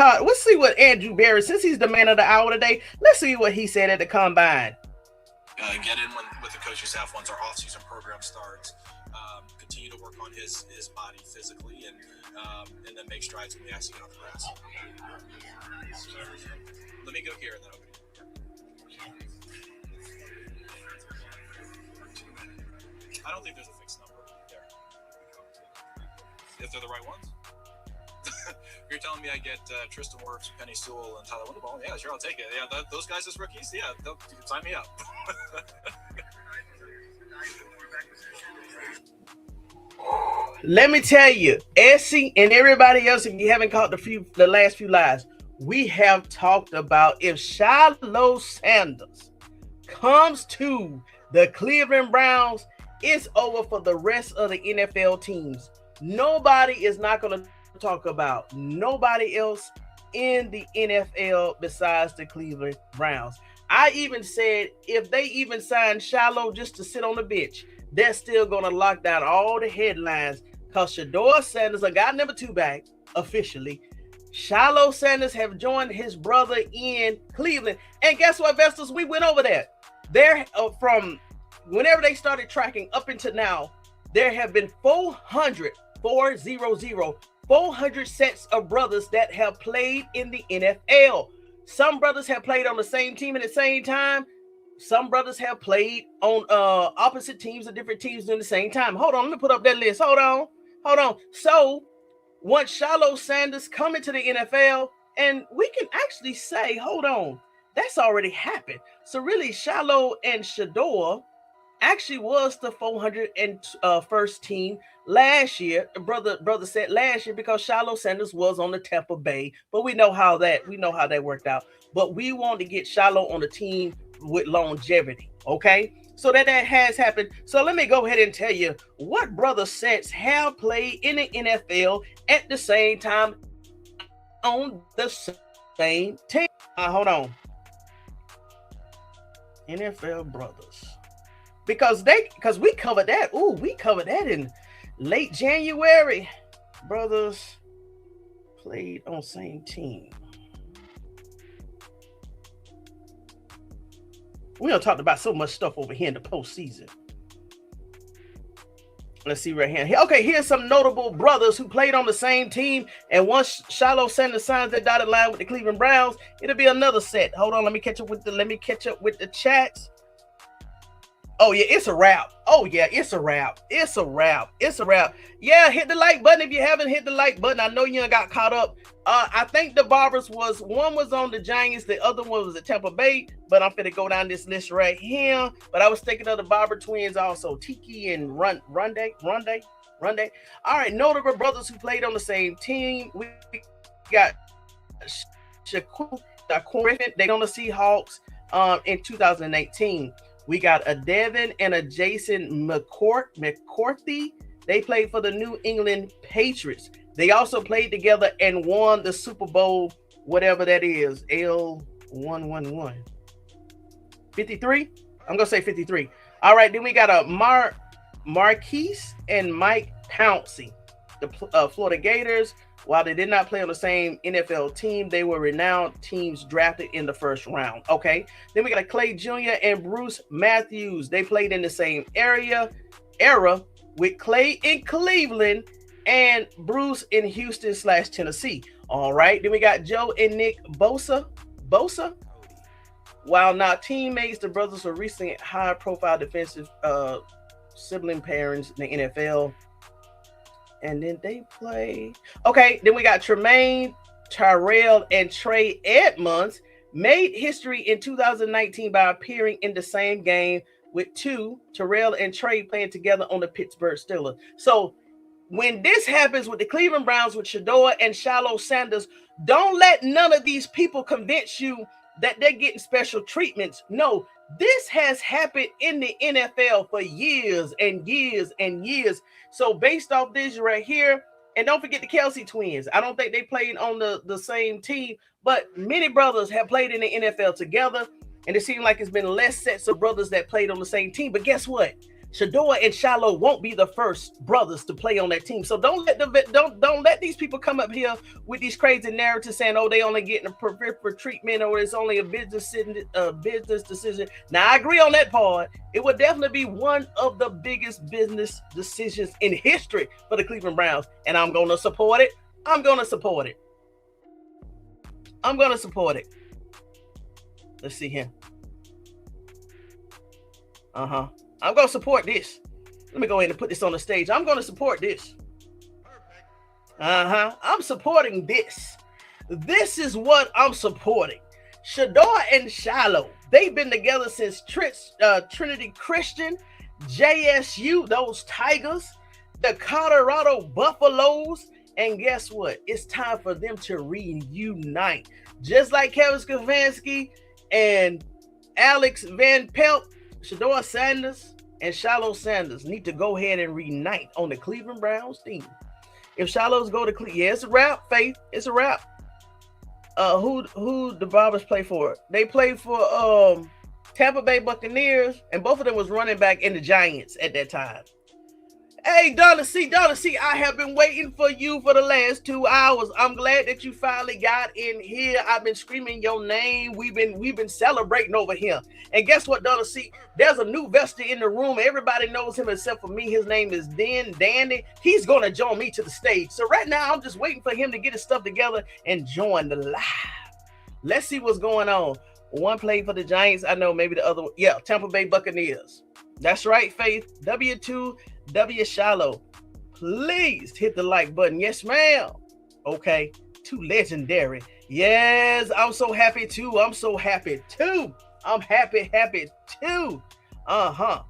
Andrew Barry, since he's the man of the hour today, let's see what he said at the combine. Get in with the coaching staff once our off-season program starts. Continue to work on his body physically, and then make strides when we actually get on the grass. Let me go here and then open. I don't think there's a fixed number there. If they're the right ones. You're telling me I get Tristan Wirfs, Penny Sewell, and Tyler Winterball? Yeah, sure, I'll take it. Yeah, those guys as rookies, yeah, sign me up. Let me tell you, Essie and everybody else, if you haven't caught the last few lives, we have talked about if Shilo Sanders comes to the Cleveland Browns, it's over for the rest of the NFL teams. Nobody is not going to talk about nobody else in the NFL besides the Cleveland Browns. I even said if they even sign Shilo just to sit on the bench, they're still going to lock down all the headlines because Shedeur Sanders got number 2 back officially. Shilo Sanders have joined his brother in Cleveland. And guess what, Vestas? We went over that. There from whenever they started tracking up until now, there have been 400 sets of brothers that have played in the NFL. Some brothers have played on the same team at the same time. Some brothers have played on opposite teams or different teams during the same time. Hold on, let me put up that list. Hold on. So once Shilo Sanders come into the NFL, and we can actually say, hold on, that's already happened. So really, Shilo and Shedeur actually was the 401st team last year. Brother said last year because Shilo Sanders was on the Tampa Bay, but we know how that worked out. But we want to get Shilo on the team with longevity. Okay, so that has happened. So let me go ahead and tell you what brother sets have played in the NFL at the same time on the same team. Hold on, NFL brothers. Because we covered that. We covered that in late January. Brothers played on same team. We done talked about so much stuff over here in the postseason. Let's see right here. Okay, here's some notable brothers who played on the same team. And once Shilo Sanders signs that dotted line with the Cleveland Browns, it'll be another set. Hold on, let me catch up with the chats. Oh yeah, it's a wrap. Yeah, hit the like button if you haven't hit the like button. I know you got caught up. I think the Barbers one was on the Giants, the other one was at Tampa Bay, but I'm finna go down this list right here. But I was thinking of the Barber twins also, Tiki and Runde. All right, notable brothers who played on the same team. We got Shaquille Griffin, they on the Seahawks in 2018. We got a Devin and a Jason McCourty. They played for the New England Patriots. They also played together and won the Super Bowl, whatever that is, L111. 53? I'm going to say 53. All right, then we got a Marquise and Mike Pouncey. The Florida Gators, while they did not play on the same NFL team, they were renowned teams drafted in the first round. Okay. Then we got a Clay Jr. and Bruce Matthews. They played in the same era with Clay in Cleveland and Bruce in Houston/Tennessee. All right. Then we got Joe and Nick Bosa. While not teammates, the brothers were recently high-profile defensive sibling pairings in the NFL. And then they play. Okay, then we got Tremaine, Tyrell, and Trey Edmonds made history in 2019 by appearing in the same game with Terrell and Trey playing together on the Pittsburgh Steelers. So when this happens with the Cleveland Browns with Shedeur and Shilo Sanders, don't let none of these people convince you that they're getting special treatments. No, this has happened in the NFL for years and years and years. So based off this right here, and don't forget the Kelsey twins. I don't think they played on the same team, but many brothers have played in the NFL together, and it seems like it's been less sets of brothers that played on the same team. But guess what? Shedeur and Shilo won't be the first brothers to play on that team. So don't let these people come up here with these crazy narratives saying, oh, they only getting a preferential treatment, or it's only a business decision. Now, I agree on that part. It would definitely be one of the biggest business decisions in history for the Cleveland Browns, and I'm going to support it. I'm going to support it. Let's see here. I'm going to support this. Let me go ahead and put this on the stage. I'm going to support this. I'm supporting this. This is what I'm supporting. Shedeur and Shilo, they've been together since Trinity Christian, JSU, those Tigers, the Colorado Buffaloes, and guess what? It's time for them to reunite. Just like Kevin Stefanski and Alex Van Pelt, Shedeur Sanders and Shilo Sanders need to go ahead and reunite on the Cleveland Browns team. If Shiloh's go to Cleveland, yeah, it's a wrap, Faith. It's a wrap. Who the Barbers play for? They play for Tampa Bay Buccaneers, and both of them was running back in the Giants at that time. Hey, Donna C, I have been waiting for you for the last 2 hours. I'm glad that you finally got in here. I've been screaming your name. We've been celebrating over here. And guess what, Donna C? There's a new Vesta in the room. Everybody knows him except for me. His name is DinDanny. He's going to join me to the stage. So right now, I'm just waiting for him to get his stuff together and join the live. Let's see what's going on. One played for the Giants. I know maybe the other. Yeah, Tampa Bay Buccaneers. That's right, Faith. W2. W Shilo, please hit the like button. Yes, ma'am. Okay, too legendary. Yes, I'm so happy too. I'm happy too. I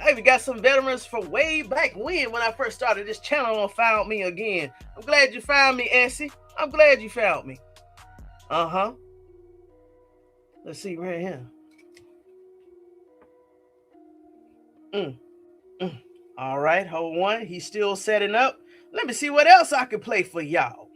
even got some veterans from way back when I first started this channel and found me again. I'm glad you found me, Essie. I'm glad you found me. Let's see right here. All right, hold on. He's still setting up. Let me see what else I can play for y'all.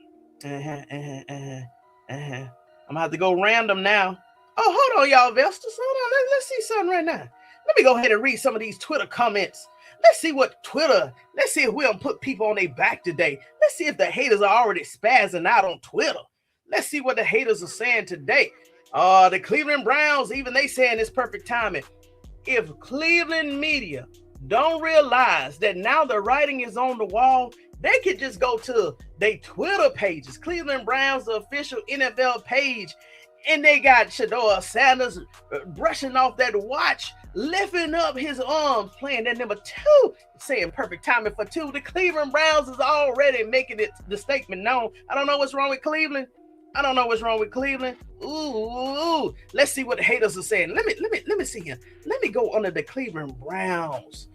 I'm gonna have to go random now. Oh, hold on, y'all, Vestas. Hold on. Let's see something right now. Let me go ahead and read some of these Twitter comments. Let's see if we'll put people on their back today. Let's see if the haters are already spazzing out on Twitter. Let's see what the haters are saying today. The Cleveland Browns, even they saying it's perfect timing. If Cleveland media don't realize that now the writing is on the wall, they could just go to their Twitter pages, Cleveland Browns, the official NFL page, and they got Shedeur Sanders brushing off that watch, lifting up his arms, playing that number 2, saying perfect timing for 2. The Cleveland Browns is already making the statement known. I don't know what's wrong with Cleveland. Ooh, let's see what the haters are saying. Let me see here. Let me go under the Cleveland Browns.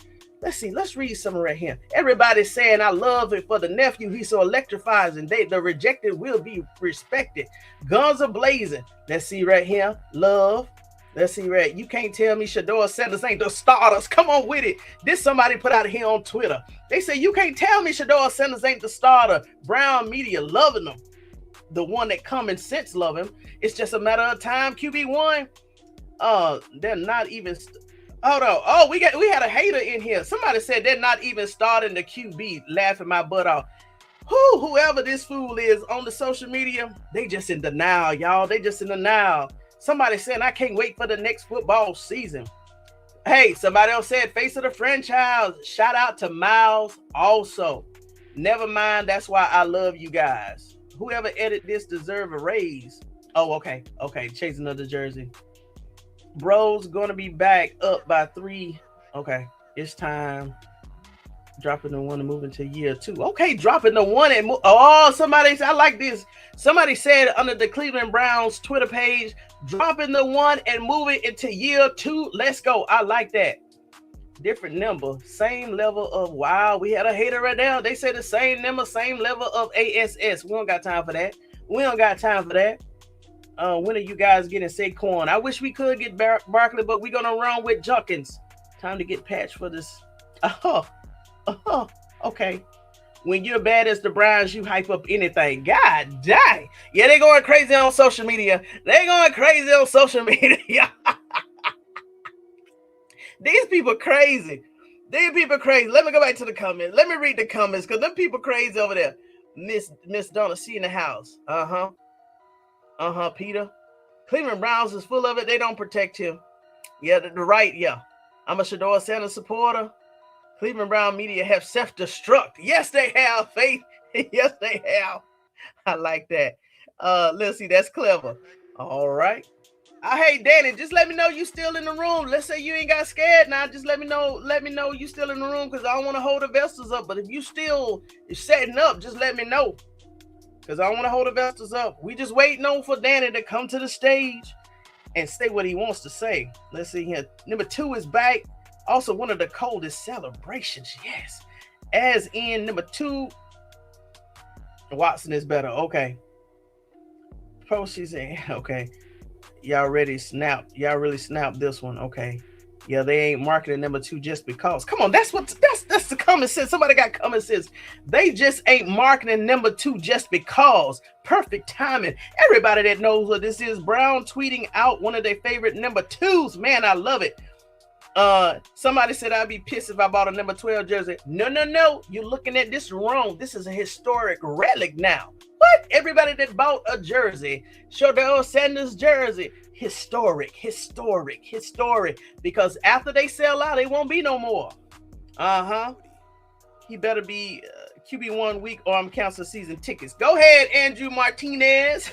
Let's see. Let's read some right here. Everybody's saying I love it for the nephew. He's so electrifying. The rejected will be respected. Guns are blazing. Let's see right here. Love. Let's see right. You can't tell me Shedeur Sanders ain't the starters. Come on with it. This somebody put out here on Twitter. They say you can't tell me Shedeur Sanders ain't the starter. Brown media loving them. The one that common sense love him. It's just a matter of time. QB1. They're not even. Hold on. Oh, we had a hater in here. Somebody said they're not even starting the QB. Laughing my butt off. Whoever this fool is on the social media, they just in denial, y'all. They just in denial. Somebody saying I can't wait for the next football season. Hey, somebody else said face of the franchise. Shout out to Myles also. Never mind. That's why I love you guys. Whoever edited this deserve a raise. Oh, okay. Chase another jersey. Bro's gonna be back up by 3. Okay, it's time. Dropping the one and moving to year 2. Okay, dropping the one and oh, I like this. Somebody said under the Cleveland Browns Twitter page, dropping the one and moving into year 2. Let's go. I like that. Different number, same level of wow. We had a hater right now. They said the same number, same level of ASS. We don't got time for that. When are you guys getting Saquon? I wish we could get Barkley, but we're gonna run with Junkins. Time to get patched for this. Okay. When you're bad as the Browns, you hype up anything. God dang. Yeah, they're going crazy on social media. These people crazy. Let me go back to the comments. Let me read the comments because them people crazy over there. Miss Donna C in the house. Peter. Cleveland Browns is full of it. They don't protect him. Yeah, the right. Yeah. I'm a Shedeur Sanders supporter. Cleveland Browns Media have self-destruct. Yes, they have, Faith. Yes, they have. I like that. Let's see. That's clever. All right. Hey, Danny, just let me know you still in the room. Let's say you ain't got scared now. Just let me know you still in the room because I don't want to hold the Vestas up. But if you still is setting up, just let me know because I don't want to hold the Vestas up. We just waiting on for Danny to come to the stage and say what he wants to say. Let's see here. Number 2 is back. Also, one of the coldest celebrations. Yes. As in number 2, Watson is better. Okay. Postseason. Okay. Y'all really snapped this one. Okay. Yeah, they ain't marketing number 2 just because. Come on, that's the common sense. Somebody got common sense. They just ain't marketing number 2 just because. Perfect timing. Everybody that knows what this is, Brown tweeting out one of their favorite number 2s. Man, I love it. Somebody said I'd be pissed if I bought a number 12 jersey. No. You're looking at this wrong. This is a historic relic now. What? Everybody that bought a jersey, Shedeur Sanders jersey, historic. Because after they sell out, it won't be no more. He better be QB1 week or I'm canceling season tickets. Go ahead, Andrew Martinez.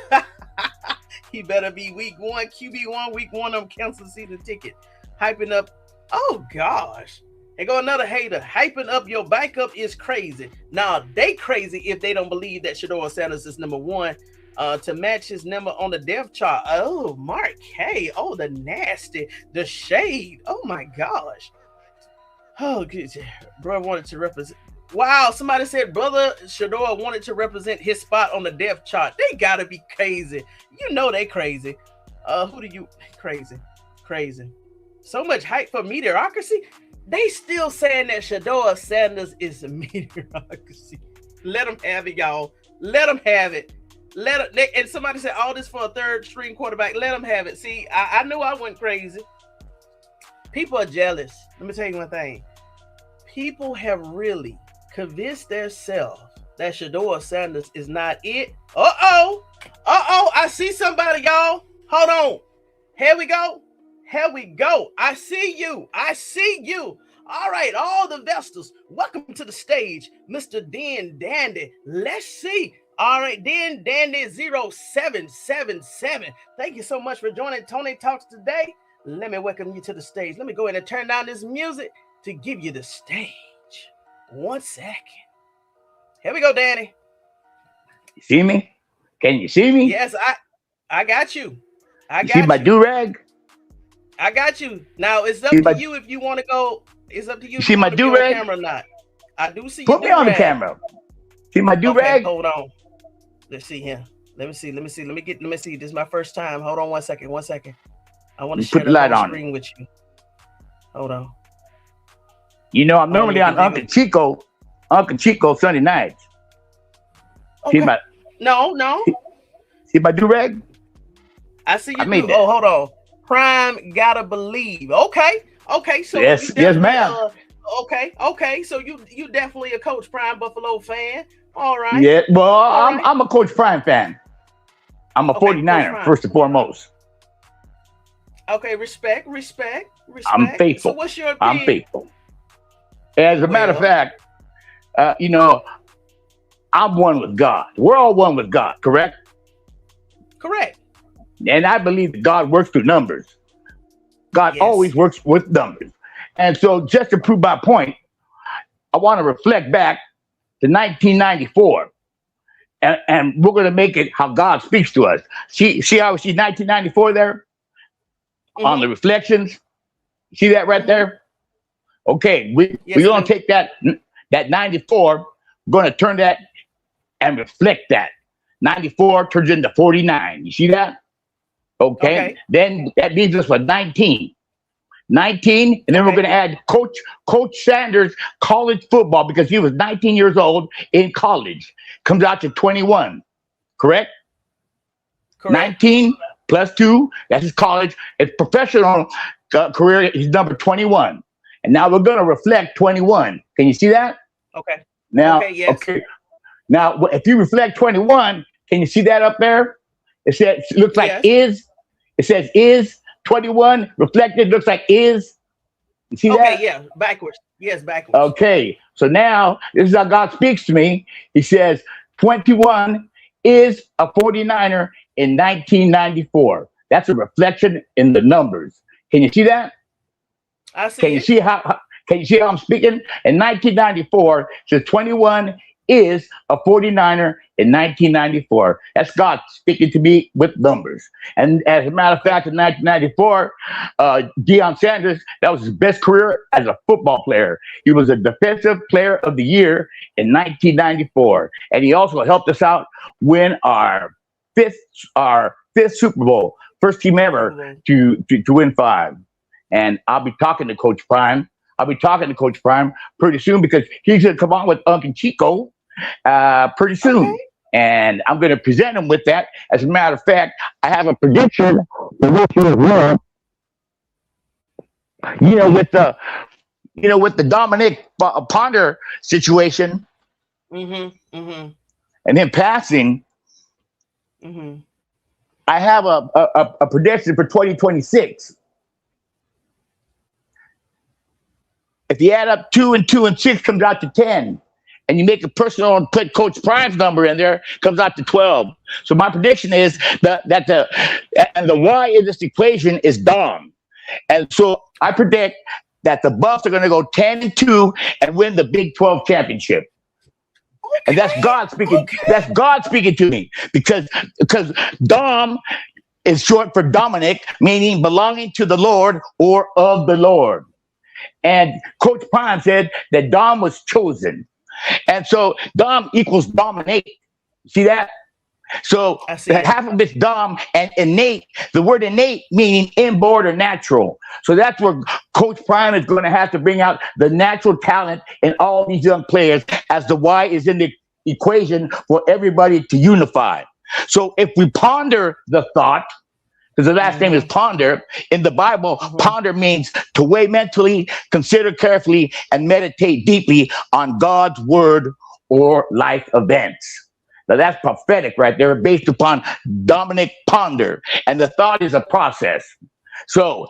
He better be week 1, QB1 week 1. I'm canceling season ticket. Hyping up. Oh gosh. And go another hater. Hyping up your backup is crazy. Now they crazy if they don't believe that Shedeur Sanders is number 1 to match his number on the depth chart. Oh, Mark K. Oh, the nasty, the shade. Oh my gosh. Oh, good. Bro wanted to represent. Wow, somebody said brother Shedeur wanted to represent his spot on the depth chart. They gotta be crazy. You know they crazy. Crazy. So much hype for mediocrity. They still saying that Shedeur Sanders is a mediocrity. Let them have it, y'all. Let them have it. And somebody said all this for a 3rd string quarterback. Let them have it. See, I knew I went crazy. People are jealous. Let me tell you one thing. People have really convinced themselves that Shedeur Sanders is not it. I see somebody, y'all. Hold on. Here we go. I see you. All right, all the Vestas, welcome to the stage, Mr. DinDanny. Let's see. All right, DinDanny 0777. Thank you so much for joining Tony Talks today. Let me welcome you to the stage. Let me go ahead and turn down this music to give you the stage. 1 second. Here we go, Danny. You see me? Can you see me? Yes, I got you. You see my do-rag? I got you. Now it's up to you if you want to go. It's up to you. See my do-rag? Camera or not? I do see. Put me on the camera. See my do-rag? Okay, hold on. Let's see here. Let me see. This is my first time. Hold on 1 second. I want to share the light on screen with you. Hold on. You know, I'm normally on Uncle Chico Sunday nights. Okay. See my No. See my do-rag? I see you. Oh, hold on. Prime gotta believe. Okay. So yes, ma'am. Okay. So you definitely a Coach Prime Buffalo fan. All right. Yeah. Well, I'm a Coach Prime fan. I'm a 49er first and foremost. Okay. Respect. I'm faithful. So what's your opinion? I'm faithful. As a matter of fact, you know, I'm one with God. We're all one with God. Correct. And I believe that God works through numbers. God always works with numbers. And so just to prove my point, I want to reflect back to 1994. And we're going to make it how God speaks to us. See how we see 1994 there on the reflections? See that right there? Okay, we're going to take that 94, we're going to turn that and reflect that. 94 turns into 49. You see that? Okay. Then that leaves us with 19. 19, and then we're going to add Coach Sanders college football because he was 19 years old in college. Comes out to 21. Correct? 19 plus 2, that's his college. His professional career, he's number 21. And now we're going to reflect 21. Can you see that? Okay. Now, Now, if you reflect 21, can you see that up there? It says, it looks like is. It says is 21 reflected. Looks like is. You see that? Okay, yeah, backwards. Yes, backwards. Okay, so now this is how God speaks to me. He says 21 is a 49er in 1994. That's a reflection in the numbers. Can you see that? I see. Can you see how? Can you see how I'm speaking? In 1994, it says 21 is a 49er in 1994. That's God speaking to me with numbers. And as a matter of fact, in 1994, Shedeur Sanders, that was his best career as a football player. He was a defensive player of the year in 1994. And he also helped us out win our fifth Super Bowl, first team ever to win 5. And I'll be talking to Coach Prime. Pretty soon because he's going to come on with Uncle Chico pretty soon. Okay. And I'm going to present him with that. As a matter of fact, I have a prediction for this year's winner. With the Dominic Ponder situation, and him passing, I have a prediction for 2026. If you add up 2 and 2 and 6, comes out to 10. And you make a personal and put Coach Prime's number in there, comes out to 12. So my prediction is that the Y in this equation is Dom. And so I predict that the Buffs are going to go 10 and 2 and win the Big 12 championship. Okay. And that's God speaking. Okay. That's God speaking to me because Dom is short for Dominic, meaning belonging to the Lord or of the Lord. And Coach Prime said that Dom was chosen. And so Dom equals dominate. See that? So half of it's Dom and innate. The word innate meaning inborn or natural. So that's where Coach Prime is going to have to bring out the natural talent in all these young players as the Y is in the equation for everybody to unify. So if we ponder the thought, because the last name is ponder, in the Bible, ponder means to weigh mentally, consider carefully, and meditate deeply on God's word or life events. Now that's prophetic right there, based upon Dominic Ponder. And the thought is a process. So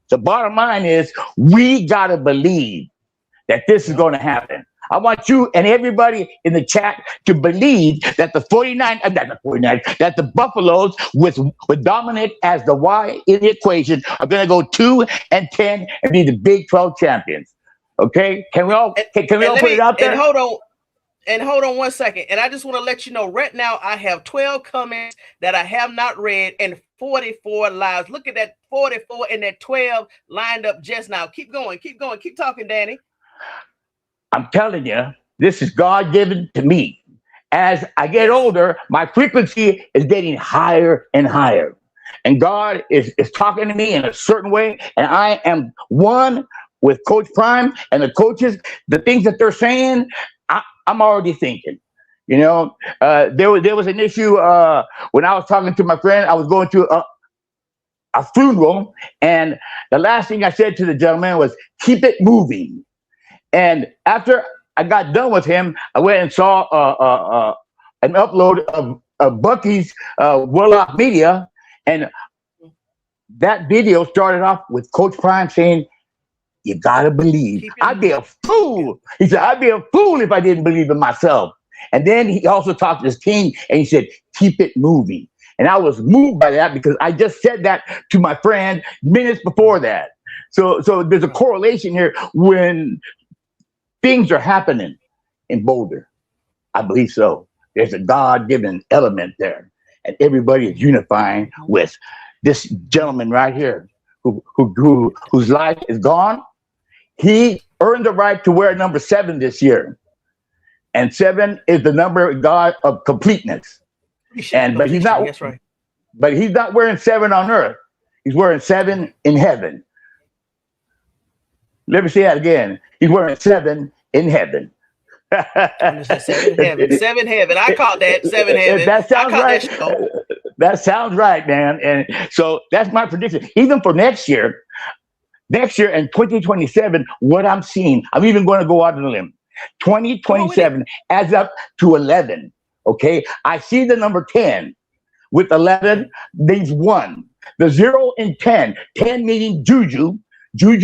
the bottom line is we got to believe that this is going to happen. I want you and everybody in the chat to believe that the that the Buffaloes with Dominic as the Y in the equation are going to go 2 and 10 and be the Big 12 champions. Okay? Can we all put it out there? And hold on 1 second. And I just want to let you know right now I have 12 comments that I have not read and 44 lives. Look at that 44 and that 12 lined up just now. Keep going. Keep talking, Danny. I'm telling you, this is God given to me. As I get older, my frequency is getting higher and higher. And God is talking to me in a certain way. And I am one with Coach Prime and the coaches. The things that they're saying, I'm already thinking. There was an issue when I was talking to my friend. I was going to a funeral. And the last thing I said to the gentleman was, keep it moving. And after I got done with him, I went and saw an upload of Bucky's Well-Off Media. And that video started off with Coach Prime saying, you got to believe. I'd be a fool. He said, I'd be a fool if I didn't believe in myself. And then he also talked to his team and he said, keep it moving. And I was moved by that because I just said that to my friend minutes before that. So there's a correlation here when things are happening in Boulder. I believe so. There's a God-given element there, and everybody is unifying with this gentleman right here, whose life is gone. He earned the right to wear number 7 this year, and 7 is the number of God of completeness. But he's not. That's right. But he's not wearing 7 on earth. He's wearing 7 in heaven. Let me say that again. He's wearing 7 in heaven. 7 heaven. 7 heaven. I caught that. 7 heaven. That sounds right. That sounds right, man. And so that's my prediction. Even for next year in 2027, what I'm seeing, I'm even going to go out on a limb. 2027 adds up to 11. Okay. I see the number 10. With 11, there's 1. The 0 in 10. 10 meaning Juju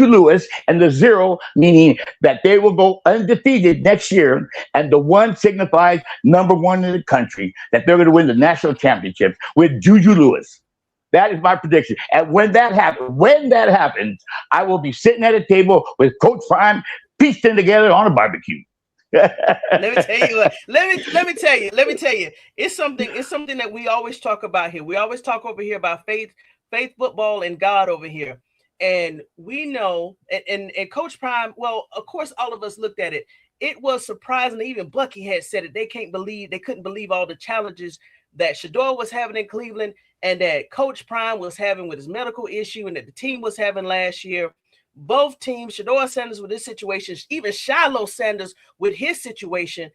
Lewis, and the 0 meaning that they will go undefeated next year, and the 1 signifies number 1 in the country, that they're going to win the national championship with Juju Lewis. That is my prediction. And when that happens, I will be sitting at a table with Coach Prime, feasting together on a barbecue. Let me tell you. Let me tell you. It's something that we always talk about here. We always talk over here about faith, football, and God over here. And we know, and Coach Prime, well, of course, all of us looked at it. It was surprising. Even Bucky had said it. They couldn't believe all the challenges that Shedeur was having in Cleveland, and that Coach Prime was having with his medical issue, and that the team was having last year. Both teams, Shedeur Sanders with his situation, even Shilo Sanders with his situation,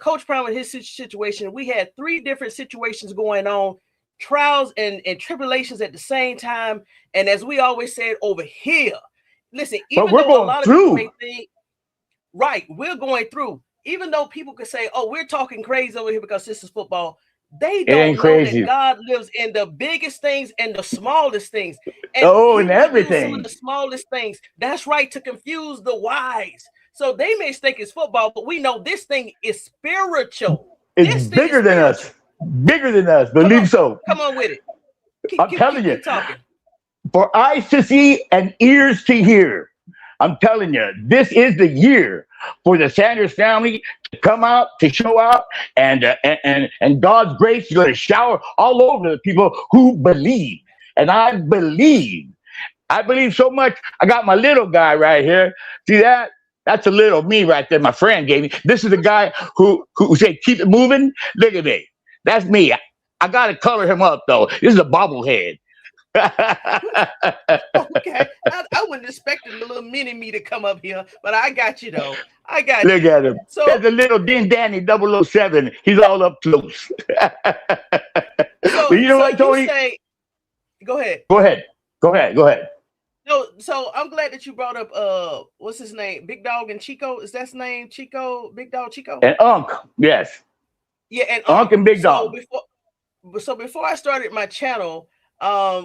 Coach Prime with his situation. We had 3 different situations going on, trials and tribulations at the same time. And as we always said over here, listen, even though a lot of people may think, right, we're going through, even though people could say, oh, we're talking crazy over here because this is football, they don't know that God lives in the biggest things and the smallest things. And everything. Some of the smallest things. That's right, to confuse the wise. So they may think it's football, but we know this thing is spiritual. It's bigger than us. Bigger than us. Believe so. Come on with it. I'm telling you. For eyes to see and ears to hear. I'm telling you, this is the year for the Sanders family to come out, to show out, and God's grace is going to shower all over the people who believe. And I believe so much. I got my little guy right here. See that? That's a little me right there. My friend gave me. This is the guy who said, keep it moving. Look at me. That's me. I got to color him up, though. This is a bobblehead. Okay. I wouldn't expect the little mini me to come up here, but I got you, though. I got you. Look at him. So, that's a little DinDanny 007. He's all up close. So, you know what, Tony? Go ahead. Go ahead. No, so I'm glad that you brought up what's his name? Big Dog and Chico. Is that his name? Chico, Big Dog Chico? And Unc, yes. Yeah, and Unc and Big Dog. So before I started my channel,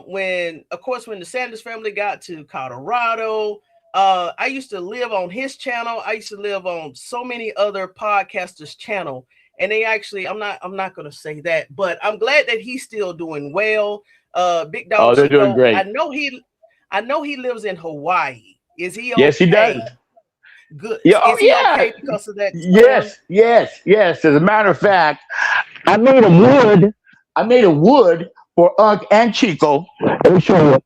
when the Sanders family got to Colorado, I used to live on his channel. I used to live on so many other podcasters' channel. And they actually, I'm not gonna say that, but I'm glad that he's still doing well. Big Dog. Oh, they're doing great. I know he lives in Hawaii. Is he okay? Yes, he does. Good. Yeah, is he okay because of that? Yes. As a matter of fact, I made a wood for Unc and Chico. Let me show you.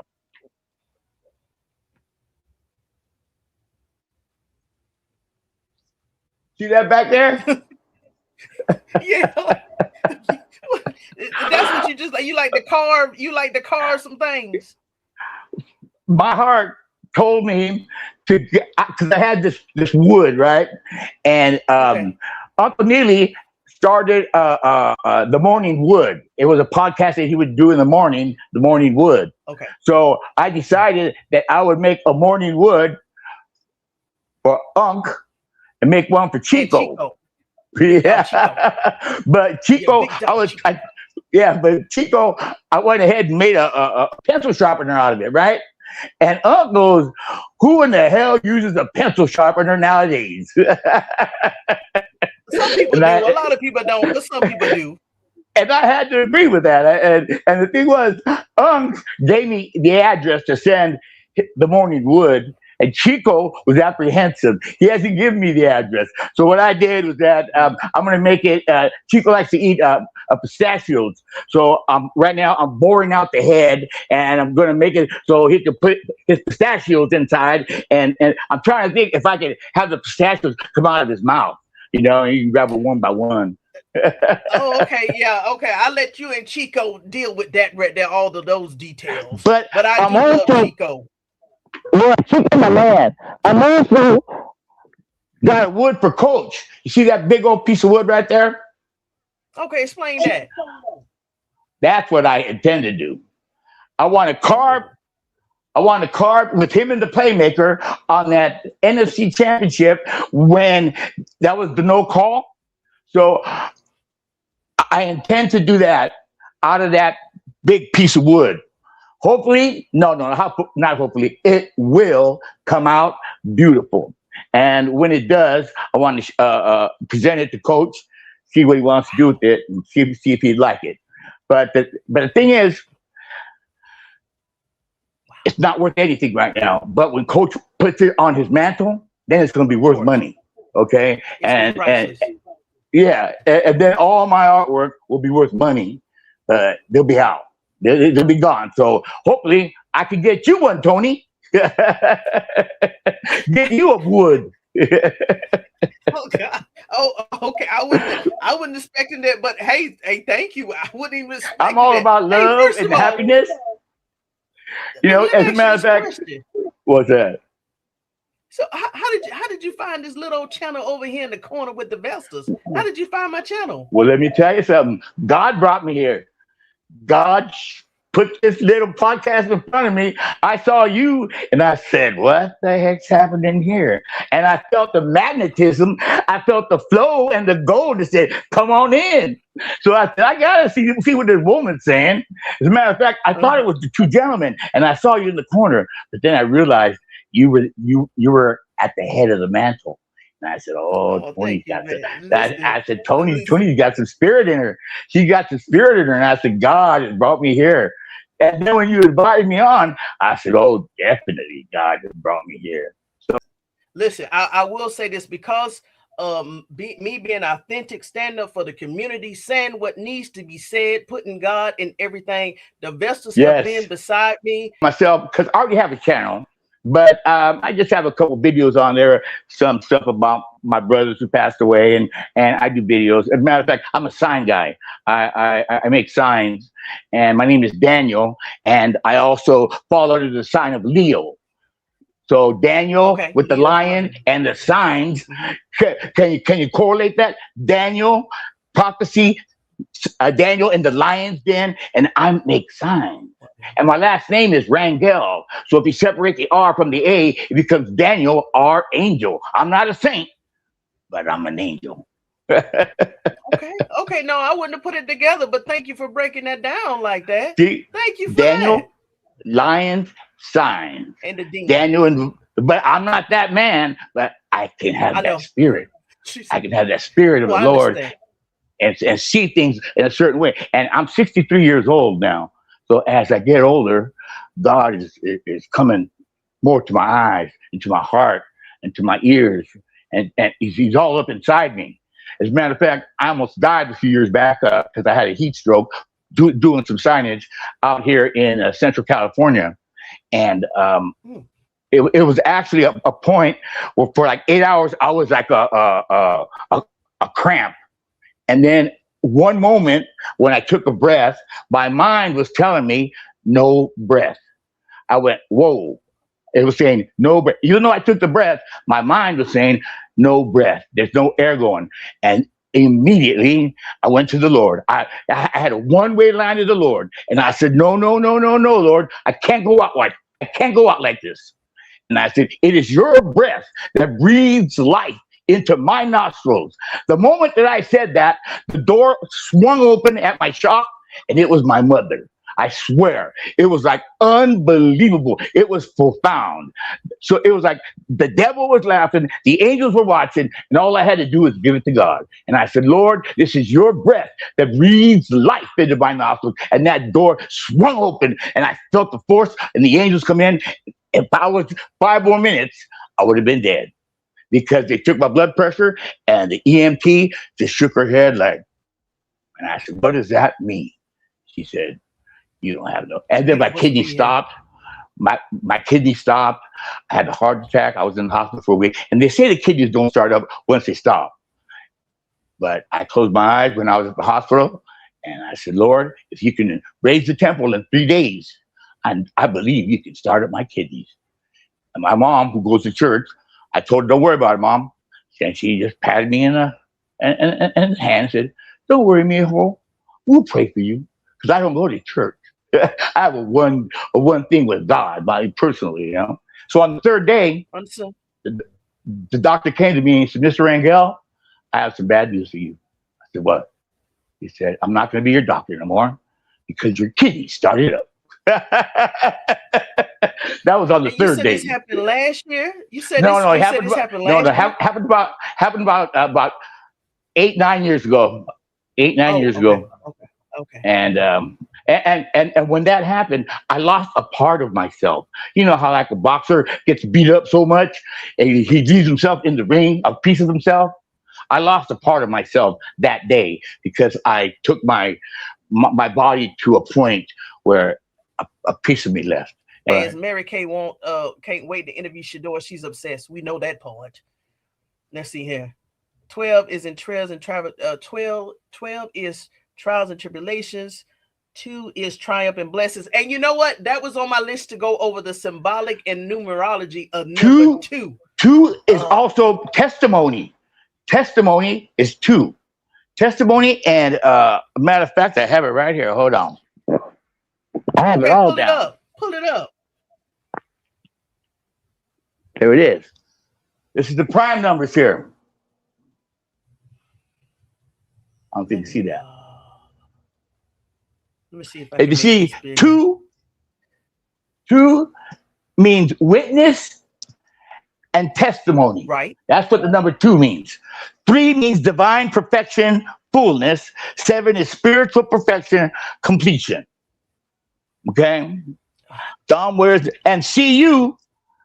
See that back there? Yeah. That's what you like to carve. You like to carve some things. My heart told me to get, because I had this wood, right? And Uncle Neely started the Morning Wood. It was a podcast that he would do in the morning, the Morning Wood. Okay. So I decided that I would make a Morning Wood for Unc and make one for Chico. Yeah. But Chico, Chico, I went ahead and made a pencil sharpener out of it, right? And Unc goes, who in the hell uses a pencil sharpener nowadays? Some people do. A lot of people don't, but some people do. And I had to agree with that. And the thing was, Unc gave me the address to send the Morning Wood And Chico was apprehensive. He hasn't given me the address. So what I did was that I'm going to make it. Chico likes to eat pistachios. So right now I'm boring out the head, and I'm going to make it so he can put his pistachios inside. And I'm trying to think if I could have the pistachios come out of his mouth. You know, and you can grab it one by one. Oh, okay, yeah, okay. I'll let you and Chico deal with that right there, all of those details. But I do love Chico. Well, Chico, my man. I'm also got wood for Coach. You see that big old piece of wood right there? Okay, explain that. That's what I intend to do. I want to carve with him and the playmaker on that NFC Championship when that was the no call. So I intend to do that out of that big piece of wood. Hopefully, not hopefully, it will come out beautiful. And when it does, I want to present it to Coach, see what he wants to do with it, and see if he'd like it. But the thing is, it's not worth anything right now. But when Coach puts it on his mantle, then it's going to be worth money. Okay, and yeah, and then all my artwork will be worth money. They'll be out. They'll be gone. So hopefully I can get you one, Toney. Get you a wood. Oh God. Oh, okay. I wouldn't expecting that, but hey, thank you. I wouldn't even expect I'm all about love and happiness. You know, as a matter of fact, what's that? So how did you find this little channel over here in the corner with the Vestas? How did you find my channel? Well, let me tell you something. God brought me here. God put this little podcast in front of me. I saw you and I said, what the heck's happening here? And I felt the magnetism. I felt the flow and the gold that said, come on in. So I said, I got to see what this woman's saying. As a matter of fact, I thought it was the two gentlemen and I saw you in the corner. But then I realized you were at the head of the mantle. And I said, Toney's got that. I said, Toney's got some spirit in her. She got some spirit in her. And I said, God has brought me here. And then when you invited me on, I said, oh, definitely God has brought me here. So listen, I will say this because me being authentic, stand up for the community, saying what needs to be said, putting God in everything. The Vestas have been beside me. Myself, because I already have a channel. But I just have a couple videos on there, some stuff about my brothers who passed away, and I do videos. As a matter of fact, I'm a sign guy. I make signs, and my name is Daniel, and I also fall under the sign of Leo. So Daniel with the lion and the signs. Can you correlate that? Daniel, prophecy, Daniel in the lion's den, and I make signs. And my last name is Rangel. So if you separate the R from the A, it becomes Daniel R. Angel. I'm not a saint, but I'm an angel. Okay. No, I wouldn't have put it together, but thank you for breaking that down like that. See, thank you for Daniel, that. Lions, signs. And the demon. Daniel, but I'm not that man, but I can have that spirit. I can have that spirit of the Lord and see things in a certain way. And I'm 63 years old now. So as I get older, God is coming more to my eyes, into my heart, and to my ears, and he's all up inside me. As a matter of fact, I almost died a few years back because I had a heat stroke doing some signage out here in Central California. And it was actually a point where for like 8 hours, I was like a cramp. And then one moment when I took a breath, my mind was telling me no breath. I went, whoa. It was saying no breath. Even though I took the breath, my mind was saying no breath. There's no air going. And immediately I went to the Lord. I had a one-way line to the Lord. And I said, no, Lord. I can't go out like this. And I said, it is your breath that breathes life into my nostrils. The moment that I said that, the door swung open at my shop, and it was my mother. I swear, it was like unbelievable. It was profound. So it was like the devil was laughing, the angels were watching, and all I had to do was give it to God. And I said, Lord, this is your breath that breathes life into my nostrils. And that door swung open, and I felt the force, and the angels come in. if I was 5 more minutes, I would have been dead because they took my blood pressure and the EMT just shook her head like, and I said, what does that mean? She said, you don't have no. And then my kidney stopped. My kidney stopped. I had a heart attack. I was in the hospital for a week. And they say the kidneys don't start up once they stop. But I closed my eyes when I was at the hospital. And I said, Lord, if you can raise the temple in 3 days, and I believe you can start up my kidneys. And my mom, who goes to church, I told her, don't worry about it, Mom. And she just patted me in the hand and said, don't worry, mijo. We'll pray for you. Because I don't go to church. I have a one thing with God, personally, So on the 3rd day, the doctor came to me and said, Mr. Rangel, I have some bad news for you. I said, what? He said, I'm not going to be your doctor no more because your kidney started up. That was on the 3rd day. This happened last year? You said no, it happened last year? Happened about 8-9 years ago. 8-9 years ago. Okay. And when that happened, I lost a part of myself. You know how like a boxer gets beat up so much and he leaves himself in the ring, a piece of himself. I lost a part of myself that day because I took my body to a point where a piece of me left. As Mary Kay can't wait to interview Shedeur. She's obsessed. We know that part. Let's see here. 12 is in trials and travel. 12 is trials and tribulations. 2 is triumph and blessings. And you know what? That was on my list to go over the symbolic and numerology of number 2. 2 is also testimony. Testimony is 2. Testimony and matter of fact, I have it right here. Hold on. I have it all down. Pull it up. There it is. This is the prime numbers here. I don't think you see that. Let me see if I can. You see, 2 means witness and testimony. Right. That's what the number 2 means. 3 means divine perfection, fullness. 7 is spiritual perfection, completion. Okay. And CU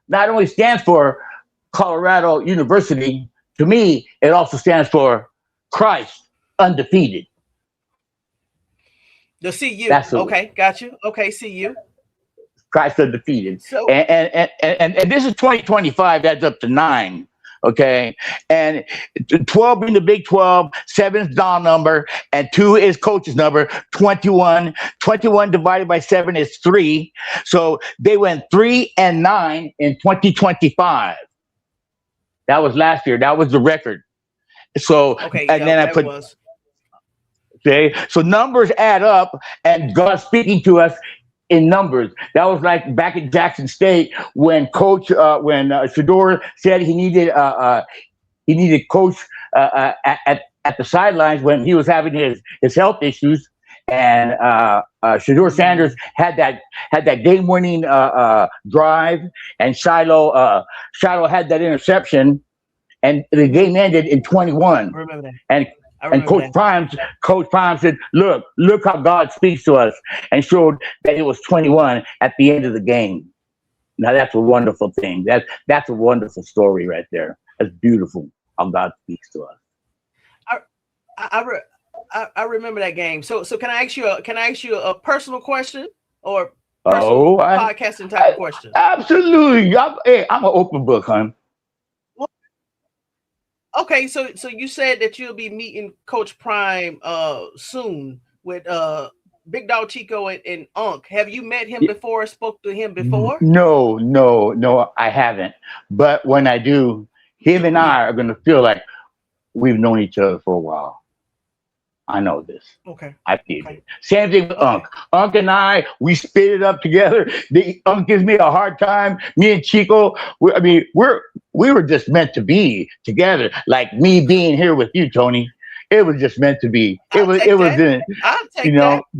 not only stands for Colorado University, to me, it also stands for Christ undefeated. The CU. Okay, got you. Okay, CU. Christ undefeated. So, and this is 2025. That's up to 9. Okay, and 12 being the Big 12, 7 is Don number, and 2 is coach's number. 21. 21 divided by 7 is 3. So they went 3 and 9 in 2025. That was last year. That was the record. So then I put. Okay, so numbers add up, and God's speaking to us in numbers. That was like back at Jackson State when Shedeur said he needed coach at the sidelines when he was having his health issues, and Shedeur Sanders had that game-winning drive, and Shilo had that interception, and the game ended in 21. I remember that. And Coach Prime said, look how God speaks to us, and showed that it was 21 at the end of the game. Now that's a wonderful thing. That's a wonderful story right there. That's beautiful how God speaks to us. I remember that game. So can I ask you a personal question or podcasting type of question? Absolutely. I'm an open book, hon. Okay, so you said that you'll be meeting Coach Prime soon with Big Dog Chico and Unc. Have you met him before? Spoke to him before? No, I haven't. But when I do, him and I are going to feel like we've known each other for a while. I know this. Okay. I feel it. Same thing with Unc. Unc and I, we spit it up together. Unc gives me a hard time. Me and Chico, we were just meant to be together. Like me being here with you, Toney. It was just meant to be.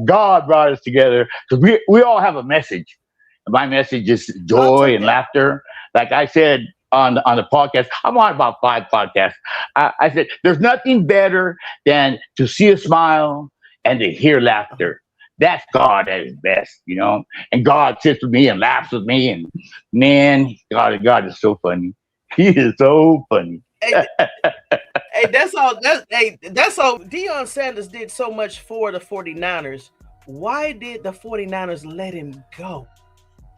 God brought us together because we all have a message. My message is joy and laughter. Like I said on the podcast, I'm on about 5 podcasts. I said there's nothing better than to see a smile and to hear laughter. That's God at his best, you know. And God sits with me and laughs with me, and man, God is so funny. He is so funny. Hey, hey, that's all. That's all. Deion Sanders did so much for the 49ers. Why did the 49ers let him go?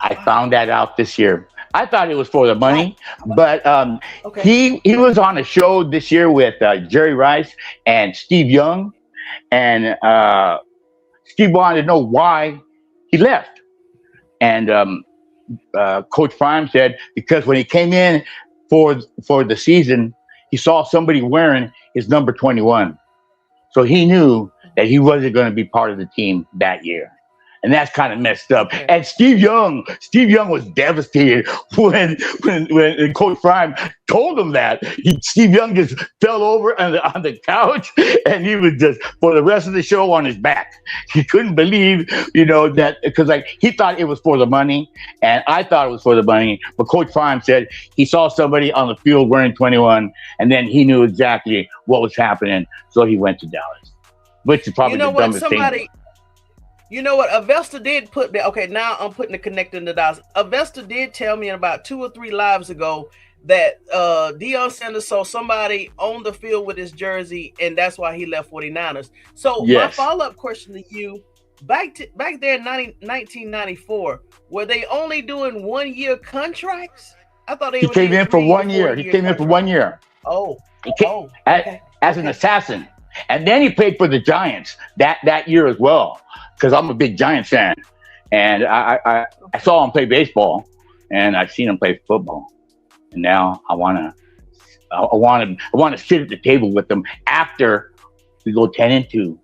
I found that out this year. I thought it was for the money, but Okay. he was on a show this year with Jerry Rice and Steve Young, and Steve wanted to know why he left. And Coach Prime said because when he came in for the season, he saw somebody wearing his number 21, so he knew that he wasn't going to be part of the team that year. And that's kind of messed up. Okay. And Steve Young was devastated when Coach Prime told him that. Steve Young just fell over on the couch, and he was just for the rest of the show on his back. He couldn't believe, that because he thought it was for the money, and I thought it was for the money. But Coach Prime said he saw somebody on the field wearing 21, and then he knew exactly what was happening, so he went to Dallas, which is probably the dumbest thing. You know what? Avesta did put that. Okay, now I'm putting the connector in the dots. Avesta did tell me about 2 or 3 lives ago that Deion Sanders saw somebody on the field with his jersey, and that's why he left 49ers. So yes. My follow-up question to you, back there in 1994, were they only doing 1-year contracts? I thought he came in for 1 year. He came in for 1 year. Oh, as an assassin. And then he played for the Giants that year as well, because I'm a big Giants fan, and I saw him play baseball, and I've seen him play football, and now I want to sit at the table with him after we go 10-2,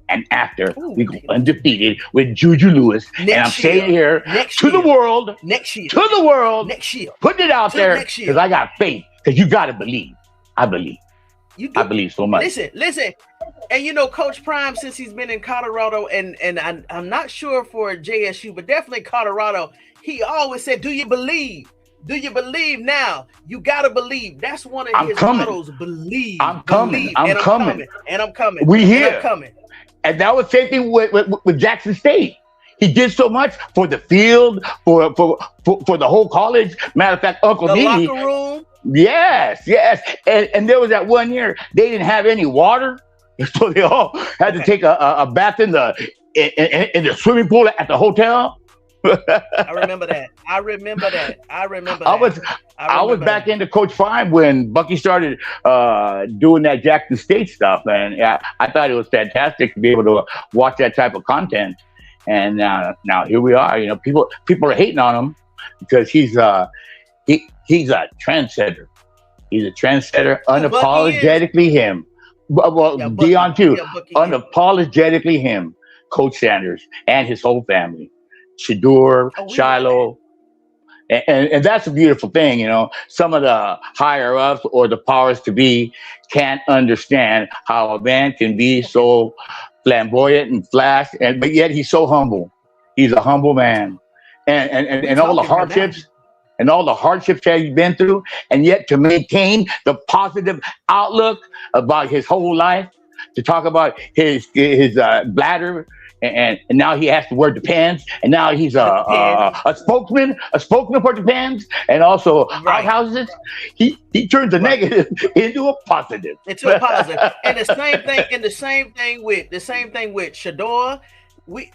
and after we go undefeated with Juju Lewis, and I'm saying here to the world, putting it out there because I got faith, because you got to believe. I believe so much. Listen. And Coach Prime, since he's been in Colorado, and I'm not sure for JSU, but definitely Colorado, he always said, "Do you believe? Do you believe now? You gotta believe." That's one of his mottos. Believe. I'm coming. I'm coming. We here. And that was the same thing with Jackson State. He did so much for the field, for the whole college. Matter of fact, Uncle Needy. Locker room. Yes. And there was that 1 year they didn't have any water, so they all had to take a bath in the swimming pool at the hotel. I remember that. I was back into Coach Prime when Bucky started doing that Jackson State stuff, and I thought it was fantastic to be able to watch that type of content. And now here we are. People are hating on him because he's a trendsetter. He's a trendsetter, unapologetically him. Well, Deion too, unapologetically him. Coach Sanders and his whole family, Shedeur, Shilo, and that's a beautiful thing. Some of the higher ups or the powers to be can't understand how a man can be so flamboyant and flash, but yet he's so humble. He's a humble man, and all the hardships. And all the hardships that he's been through, and yet to maintain the positive outlook about his whole life, to talk about his bladder, and now he has to wear Depends, and now he's a spokesman for Depends, and also outhouses. He turns a negative into a positive. And the same thing with Shedeur.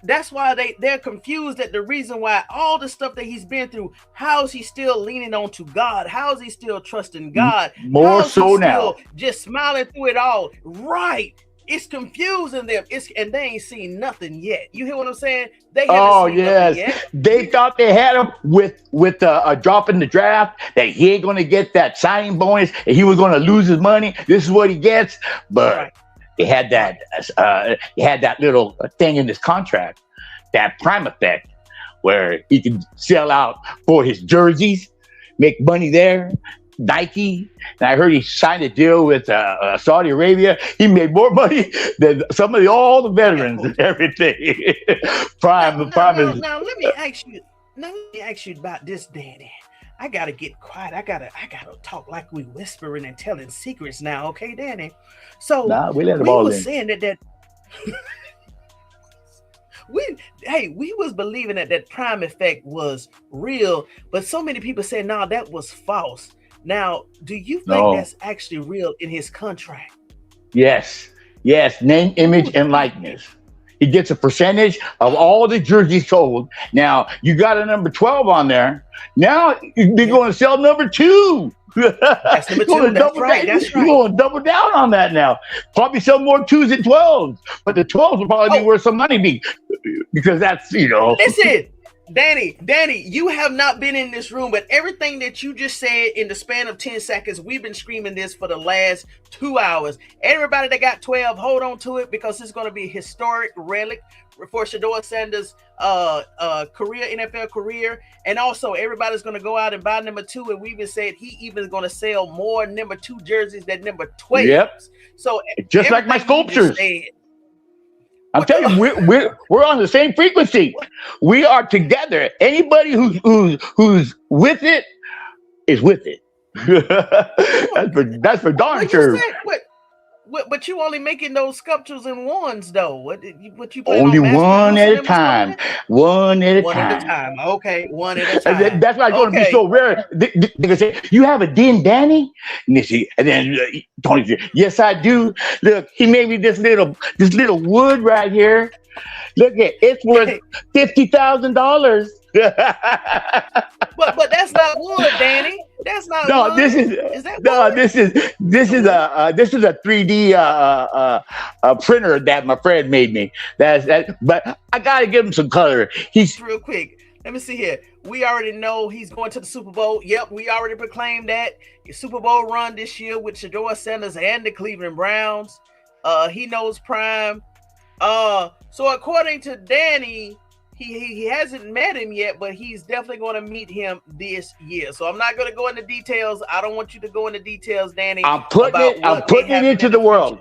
That's why they're confused at the reason why all the stuff that he's been through. How is he still leaning on to God? How is he still trusting God? More so now, just smiling through it all. Right? It's confusing them. And they ain't seen nothing yet. You hear what I'm saying? They haven't seen nothing yet. They thought they had him with a drop in the draft, that he ain't gonna get that signing bonus, and he was gonna lose his money. This is what he gets, but. Right. He had that little thing in his contract, that prime effect, where he could sell out for his jerseys, make money there. Nike, and I heard he signed a deal with Saudi Arabia. He made more money than all the veterans and everything. Prime is. Now let me ask you about this, Danny. I gotta get quiet. I gotta talk like we whispering and telling secrets now, okay, Danny? So we let them all in. Saying that we was believing that prime effect was real, but so many people said, no, that was false. Now, do you think that's actually real in his contract? Yes. Name, image, and likeness. He gets a percentage of all the jerseys sold. Now, you got a number 12 on there. Now, they're going to sell number 2. That's number 2. That's right. You're going to double down on that now. Probably sell more 2s and 12s. But the 12s will probably be worth some money because that's, Listen, Danny, you have not been in this room, but everything that you just said in the span of 10 seconds, we've been screaming this for the last 2 hours. Everybody that got 12, hold on to it, because it's going to be a historic relic for Shedeur Sanders' NFL career. And also, everybody's going to go out and buy number 2. And we even said he even is going to sell more number 2 jerseys than number 12. Yep. So just like my sculptures. I'm telling you, we're on the same frequency. We are together. Anybody who's with it is with it. that's for darn sure. But you only making those sculptures in ones though. What you only one at a time. One at a time. Okay, one at a time. That's why it's going to be so rare. They say, you have a DinDanny? And then Toney said, yes, I do. Look, he made me this little wood right here. Look at it's worth $50,000. But that's not wood, Danny. That's not wood. This is a 3D printer that my friend made me. But I gotta give him some color. He's real quick. Let me see here. We already know he's going to the Super Bowl. Yep, we already proclaimed that. The Super Bowl run this year with Shedeur Sanders and the Cleveland Browns. He knows prime. So according to Danny, he hasn't met him yet, but he's definitely going to meet him this year. So I'm not going to go into details. I don't want you to go into details, Danny. I'm putting it into the world.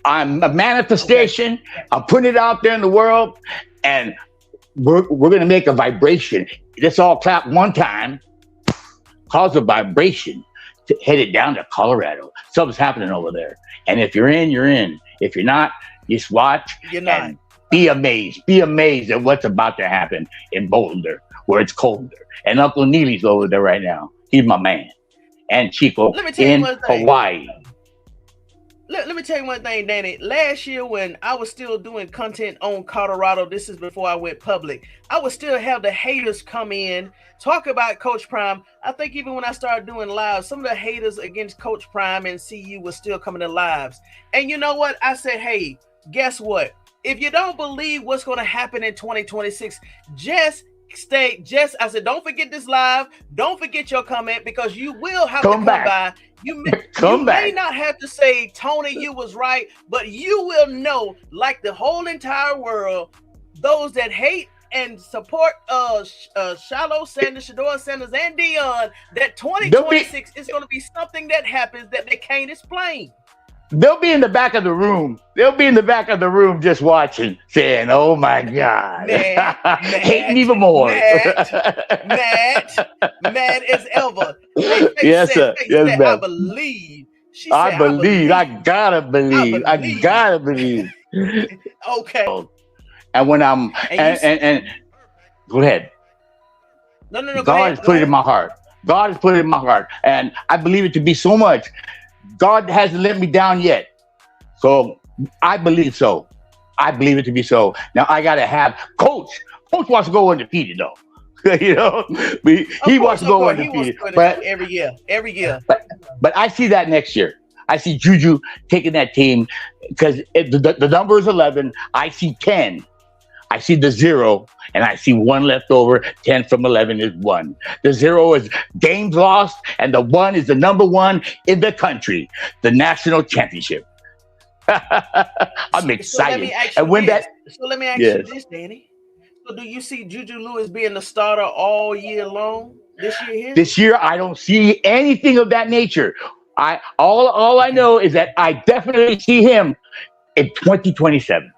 I'm a manifestation. I'm putting it out there in the world, and we're going to make a vibration. Let's all clap one time, cause a vibration to head it down to Colorado. Something's happening over there. And if you're in, you're in. If you're not, just watch. You're not. And be amazed. Be amazed at what's about to happen in Boulder, where it's colder. And Uncle Neely's over there right now. He's my man. And Chico in Hawaii. Let me tell you one thing, Danny. Last year when I was still doing content on Colorado, this is before I went public, I would still have the haters come in, talk about Coach Prime. I think even when I started doing lives, some of the haters against Coach Prime and CU were still coming to lives. And you know what? I said, hey, guess what? If you don't believe what's going to happen in 2026, I said, don't forget this live. Don't forget your comment, because you will have to come by. You may not have to say, Toney, you was right, but you will know, like the whole entire world, those that hate and support Shilo Sanders, Shedeur Sanders, and Dion, that 2026 is going to be something that happens that they can't explain. They'll be in the back of the room. They'll be in the back of the room just watching, saying, oh, my God. Hating even more. Mad as ever. Yes, sir. Yes, ma'am. I believe. I believe. I gotta believe. I gotta believe. Okay. And when I'm... And go ahead. No. God has put it in my heart. God has put it in my heart. And I believe it to be so much. God hasn't let me down yet. So I believe so. I believe it to be so. Now I got to have Coach. Coach wants to go undefeated though. He wants to go undefeated. But every year. But I see that next year. I see Juju taking that team, because the number is 11. I see 10. I see the 0, and I see 1 left over. 10 from 11 is 1. The 0 is games lost, and the 1 is the number 1 in the country, the national championship. I'm excited. So let me ask you this, Danny. So do you see Juju Lewis being the starter all year long this year here? This year, I don't see anything of that nature. All I know is that I definitely see him in 2027.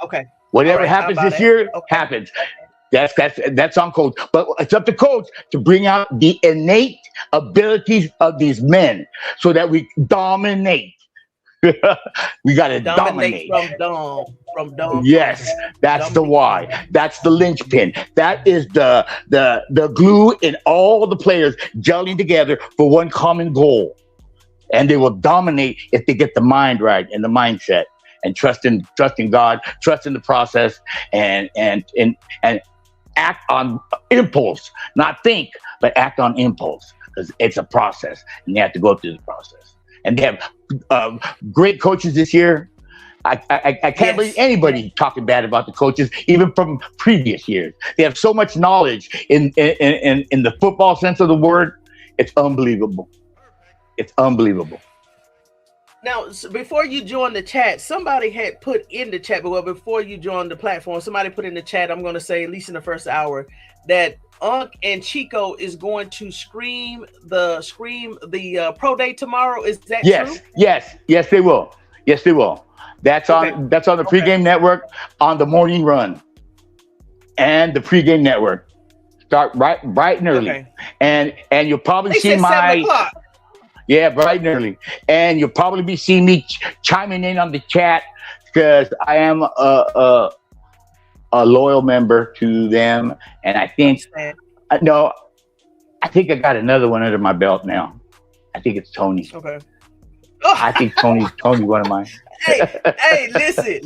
Okay. Whatever happens this year happens. That's on Coach. But it's up to Coach to bring out the innate abilities of these men so that we dominate. We got to dominate. From dome. Yes, that's the why. That's the linchpin. That is the glue in all the players gelling together for one common goal. And they will dominate if they get the mind right and the mindset and trusting God, trusting the process, and act on impulse, not think, but act on impulse, because it's a process and they have to go through the process. And they have great coaches this year. I can't believe anybody talking bad about the coaches, even from previous years. They have so much knowledge in the football sense of the word. It's unbelievable. It's unbelievable. Now, before you join the chat, somebody had put in the chat, but before you join the platform, somebody put in the chat, I'm going to say, at least in the first hour, that Unc and Chico is going to scream the pro day tomorrow. Is that true? Yes, they will. Yes, they will. That's on the pregame network, on the morning run, and the pregame network. Start bright and early. Okay. And you'll probably see my 7:00. Yeah, bright and early. And you'll probably be seeing me chiming in on the chat, because I am a loyal member to them. And I think I think I got another one under my belt now. I think it's Toney. Okay. I think Toney's one of mine. Hey, listen.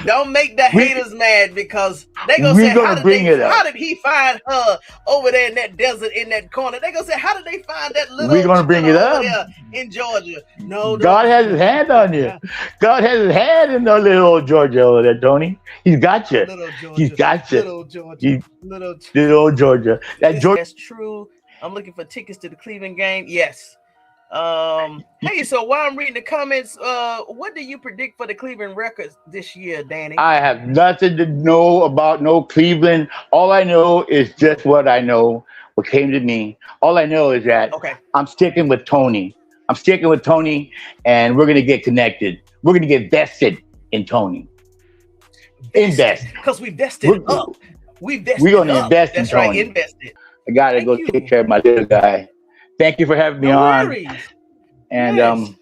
Don't make the haters mad, because they gonna say, how did he find her over there in that desert in that corner? They gonna say, how did they find that little We're gonna bring it up in Georgia? No, God has his hand on you. God has his hand in the little old Georgia over there, Tony. He's got you. He's got you. Little old Georgia. That's true. I'm looking for tickets to the Cleveland game. Yes. Hey, so while I'm reading the comments, what do you predict for the Cleveland records this year, Danny? I have nothing to know about no Cleveland. All I know is just what I know, what came to me. All I know is that I'm sticking with Toney. And we're going to get connected. We're going to get vested in Toney. Invest. Because we vested up. We're going to invest in Toney. Right, invested. I got to go take care of my little guy. Thank you for having me on. Worries. And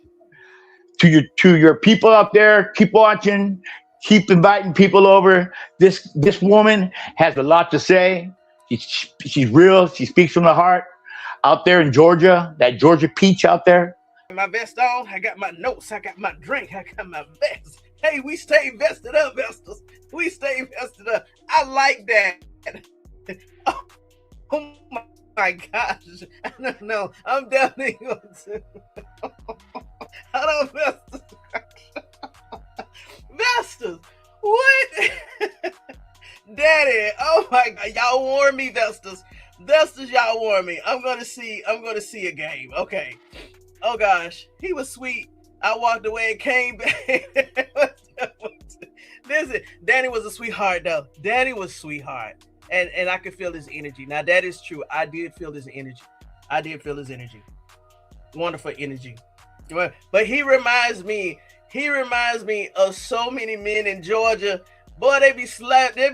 to your people out there, keep watching, keep inviting people over. This woman has a lot to say. She's real. She speaks from the heart. Out there in Georgia, that Georgia peach out there. My vest on. I got my notes. I got my drink. I got my vest. Hey, we stay vested up, Vesters. We stay vested up. I like that. Oh my gosh, I don't know. I'm definitely going to. I don't know. Vesters, what? Daddy, oh my God, y'all warn me, Vesters. Vesters, y'all warn me. I'm gonna see a game. Okay. Oh gosh, he was sweet. I walked away and came back. Listen, Danny was a sweetheart though. Danny was a sweetheart. And I could feel his energy. Now that is true. I did feel his energy. Wonderful energy. But he reminds me of so many men in Georgia. Boy, they be sliding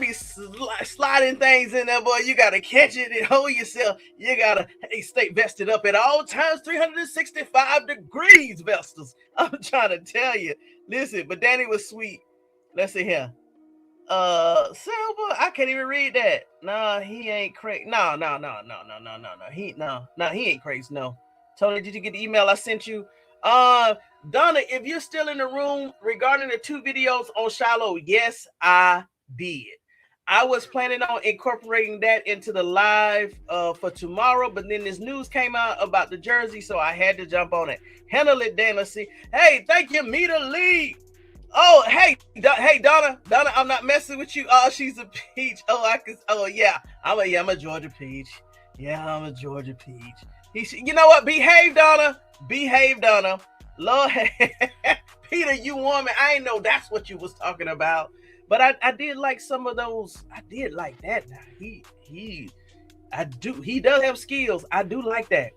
things in there, boy. You gotta catch it and hold yourself. You gotta stay vested up at all times, 365 degrees, Vesters. I'm trying to tell you. Listen, but Danny was sweet. Let's see here. Silver, I can't even read that. No, he ain't crazy. No. He ain't crazy. No. Toney, did you get the email I sent you? Donna, if you're still in the room regarding the 2 videos on Shilo, yes, I did. I was planning on incorporating that into the live for tomorrow, but then this news came out about the jersey, so I had to jump on it. Handle it, Dana. See, hey, thank you, Mita Lee. Oh, hey, Donna, I'm not messing with you. Oh, she's a peach. I'm a Georgia peach. Yeah, I'm a Georgia peach. You know what? Behave, Donna. Lord, Peter, you woman. I ain't know that's what you was talking about. But I did like some of those. I did like that. Now he He does have skills. I do like that.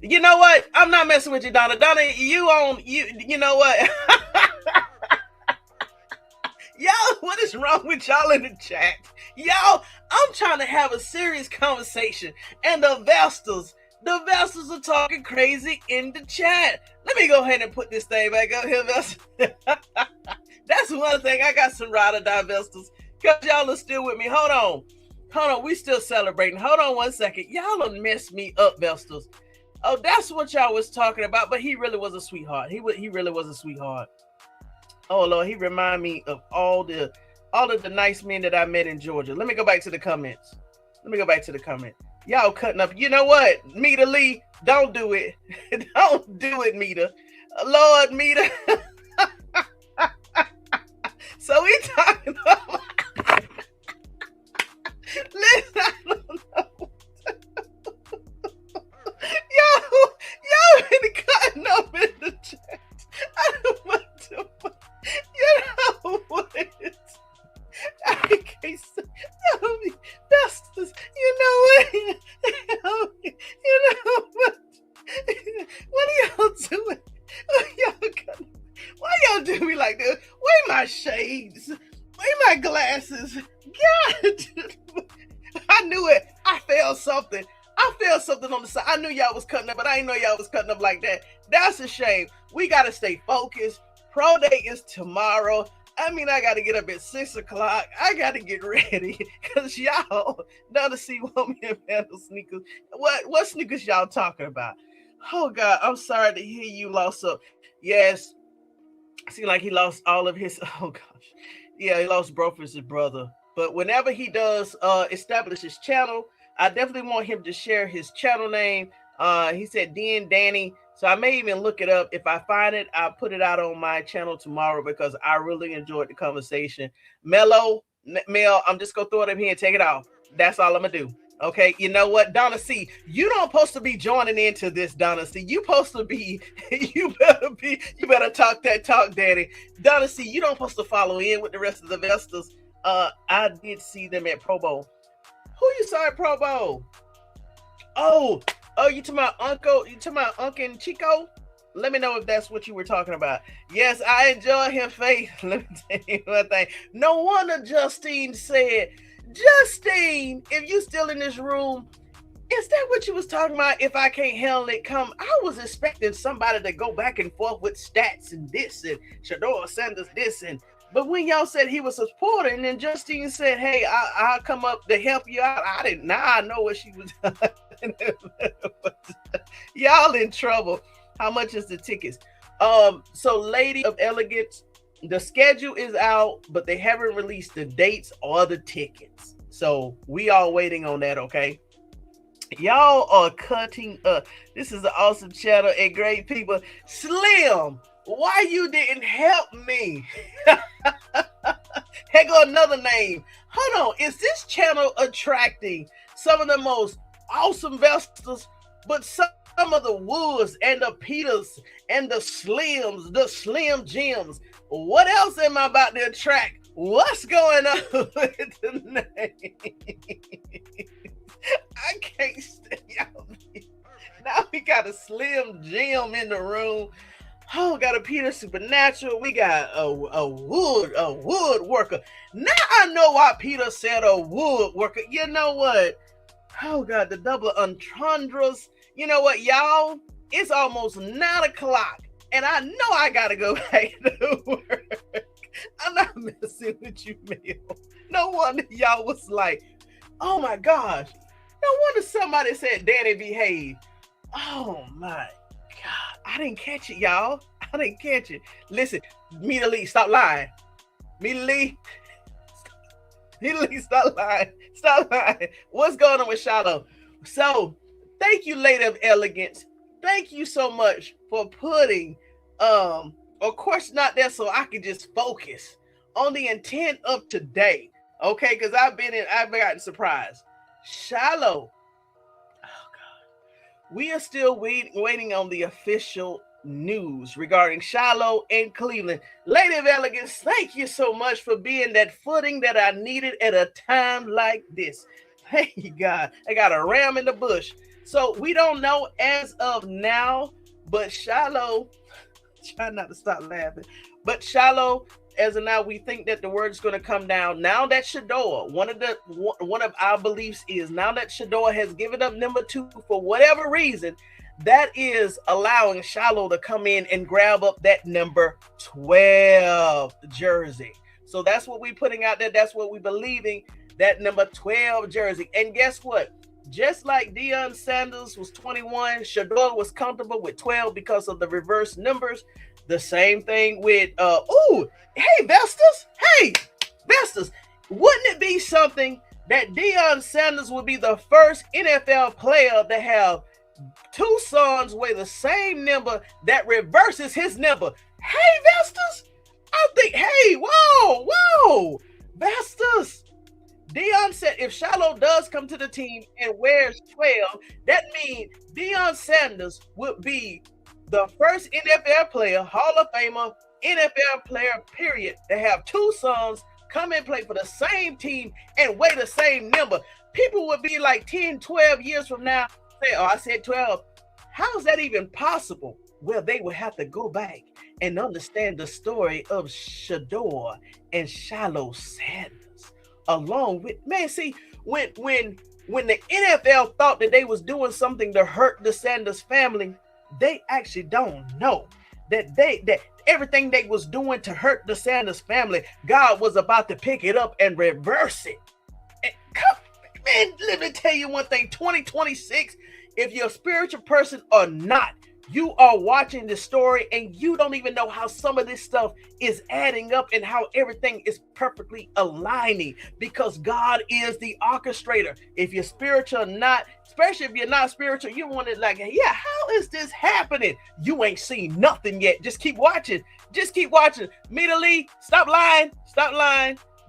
You know what? I'm not messing with you, Donna. Donna, you know what? Y'all, what is wrong with y'all in the chat? Y'all, I'm trying to have a serious conversation, and the Vesters, The Vestals are talking crazy in the chat. Let me go ahead and put this thing back up here, Vestals. That's one thing. I got some ride or die Vestals. Because y'all are still with me. Hold on. We still celebrating. Hold on 1 second. Y'all done messed me up, Vestals. Oh, that's what y'all was talking about. But he really was a sweetheart. He really was a sweetheart. Oh, Lord. He remind me of all of the nice men that I met in Georgia. Let me go back to the comments. Y'all cutting up. You know what? Mita Lee, don't do it. Don't do it, Mita. Lord, Mita. So we talking about... Listen, I don't know. Y'all been cutting up in the chat. I don't want to... You know what? I can't say... Vestals, you know what? You know what? What are y'all doing? Why y'all do me like this? Where my shades? Where my glasses? God, I knew it. I felt something on the side. I knew y'all was cutting up, but I didn't know y'all was cutting up like that. That's a shame. We got to stay focused. Pro day is tomorrow. I mean, I got to get up at 6 o'clock. I got to get ready because y'all done see woman and handle sneakers. What sneakers y'all talking about? Oh, God, I'm sorry to hear you lost up. Yes, seemed like he lost all of his, oh, gosh. Yeah, he lost both of his brother. But whenever he does establish his channel, I definitely want him to share his channel name. He said DinDanny. So I may even look it up. If I find it, I'll put it out on my channel tomorrow because I really enjoyed the conversation. Mel, I'm just going to throw it up here and take it off. That's all I'm going to do. Okay, you know what, Donna C, you don't supposed to be joining into this, Donna C. You supposed to be, you better talk that talk, Daddy. Donna C, you don't supposed to follow in with the rest of the Vestals. I did see them at Pro Bowl. Who you saw at Pro Bowl? Oh, you talking about Uncle? You talking about Uncle and Chico? Let me know if that's what you were talking about. Yes, I enjoy him, Faith. Let me tell you one thing. No wonder Justine said, Justine, if you still in this room, is that what you was talking about? If I can't handle it, come. I was expecting somebody to go back and forth with stats and this and Shedeur Sanders this and. But when y'all said he was a supporter, and then Justine said, "Hey, I'll come up to help you out," I didn't. Now I know what she was. Y'all in trouble. How much is the tickets? So Lady of Elegance, the schedule is out, but they haven't released the dates or the tickets. So we all waiting on that, okay? Y'all are cutting up. This is an awesome channel and great people. Slim, why you didn't help me? Here go another name. Hold on, is this channel attracting some of the most awesome Vestals, but some of the Woods and the Peters and the Slims, the Slim Jims? What else am I about to attract? What's going on with the name? I can't stay out here. Now we got a Slim Jim in the room. Oh, got a Peter Supernatural. We got a woodworker. Now I know why Peter said a woodworker. You know what? Oh, God, the double entendres. You know what, y'all? It's almost 9 o'clock, and I know I got to go back to work. I'm not messing with you, Mel. No wonder y'all was like, oh, my gosh. No wonder somebody said, Daddy, behave. Oh, my God. I didn't catch it, y'all. I didn't catch it. Listen, Mita Lee, stop lying. Mita Lee, stop lying. Stop lying. What's going on with Shilo? So, thank you, Lady of Elegance. Thank you so much for putting, of course, not there so I can just focus on the intent of today. Okay, because I've gotten surprised. Shilo. Oh, God. We are still waiting on the official news regarding Shilo and Cleveland. Lady of Elegance, thank you so much for being that footing that I needed at a time like this. Hey, God, I got a ram in the bush. So we don't know as of now, but Shilo, try not to stop laughing, but Shilo as of now, we think that the word is going to come down. Now that Shedeur, one of our beliefs is now that Shedeur has given up number 2 for whatever reason, that is allowing Shilo to come in and grab up that number 12 jersey. So that's what we're putting out there. That's what we're believing, that number 12 jersey. And guess what? Just like DeAndre Sanders was 21, Shedeur was comfortable with 12 because of the reverse numbers. The same thing with, hey, Vestas, wouldn't it be something that DeAndre Sanders would be the first NFL player to have 2 sons weigh the same number that reverses his number? Hey, Vestas, I think, hey, whoa, Vestas. Deion said if Shilo does come to the team and wears 12, that means DeAndre Sanders would be the first NFL player, Hall of Famer, NFL player, period, to have 2 sons come and play for the same team and weigh the same number. People would be like 10, 12 years from now, say, oh, I said 12. How is that even possible? Well, they would have to go back and understand the story of Shedeur and Shilo Sanders. Along with, man, see, when the NFL thought that they was doing something to hurt the Sanders family, they actually don't know that everything they was doing to hurt the Sanders family, God was about to pick it up and reverse it. And man, let me tell you one thing, 2026, if you're a spiritual person or not, you are watching the story and you don't even know how some of this stuff is adding up and how everything is perfectly aligning, because God is the orchestrator. If you're spiritual or not, especially if you're not spiritual, you want it like, yeah, how is this happening? You ain't seen nothing yet. Just keep watching. Mita Lee, stop lying.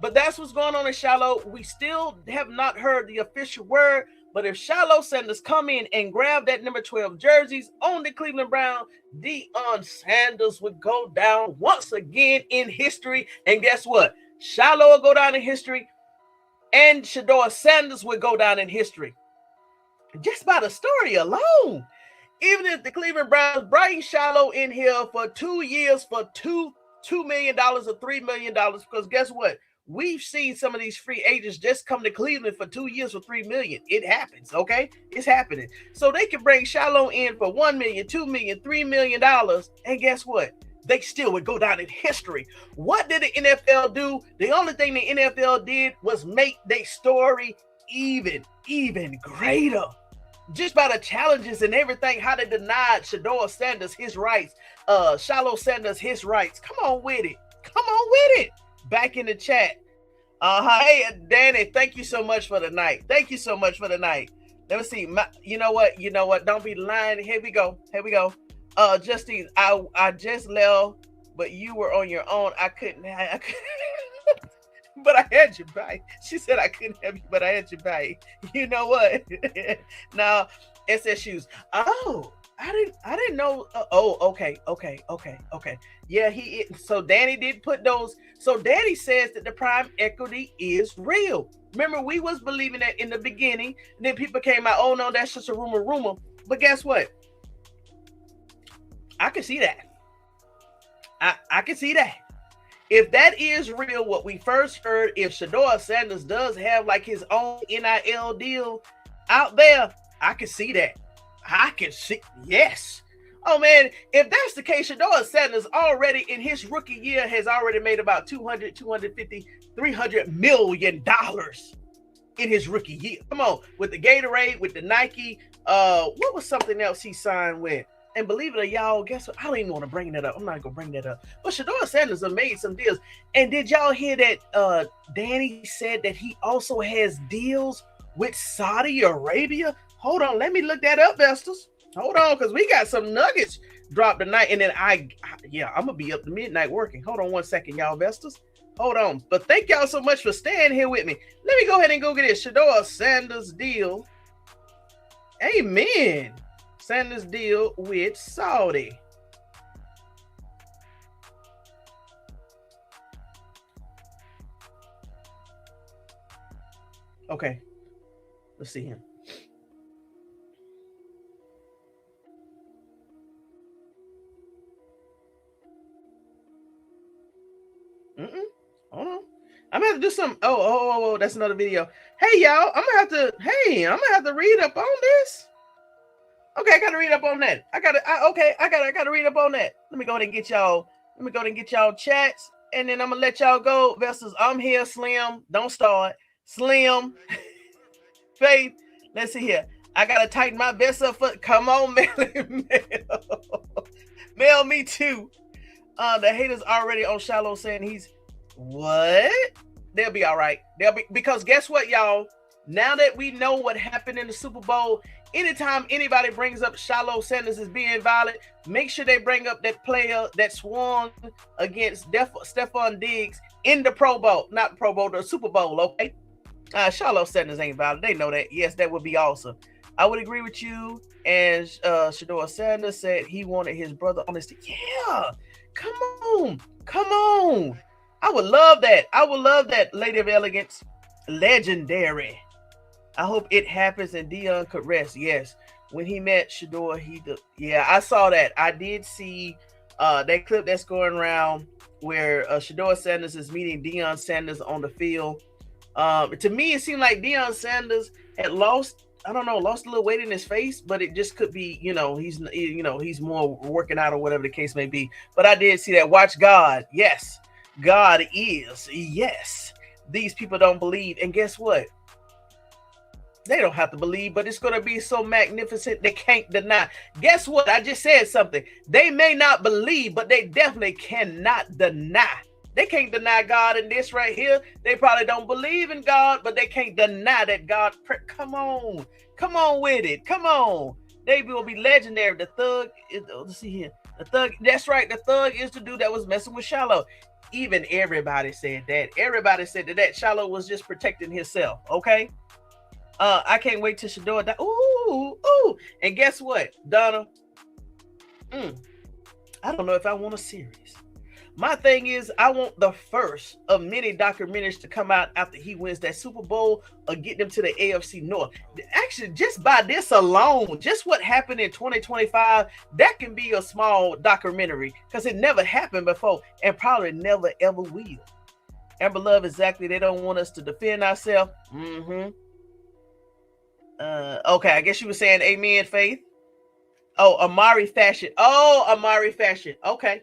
But that's what's going on in Shilo. We still have not heard the official word. But if Shilo Sanders come in and grab that number 12 jerseys on the Cleveland Browns, DeAndre Sanders would go down once again in history. And guess what? Shilo will go down in history, and Shedeur Sanders would go down in history. Just by the story alone. Even if the Cleveland Browns bring Shilo in here for 2 years for $2 million or $3 million, because guess what? We've seen some of these free agents just come to Cleveland for 2 years for $3 million. It happens, okay? It's happening. So they can bring Shilo in for $1 million, $2 million, $3 million, and guess what? They still would go down in history. What did the NFL do? The only thing the NFL did was make their story even greater. Just by the challenges and everything, how they denied Shedeur Sanders his rights, Shilo Sanders his rights. Come on with it. Back in the chat. Hey, Danny, thank you so much for the night. Let me see. You know what? Don't be lying. Here we go. Justine, I just left, but you were on your own. I couldn't but I had your back. She said I couldn't have you, but I had your back. You know what? Now, SS Shoes. Oh, I didn't know. Okay. Yeah, so Danny did put those. So Danny says that the prime equity is real. Remember, we was believing that in the beginning. And then people came out, oh no, that's just a rumor. But guess what? I can see that. I can see that. If that is real, what we first heard, if Shedeur Sanders does have like his own NIL deal out there, I can see that. Yes. Oh man, if that's the case, Shedeur Sanders already in his rookie year has already made about $200, $250, $300 million in his rookie year. Come on, with the Gatorade, with the Nike, what was something else he signed with? And believe it or y'all, guess what? I don't even want to bring that up. I'm not gonna bring that up. But Shedeur Sanders have made some deals. And did y'all hear that Danny said that he also has deals with Saudi Arabia? Hold on, let me look that up, Vestas. Hold on, because we got some nuggets dropped tonight. And then I'm gonna be up to midnight working. Hold on one second, y'all, Vestas. Hold on. But thank y'all so much for staying here with me. Let me go ahead and go get this Shedeur Sanders deal. Amen. Sanders deal with Saudi. Okay, let's see him. to do some. Oh, that's another video. Hey, y'all, I'm gonna have to read up on this. Okay, I gotta read up on that. I gotta read up on that. Let me go ahead and get y'all chats, and then I'm gonna let y'all go. Vessels, I'm here. Slim, don't start. Slim, Faith. Let's see here. I gotta tighten my vest up. Come on, mail me too. The haters already on Shilo saying he's what? They'll be all right. Because guess what, y'all? Now that we know what happened in the Super Bowl, anytime anybody brings up Shilo Sanders as being violent, make sure they bring up that player that swung against Stephon Diggs in the Pro Bowl, not Pro Bowl, the Super Bowl, okay? Shilo Sanders ain't violent. They know that. Yes, that would be awesome. I would agree with you. And Shedeur Sanders said he wanted his brother on his team. Yeah, come on. I would love that. Lady of Elegance, legendary. I hope it happens and Dion could rest. Yes, when he met Shedeur, yeah, I saw that. I did see that clip that's going around where Shedeur Sanders is meeting Deion Sanders on the field. To me, it seemed like Deion Sanders had lost a little weight in his face, but it just could be, he's more working out or whatever the case may be. But I did see that. Watch God. Yes, God is. Yes, these people don't believe, and guess what? They don't have to believe, but it's going to be so magnificent they can't deny. Guess what? I just said something. They may not believe, but they definitely cannot deny. They can't deny God in this right here. They probably don't believe in God, but they can't deny that God. Come on with it. Come on. They will be legendary. The thug, let's see here. The thug, that's right. The thug is the dude that was messing with Shilo. Even everybody said that. Everybody said that Shilo was just protecting himself. Okay. I can't wait till Shedeur die. Ooh. And guess what, Donna? I don't know if I want a series. My thing is, I want the first of many documentaries to come out after he wins that Super Bowl or get them to the AFC North. Actually, just by this alone, just what happened in 2025, that can be a small documentary because it never happened before and probably never ever will. Amber Love, exactly. They don't want us to defend ourselves. Okay, I guess you were saying amen, Faith. Oh, Amari Fashion. Okay.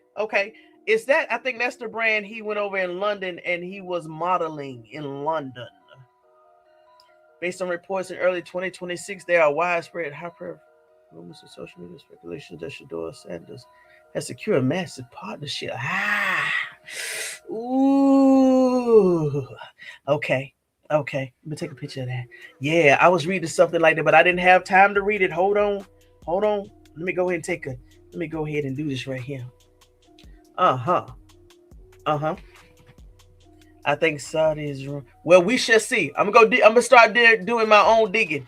Is that, I think that's the brand he went over in London and he was modeling in London. Based on reports in early 2026, there are widespread hyper rumors and social media speculations that Shedeur Sanders has secured a massive partnership. Okay. Let me take a picture of that. Yeah, I was reading something like that, but I didn't have time to read it. Hold on. Let me go ahead and do this right here. I think Saudi is wrong. Well, we shall see. I'm gonna start doing my own digging.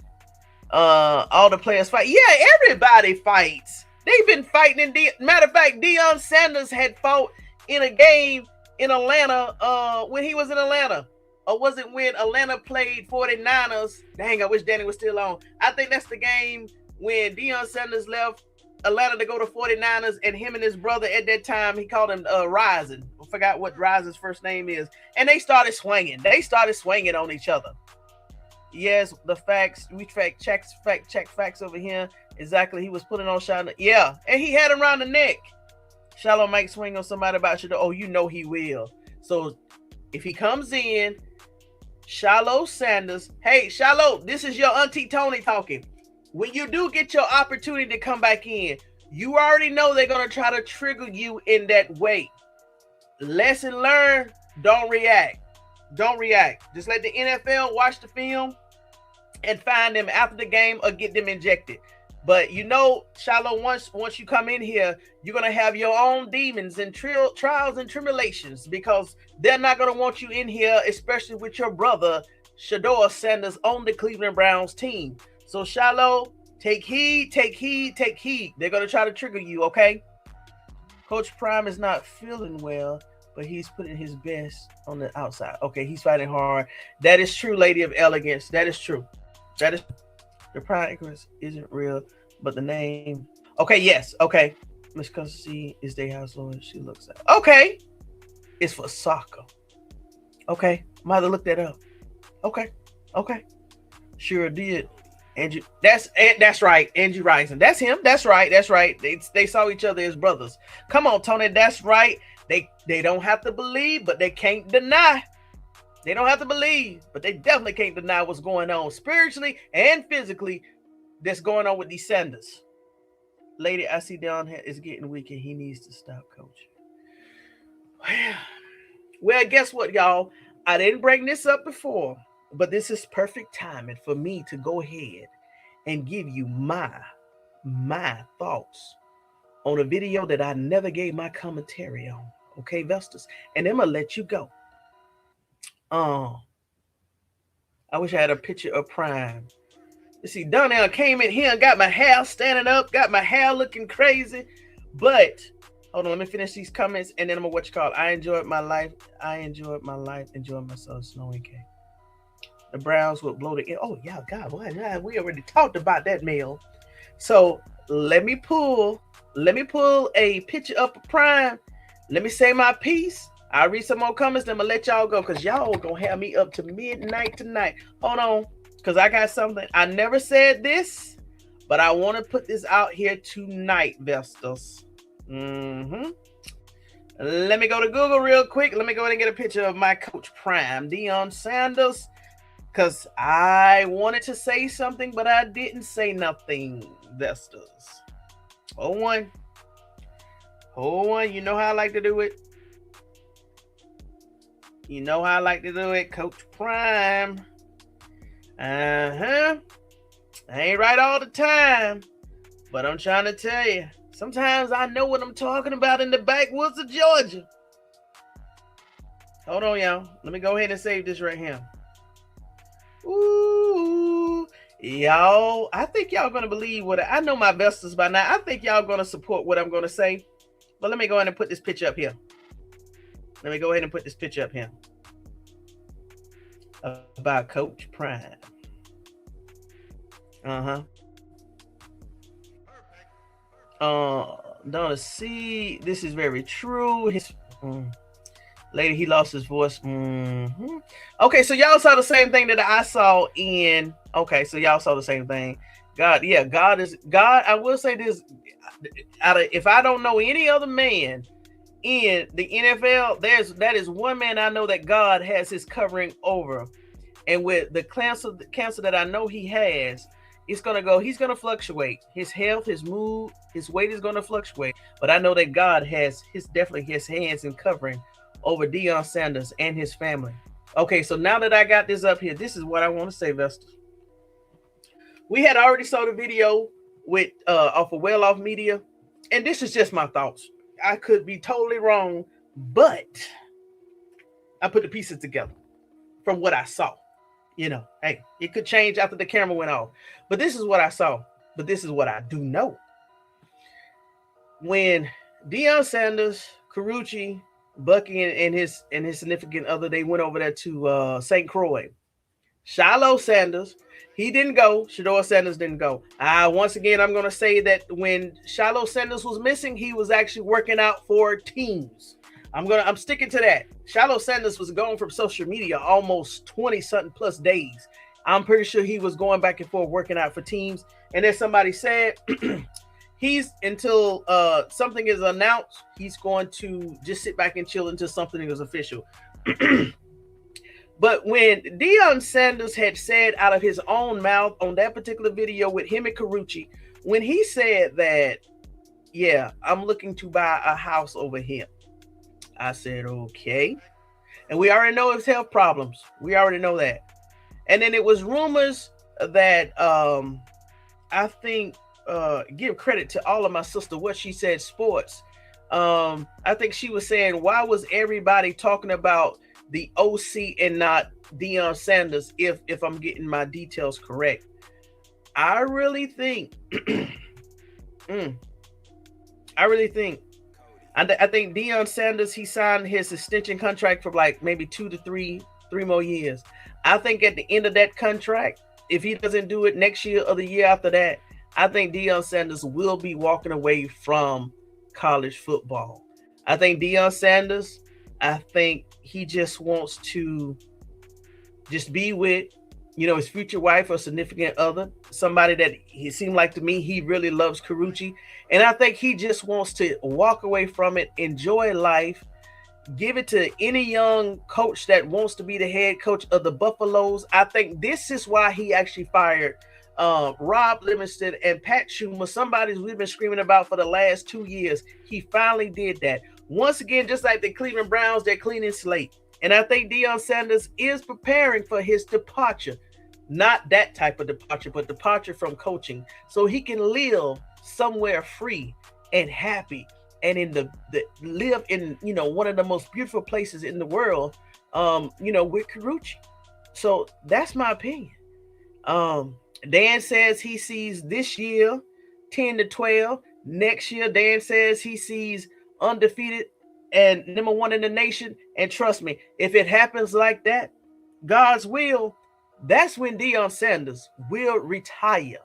All the players fight. Yeah, everybody fights. They've been fighting. Matter of fact, Deion Sanders had fought in a game in Atlanta when he was in Atlanta. Or was it when Atlanta played 49ers? Dang, I wish Danny was still on. I think that's the game when Deion Sanders left Atlanta to go to 49ers, and him and his brother at that time, he called him Rising. I forgot what Rising's first name is. And they started swinging. On each other. Yes, the facts. We check facts over here. Exactly. He was putting on Shilo. Yeah, and he had him around the neck. Shilo might swing on somebody about Shedeur. Oh, you know he will. So if he comes in, Shilo Sanders. Hey, Shilo, this is your auntie Toney talking. When you do get your opportunity to come back in, you already know they're going to try to trigger you in that way. Lesson learned, don't react. Just let the NFL watch the film and find them after the game or get them injected. But Shilo, once you come in here, you're going to have your own demons and trials and tribulations because they're not going to want you in here, especially with your brother, Shedeur Sanders, on the Cleveland Browns team. So, Shilo, take heed. They're going to try to trigger you, okay? Coach Prime is not feeling well, but he's putting his best on the outside. Okay, he's fighting hard. That is true, Lady of Elegance. That is true. The progress isn't real, but the name. Okay, yes. Okay. Miss Custody is their household. She looks like. Okay. It's for soccer. Okay. I'm about to look that up. Okay. Sure did. Andrew, that's right. Andrew Rising. That's him. That's right. They saw each other as brothers. Come on, Toney. That's right. They don't have to believe, but they can't deny. They don't have to believe, but they definitely can't deny what's going on spiritually and physically that's going on with these Sanders. Lady, I see down here is getting weak and he needs to stop coaching. Well, guess what, y'all? I didn't bring this up before, but this is perfect timing for me to go ahead and give you my thoughts on a video that I never gave my commentary on. Okay, Vestas? And I'm going to let you go. I wish I had a picture of Prime. You see, Donnell came in here and got my hair standing up, got my hair looking crazy. But hold on, let me finish these comments and then I'm gonna I enjoyed my life, enjoying myself, Snowy K. The Browns would blow the oh yeah, God, why not? We already talked about that, Mel. So let me pull a picture up of Prime. Let me say my piece. I'll read some more comments, then I'm gonna let y'all go because y'all gonna have me up to midnight tonight. Hold on, because I got something. I never said this, but I want to put this out here tonight, Vestas. Let me go to Google real quick. Let me go ahead and get a picture of my coach Prime, Shedeur Sanders, because I wanted to say something, but I didn't say nothing, Vestas. Hold on. You know how I like to do it. Coach Prime. I ain't right all the time, but I'm trying to tell you, sometimes I know what I'm talking about in the backwoods of Georgia. Hold on, y'all. Let me go ahead and save this right here. Ooh, y'all, I think y'all gonna believe what I know my Vestas by now. I think y'all gonna support what I'm gonna say, but let me go ahead and put this picture up here. About Coach Prime. Donna C, this is very true. Later he lost his voice. Okay, so y'all saw the same thing that I saw in. Okay, so y'all saw the same thing. God is God. I will say this: if I don't know any other man in the NFL, that is one man I know that God has his covering over, and with the cancer that I know he has, he's gonna fluctuate. His health, his mood, his weight is gonna fluctuate. But I know that God has definitely his hands in covering over Shedeur Sanders and his family. Okay, so now that I got this up here, this is what I want to say, Vesta. We had already saw the video with off of Well Off Media, and this is just my thoughts. I could be totally wrong, but I put the pieces together from what I saw. You know, hey, it could change after the camera went off, but this is what I saw. But this is what I do know. When Shedeur Sanders, Carucci, Bucky, and his significant other, they went over there to St. Croix. Shilo Sanders, he didn't go. Shedeur Sanders didn't go. Once again, I'm going to say that when Shilo Sanders was missing, he was actually working out for teams. I'm sticking to that. Shilo Sanders was gone from social media almost 20-something plus days. I'm pretty sure he was going back and forth working out for teams. And as somebody said, he's until something is announced, he's going to just sit back and chill until something is official. But when Shedeur Sanders had said out of his own mouth on that particular video with him and Carucci, when he said that, yeah, I'm looking to buy a house over him, I said, okay. And we already know his health problems. We already know that. And then it was rumors that I think give credit to all of my sister, what she said, sports. I think she was saying, why was everybody talking about the OC and not Shedeur Sanders, if I'm getting my details correct? I really think I think Shedeur Sanders, he signed his extension contract for like maybe 2 to 3 more years. I think at the end of that contract, if he doesn't do it next year or the year after that, I think Shedeur Sanders will be walking away from college football. I think Shedeur Sanders, I think he just wants to just be with, his future wife or significant other, somebody that he seemed like to me, he really loves Carucci. And I think he just wants to walk away from it, enjoy life, give it to any young coach that wants to be the head coach of the Buffaloes. I think this is why he actually fired Rob Livingston and Pat Schumer, somebody we've been screaming about for the last 2 years. He finally did that. Once again, just like the Cleveland Browns, they're cleaning slate. And I think DeAndre Sanders is preparing for his departure. Not that type of departure, but departure from coaching. So he can live somewhere free and happy and live in, one of the most beautiful places in the world, with Carucci. So that's my opinion. Dan says he sees this year 10-12. Next year, Dan says he sees undefeated and #1 in the nation. And trust me, if it happens like that, God's will, that's when DeAndre Sanders will retire.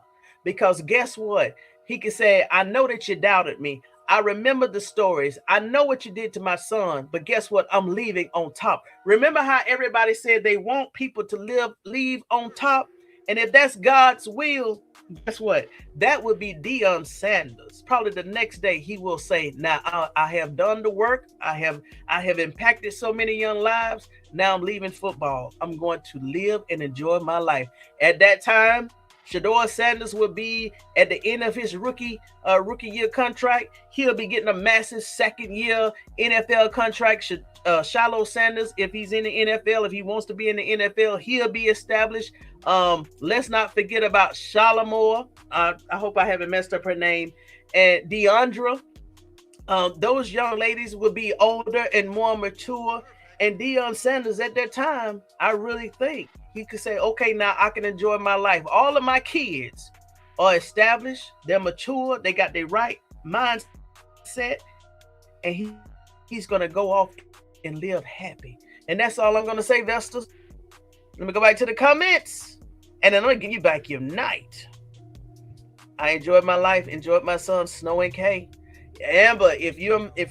Because guess what? He can say, I know that you doubted me. I remember the stories. I know what you did to my son, but guess what? I'm leaving on top. Remember how everybody said they want people to leave on top? And if that's God's will, guess what? That would be DeAndre Sanders. Probably the next day he will say, now I have done the work. I have impacted so many young lives. Now I'm leaving football. I'm going to live and enjoy my life. At that time, Shedeur Sanders will be at the end of his rookie year contract. He'll be getting a massive second year NFL contract. Shilo Sanders, if he's in the NFL, if he wants to be in the NFL, he'll be established. Let's not forget about Shalimore. I hope I haven't messed up her name. And Deandra. Those young ladies will be older and more mature. And DeAndre Sanders at that time, I really think he could say, okay, now I can enjoy my life. All of my kids are established. They're mature. They got their right mindset. And he's going to go off and live happy. And that's all I'm going to say, Vestas. Let me go back to the comments. And then I'm going to give you back your night. I enjoyed my life. Enjoyed my son, Snow and K. Amber, if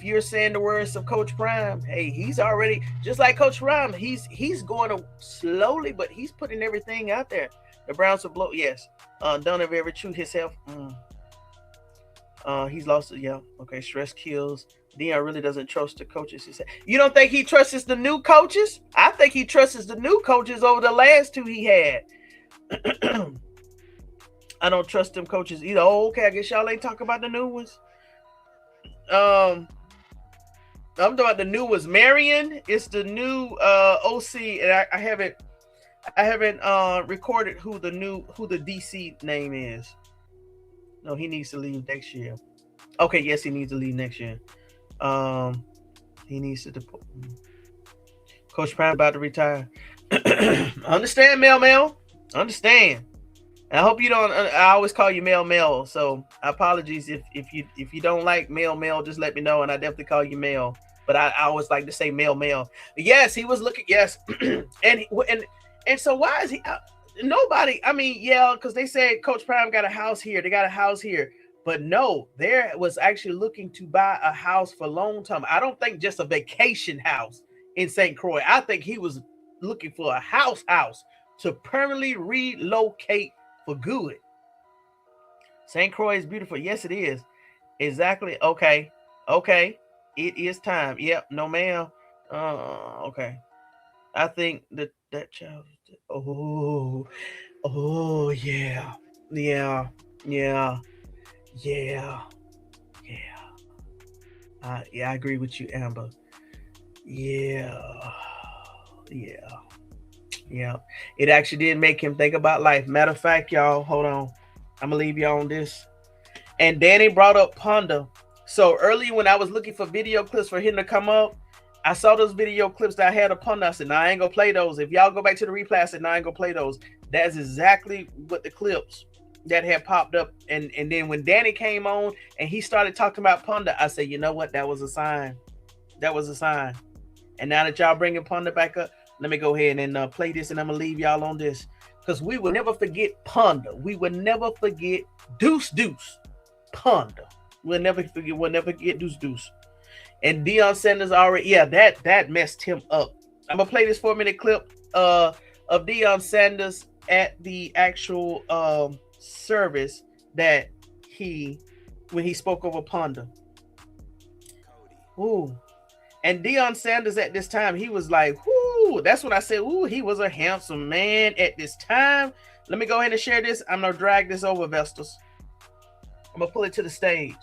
you're saying the words of Coach Prime, hey, he's already, just like Coach Prime, he's going to slowly, but he's putting everything out there. The Browns will blow, yes. Done have ever true himself. He's lost it, yeah. Okay, stress kills. Deion really doesn't trust the coaches. He said, you don't think he trusts the new coaches? I think he trusts the new coaches over the last two he had. I don't trust them coaches either. Oh, okay, I guess y'all ain't talking about the new ones. I'm talking about the new was Marion. It's the new OC, and I haven't recorded who the DC name is. No, he needs to leave next year. Okay, yes, he needs to leave next year. He needs to deport. Coach Prime about to retire. Understand, Mel. Understand. And I hope you don't. I always call you Mel. So apologies if you don't like Mel. Just let me know, and I definitely call you Mel. But I always like to say Mel. Yes, he was looking. Yes, and so why is he? Nobody. I mean, yeah, because they said Coach Prime got a house here. They got a house here, but no, there was actually looking to buy a house for long term. I don't think just a vacation house in St. Croix. I think he was looking for a house to permanently relocate for good. St. Croix is beautiful. Yes, it is. Exactly. Okay. It is time. Yep. No, ma'am. Okay. I think that child. Oh, yeah. Yeah. I agree with you, Amber. Yeah. It actually did make him think about life. Matter of fact, y'all, hold on. I'm going to leave y'all on this. And Danny brought up Ponder. So earlier when I was looking for video clips for him to come up, I saw those video clips that I had of Ponder. I said, no, I ain't going to play those. If y'all go back to the replay, I said, no, I ain't going to play those. That's exactly what the clips that had popped up. And then when Danny came on and he started talking about Ponder, I said, you know what? That was a sign. And now that y'all bringing Ponder back up, let me go ahead and play this, and I'm going to leave y'all on this. Because we will never forget Ponder. We will never forget Deuce Ponder. We'll never forget Deuce. And DeAndre Sanders already, that messed him up. I'm going to play this 4-minute clip of of Shedeur Sanders at the actual service that when he spoke over Ponder. Ooh. And Shedeur Sanders at this time, he was like, whoo, that's what I said. Ooh, he was a handsome man at this time. Let me go ahead and share this. I'm going to drag this over, Vestas. I'm going to pull it to the stage.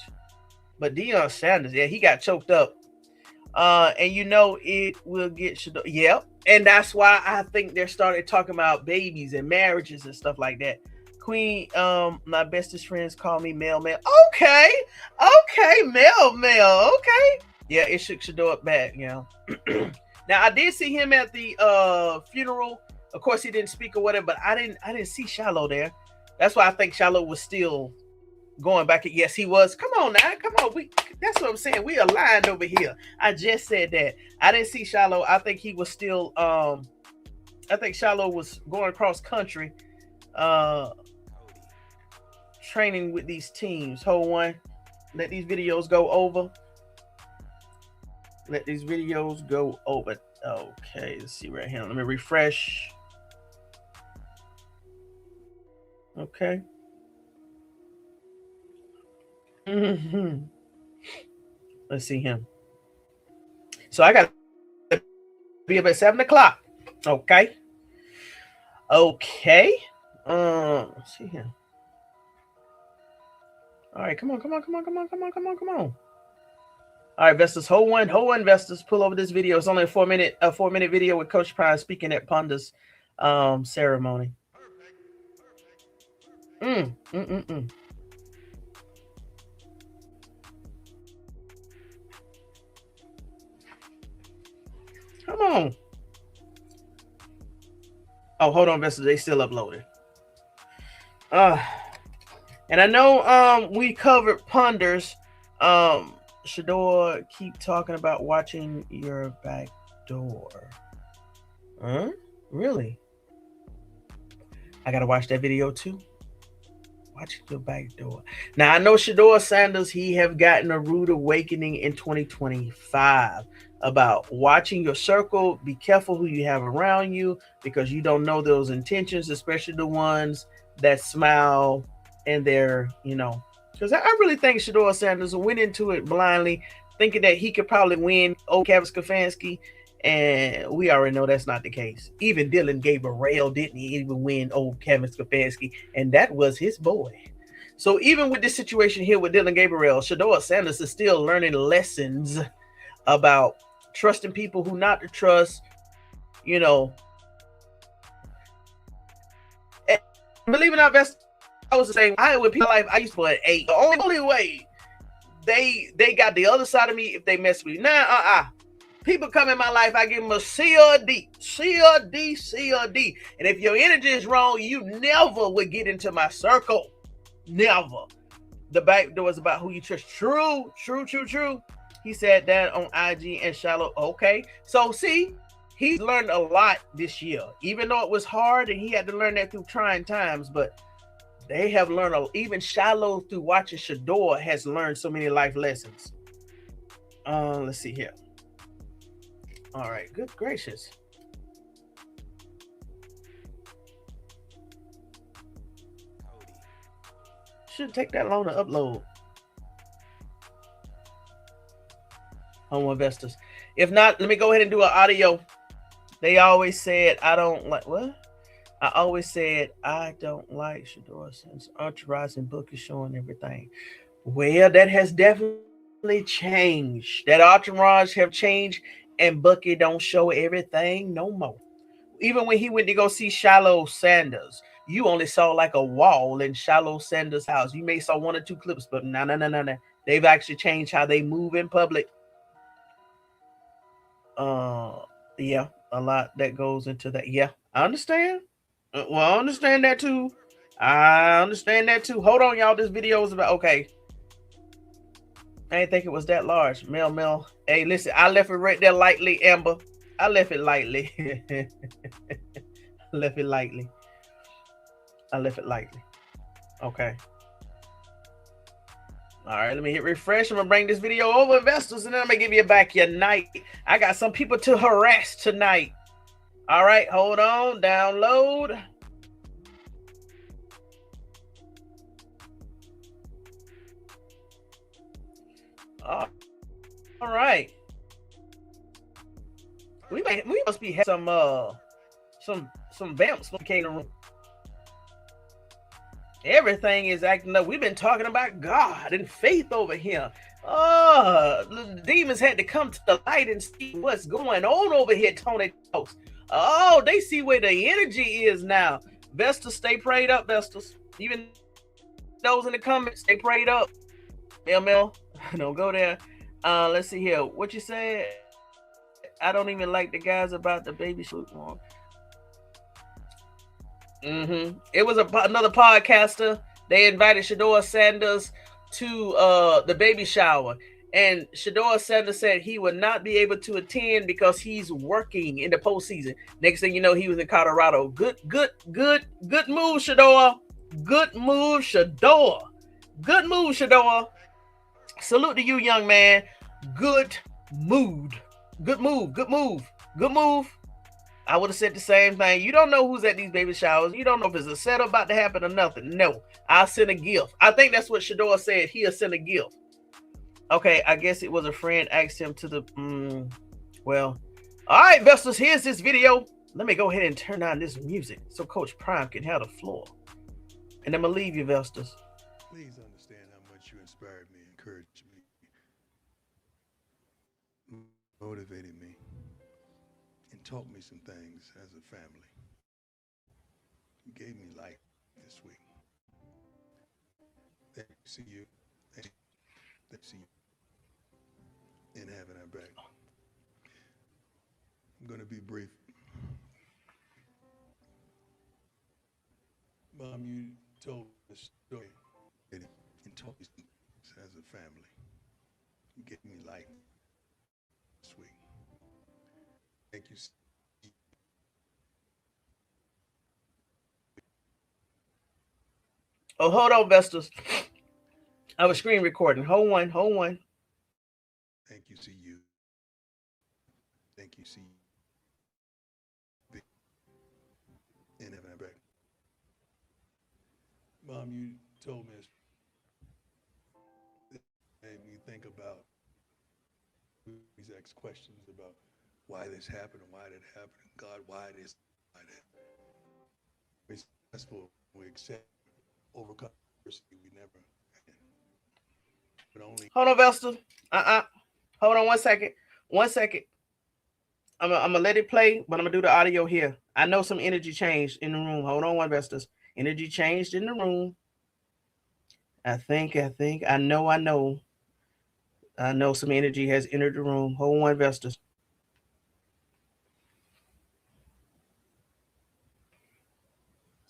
But Shedeur Sanders, yeah, he got choked up. And you know it will get Shedeur. Yep. And that's why I think they started talking about babies and marriages and stuff like that. Queen, my bestest friends call me Mel. Okay, Mel. Okay. Yeah, it shook Shedeur up back, you know. Now I did see him at the funeral. Of course, he didn't speak or whatever, but I didn't see Shilo there. That's why I think Shilo was still going back. Yes, he was. Come on now, come on. That's what I'm saying. We aligned over here. I just said that. I didn't see Shilo. I think he was still. I think Shilo was going across country, training with these teams. Hold on. Let these videos go over. Let these videos go over. Okay, let's see right here. Let me refresh. Okay. Let's see him. So I got to be up at 7 o'clock. Okay. Let's see him. All right, come on. All right, Vestas, hold on, Vestas. Pull over this video. It's only a 4-minute video with Coach Prime speaking at Ponder's ceremony. Come on. Oh, hold on, Vestas. They still uploaded. And I know we covered Ponders. Shedeur, keep talking about watching your back door. Huh? Really? I gotta watch that video too. Watching your back door. Now I know Shedeur Sanders, he have gotten a rude awakening in 2025 about watching your circle. Be careful who you have around you because you don't know those intentions, especially the ones that smile and they're, you know. Because I really think Shedeur Sanders went into it blindly, thinking that he could probably win old Stefanski, and we already know that's not the case. Even Dillon Gabriel didn't even win old Stefanski, and that was his boy. So even with this situation here with Dillon Gabriel, Shedeur Sanders is still learning lessons about trusting people who not to trust, you know. And believe it or not, I was the same. With people life, I used to put an 8. The only way they got the other side of me if they mess with me. Now, people come in my life, I give them a C or D. And if your energy is wrong, you never would get into my circle. Never. The back door is about who you trust. True. He said that on IG and Shilo. Okay. So see, he's learned a lot this year, even though it was hard and he had to learn that through trying times, but they have learned, even Shilo through watching Shedeur has learned so many life lessons. Let's see here. All right, good gracious. Shouldn't take that long to upload. Home investors. If not, let me go ahead and do an audio. They always said, I don't like, what? I always said, I don't like Shedeur since Entourage and Book is showing everything. Well, that has definitely changed. That Entourage have changed and Bucky don't show everything no more. Even when he went to go see Shilo Sanders, you only saw like a wall in Shilo Sanders' house. You may saw 1 or 2 clips, but no. They've actually changed how they move in public. Yeah, a lot that goes into that. Yeah, I understand. Well, I understand that too. Hold on, y'all. This video is about, okay. I didn't think it was that large. Mel. Hey, listen, I left it right there lightly, Amber. I left it lightly. I left it lightly. Okay. All right, let me hit refresh. I'm going to bring this video over, investors, and then I'm going to give you back your night. I got some people to harass tonight. All right, hold on. Download. All right. We must be having some vamps when we came to the room. Everything is acting up. We've been talking about God and faith over here. The demons had to come to the light and see what's going on over here, Tony Talks. Oh, they see where the energy is now. Vestas, stay prayed up, Vestas. Even those in the comments, stay prayed up. Mel, don't go there. Let's see here. What you said? I don't even like the guys about the baby shoot one. It was another podcaster. They invited Shedeur Sanders to the baby shower, and Shedeur Sanders said he would not be able to attend because he's working in the postseason. Next thing you know, he was in Colorado. Good move, Shedeur. Good move, Shedeur. Good move, Shedeur. Salute to you, young man. Good mood. Good move. Good move. Good move. I would have said the same thing. You don't know who's at these baby showers. You don't know if it's a setup about to happen or nothing. No, I'll send a gift. I think that's what Shedeur said. He'll send a gift. Okay, I guess it was a friend asked him to the... well, all right, Vestas, here's this video. Let me go ahead and turn on this music so Coach Prime can have the floor. And I'm going to leave you, Vestas. Please understand how much you inspired me, encouraged me, motivated me, and taught me some things as a family. You gave me life this week. Thank you, see you. Thank you, see you. And having our back. I'm going to be brief. Mom, you told the story and taught me some things as a family. You gave me life this week. Thank you. Oh, hold on, Vestas. I was screen recording. Hold on. Thank you, see you. Thank you, see you. And having our back. Mom, you told me it made me think about these X questions about why this happened and why did it happen, and God, why this, why that. We're successful, we accept, overcome adversity we never had. But only. Hold on, Vestas. Hold on 1 second. 1 second. I'm gonna let it play, but I'm gonna do the audio here. I know some energy changed in the room. Hold on, Vestas. Energy changed in the room. I know some energy has entered the room. Hold on, Vestas.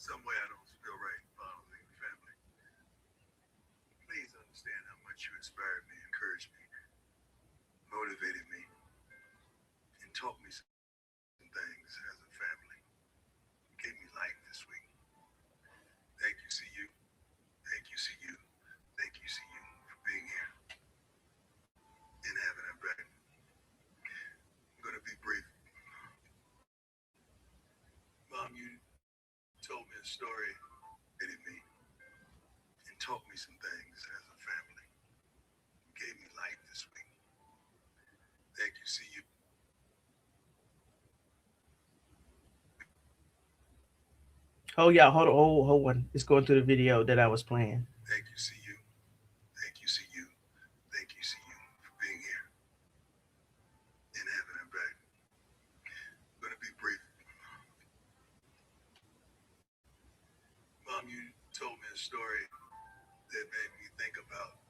Some way I don't feel right following the family. Please understand how much you inspired me, encouraged me, motivated me, and taught me some things as a family. You gave me life this week. Thank you, see you. Thank you, see you. Thank you, see you, for being here and having our back. I'm going to be brief. Mom, you told me a story, educated me, and taught me some things as a family. You gave me life this week. Thank you, see you. Oh yeah, hold on. It's going through the video that I was playing. Thank you, see you. Thank you, see you. Thank you, see you, for being here and having our back. I'm going to be brief. Mom, you told me a story that made me think about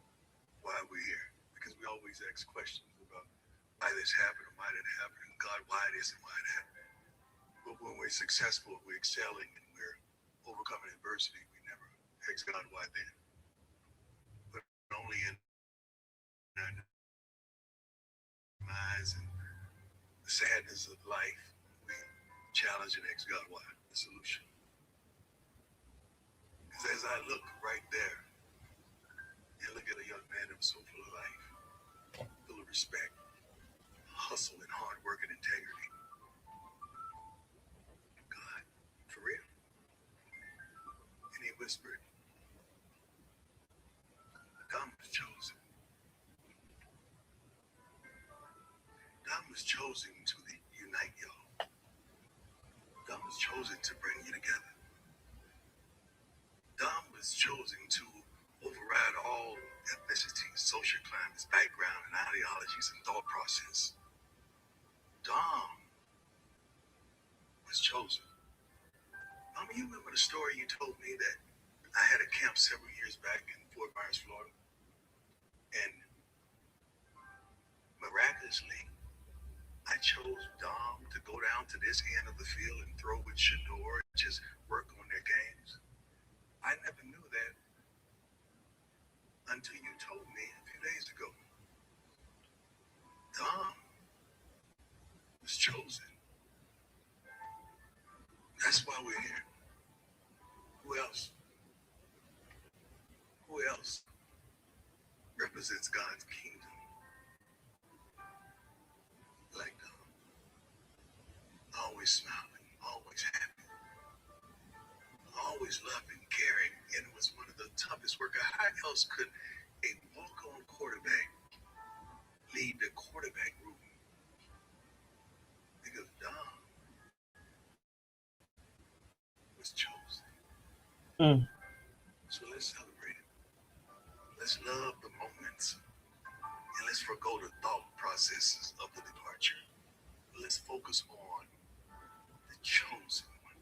why we're here, because we always ask questions about why this happened and why did it happen, and God, why this and why that. But when we're successful, we're excelling, and we're overcoming adversity, we never ask God why then. But only in our minds and the sadness of life, we challenge and ask God why, the solution. Because as I look right there, and look at a young man that was so full of life, full of respect, hustle and hard work and integrity. whispered, Dom was chosen. Dom was chosen to unite y'all. Dom was chosen to bring you together. Dom was chosen to override all ethnicities, social climates, background, and ideologies and thought process. Dom was chosen. Mama, you remember the story you told me that I had a camp several years back in Fort Myers, Florida? And miraculously, I chose Dom to go down to this end of the field and throw with Shedeur and just work on their games. I never knew that until you told me a few days ago. Dom was chosen. That's why we're here. Who else? Who else represents God's kingdom like Dom? Always smiling, always happy, always loving, caring, and was one of the toughest workers. How else could a walk-on quarterback lead the quarterback room? Because Dom was chosen. So let's celebrate it. Let's love the moments, and let's forgo the thought processes of the departure. Let's focus on the chosen one,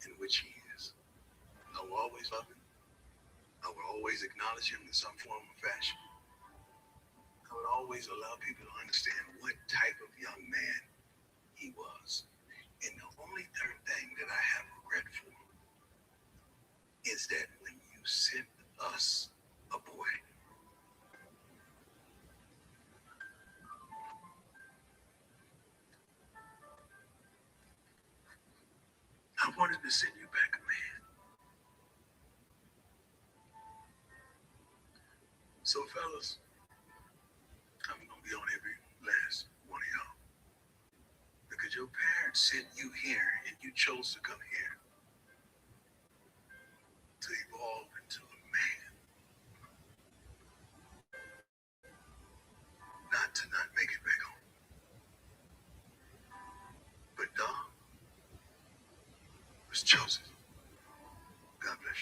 in which he is. I will always love him. I will always acknowledge him in some form or fashion. I would always allow people to understand what type of young man he was. And the only third thing that I have regret for is that when you sent us a boy, I wanted to send you back a man. So fellas, I'm gonna be on every last one of y'all. Because your parents sent you here and you chose to come here to evolve into a man. Not to not make it back home. But Dom was chosen. God bless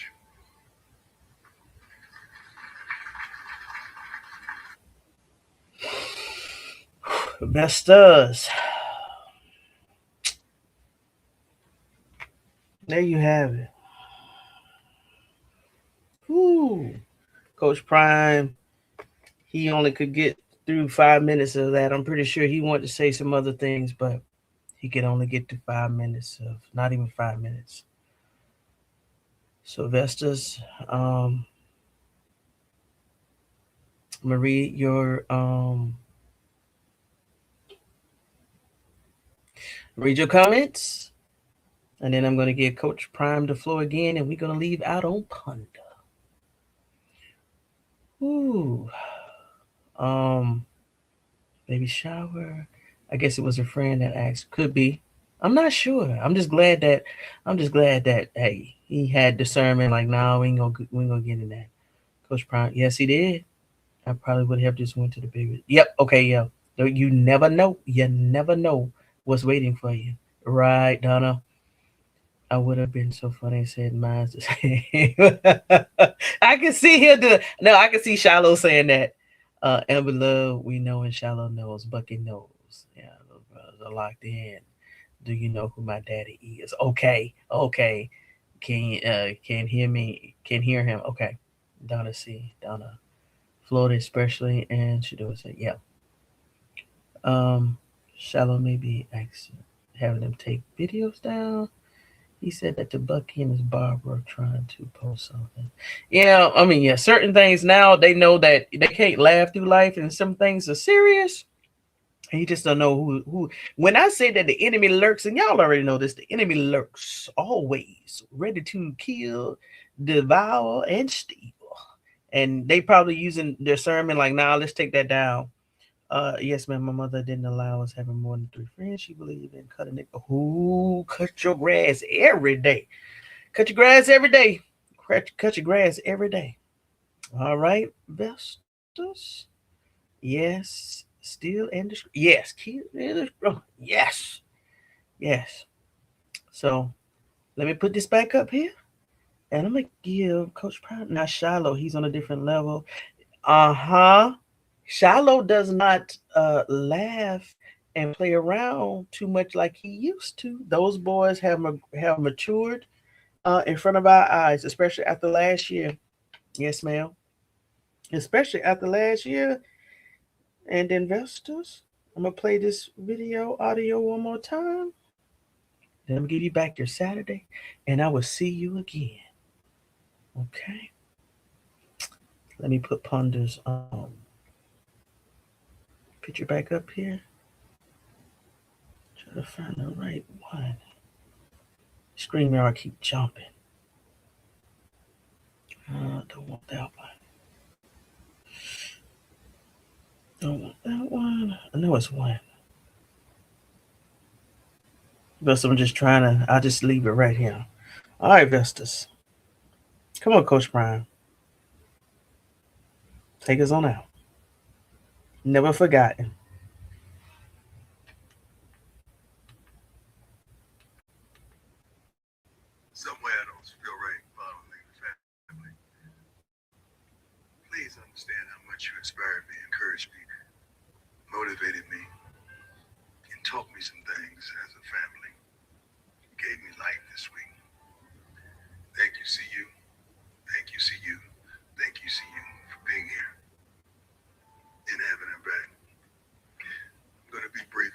you. Vestas. There you have it. Woo. Coach Prime, he only could get through 5 minutes of that. I'm pretty sure he wanted to say some other things, but he could only get to 5 minutes of not even 5 minutes. So Vestas, Marie, read your comments, and then I'm going to give Coach Prime the floor again, and we're going to leave out on Ponder. Ooh. Maybe shower. I guess it was a friend that asked. Could be. I'm not sure. I'm just glad that hey, he had discernment. Like, no, we ain't gonna get in that. Coach Prime, yes, he did. I probably would have just went to the baby. Yep. Okay. Yeah. You never know. You never know what's waiting for you. Right, Donna? I would have been so funny. Said mine's the same. I can see him do. No, I can see Shilo saying that. Amber Love, we know, and Shilo knows. Bucky knows. Yeah, those brothers are locked in. Do you know who my daddy is? Okay. Can hear me? Can hear him? Okay. Donna C. Donna, Florida especially, and she does say, yeah. Shallow maybe having them take videos down. He said that the Bucky and his barber were trying to post something. Yeah, I mean, yeah, certain things now they know that they can't laugh through life, and some things are serious. And you just don't know who. When I say that the enemy lurks, and y'all already know this, the enemy lurks always, ready to kill, devour, and steal. And they probably using their sermon like, nah, let's take that down. Yes, ma'am. My mother didn't allow us having more than 3 friends. She believed in cutting it. Who cut your grass every day? Cut your grass every day. cut your grass every day. All right, Vestas. Yes, still in the yes, keep in the yes, yes. So let me put this back up here, and I'm gonna give Coach Prime now. Shilo, he's on a different level. Uh-huh. Shilo does not laugh and play around too much like he used to. Those boys have matured in front of our eyes, especially after last year. Yes, ma'am. Especially after last year. And investors, I'm gonna play this video audio one more time. Then I'm gonna give you back your Saturday, and I will see you again. Okay. Let me put Ponder's picture back up here. Try to find the right one. StreamYard keep jumping. Don't want that one. Don't want that one. I know it's one. But I'm just trying to. I'll just leave it right here. All right, Vestas. Come on, Coach Prime. Take us on out. Never forgotten. Somewhere I don't feel right following the family. Please understand how much you inspired me, encouraged me, motivated me, and taught me some things as a family. You gave me life this week. Thank you, CU. Thank you, CU. Thank you, CU, for being here and having our back. I'm going to be brief.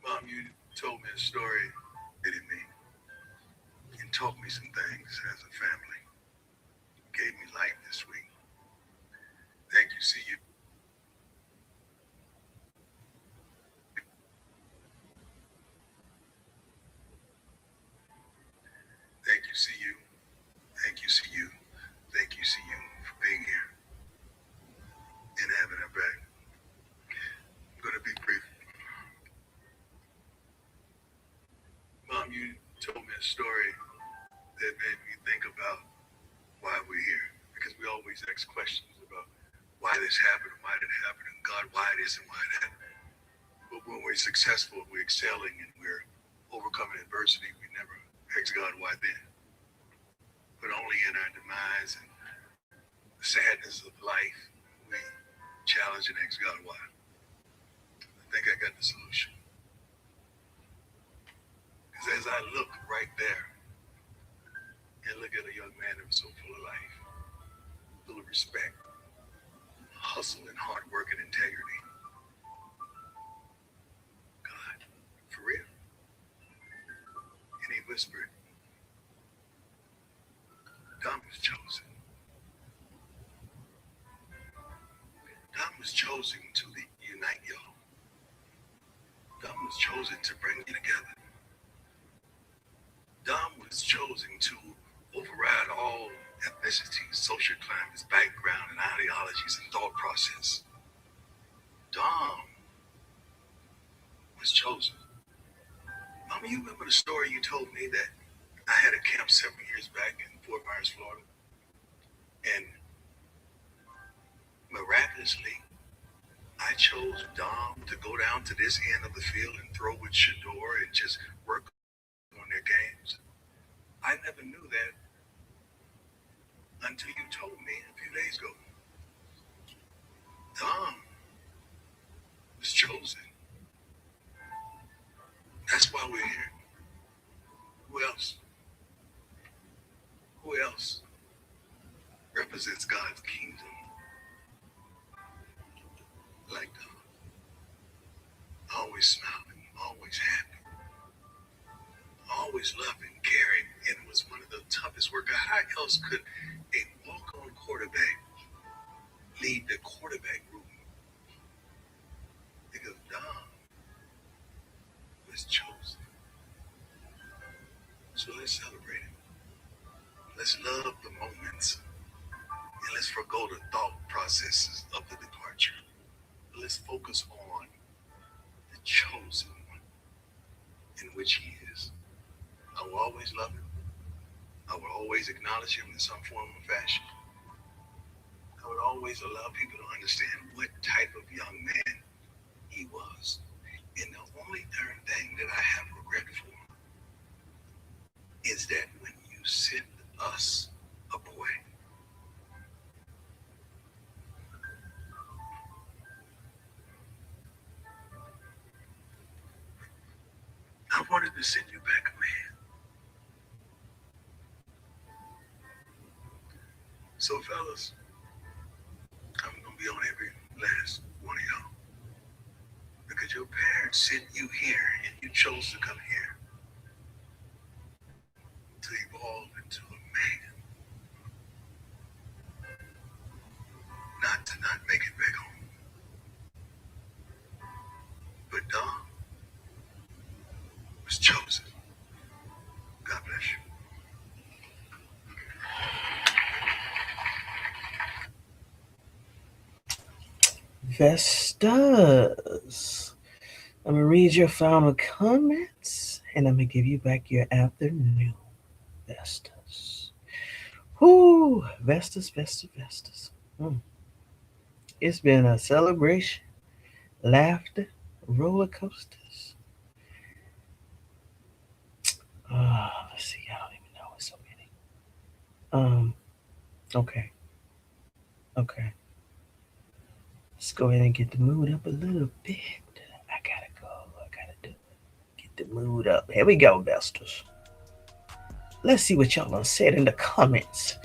Mom, you told me a story, hated me, and taught me some things as a family. Gave me life this week. Thank you, CU. Thank you, CU. Thank you, CU. Thank you, CU, for being here and having our back. I'm going to be brief. Mom, you told me a story that made me think about why we're here. Because we always ask questions about why this happened, why did it happen, and God, why this and why that. But when we're successful, we're excelling, and we're overcoming adversity, we never ask God, why then? But only in our demise and the sadness of life, we challenge and ask God, why? I think I got the solution. Because as I look right there and look at a young man that was so full of life, full of respect, hustle and hard work and integrity. God, for real? And he whispered, Dom was chosen. Dom was chosen to unite y'all. Dom was chosen to bring you together. Dom was chosen to override all ethnicities, social climates, background, and ideologies and thought process. Dom was chosen. Mama, you remember the story you told me that I had a camp several years back in Fort Myers, Florida? And miraculously, I chose Dom to go down to this end of the field and throw with Shedeur and just work on their games. I never knew that until you told me a few days ago. Dom was chosen. That's why we're here. Who else? Who else represents God's kingdom like Dom? Always smiling, always happy, always loving, caring, and was one of the toughest workers. How else could a walk-on quarterback lead the quarterback room? Because Dom was chosen. So let's celebrate it. Let's love the moments. And let's forgo the thought processes of the departure. Let's focus on the chosen one, in which he is. I will always love him. I will always acknowledge him in some form or fashion. I would always allow people to understand what type of young man he was. And the only darn thing that I have regret for is that when you sent us a boy, I wanted to send you back a man. So fellas, I'm gonna be on every last one of y'all. Because your parents sent you here and you chose to come here to evolve into a man. Not to not make it back home. But Dom was chosen. God bless you. Vestas. I'm going to read your final comments and I'm going to give you back your afternoon. Vestas. Whoo, Vestas. It's been a celebration, laughter, roller coasters. Let's see, I don't even know. It's so many. Okay. Let's go ahead and get the mood up a little bit. I gotta do it. Get the mood up. Here we go, Vestas. Let's see what y'all done said in the comments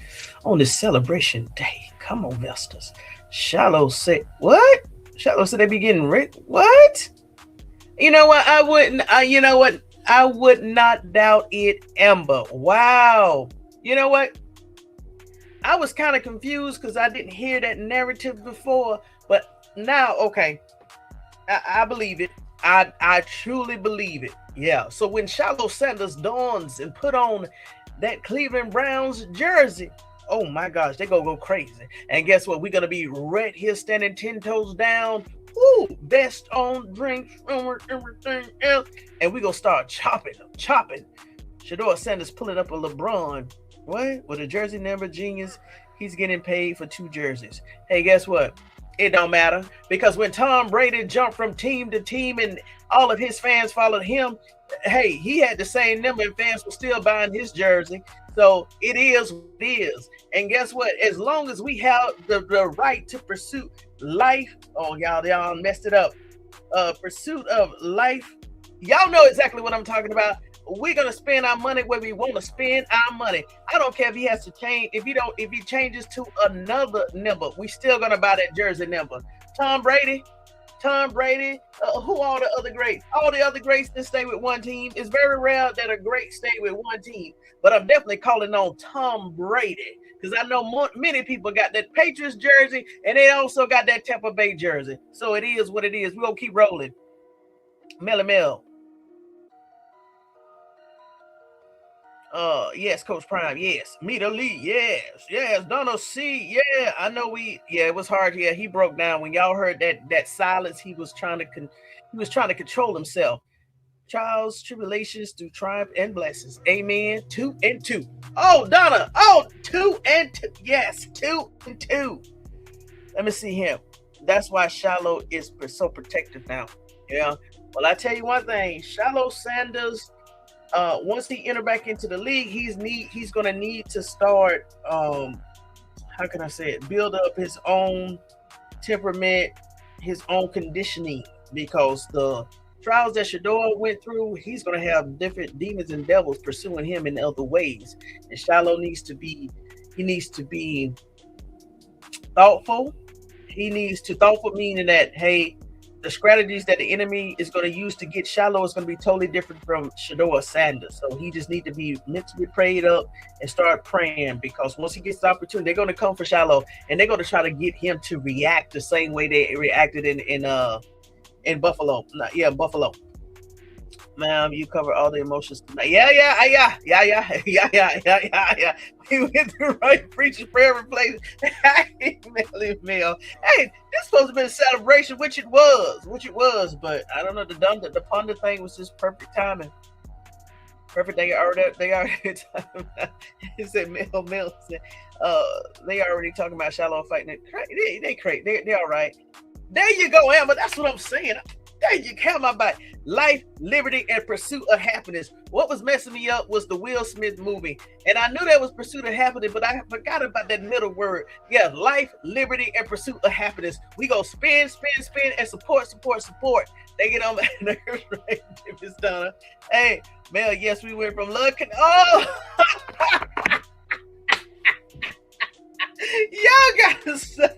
on this celebration day. Come on, Vestas. Shilo said, what? Shilo said they be getting rich. What? You know what? I would not doubt it, Amber. Wow. You know what? I was kind of confused because I didn't hear that narrative before, but now, okay, I believe it. I truly believe it. Yeah. So when Shilo Sanders dons and put on that Cleveland Browns jersey, oh my gosh, they gonna go crazy. And guess what? We're gonna be right here standing 10 toes down. Ooh, best on drinks, everything else, and we're gonna start chopping. Shedeur Sanders pulling up a LeBron. What? With a jersey number, genius. He's getting paid for 2 jerseys. Hey, guess what? It don't matter, because when Tom Brady jumped from team to team and all of his fans followed him, hey, he had the same number and fans were still buying his jersey. So it is what it is. And guess what? As long as we have the right to pursue life, oh, y'all messed it up. Pursuit of life. Y'all know exactly what I'm talking about. We're gonna spend our money where we want to spend our money. I don't care if he has to change. If he changes to another number, we still gonna buy that jersey number. Tom Brady. Who all the other greats? All the other greats that stay with one team. It's very rare that a great stay with one team. But I'm definitely calling on Tom Brady, because I know many people got that Patriots jersey and they also got that Tampa Bay jersey. So it is what it is. We're gonna keep rolling. Mel. Yes, Coach Prime. Yes. Meter Lee. Yes. Donald C. Yeah, I know it was hard. Yeah, he broke down when y'all heard that silence. He was trying to control himself. Trials, tribulations through triumph and blessings. Amen. 2 and 2. Oh, Donna. Oh, 2 and 2. Yes, 2 and 2. Let me see him. That's why Shilo is so protective now. Yeah. Well, I tell you one thing, Shilo Sanders. Once he enter back into the league, he's gonna need to start how can I say it, build up his own temperament, his own conditioning, because the trials that Shedeur went through, he's gonna have different demons and devils pursuing him in other ways. And Shilo needs to be thoughtful. Thoughtful meaning that, hey, the strategies that the enemy is going to use to get Shilo is going to be totally different from Shedeur Sanders. So he just need to be mentally prayed up and start praying, because once he gets the opportunity, they're going to come for Shilo and they're going to try to get him to react the same way they reacted in Buffalo. Buffalo. Ma'am, you cover all the emotions tonight. Yeah. He went through right preacher's prayer replace. Hey, this supposed to be a celebration, which it was, but I don't know, the ponder thing was just perfect timing. Perfect. They already talking about. He said Mel said, they already talking about Shiloh fighting it. They crazy. They all right. There you go, Amber. That's what I'm saying. There you have my bite. Life, liberty, and pursuit of happiness. What was messing me up was the Will Smith movie. And I knew that was pursuit of happiness, but I forgot about that middle word. Yeah, life, liberty, and pursuit of happiness. We go spin, and support. They get on my nerves, right? If it's done. Hey, Mel, yes, we went from love. Oh! Y'all got to stop.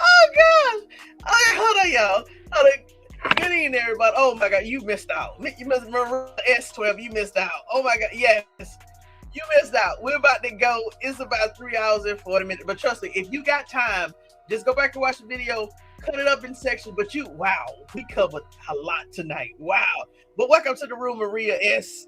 Oh gosh! Okay, hold on, y'all. Hold on. Good evening, everybody. Oh my God, you missed out. You missed S12. You missed out. Oh my God, yes, you missed out. We're about to go. It's about 3 hours and 40 minutes. But trust me, if you got time, just go back and watch the video. Cut it up in sections. But wow, we covered a lot tonight. Wow. But welcome to the room, Maria S.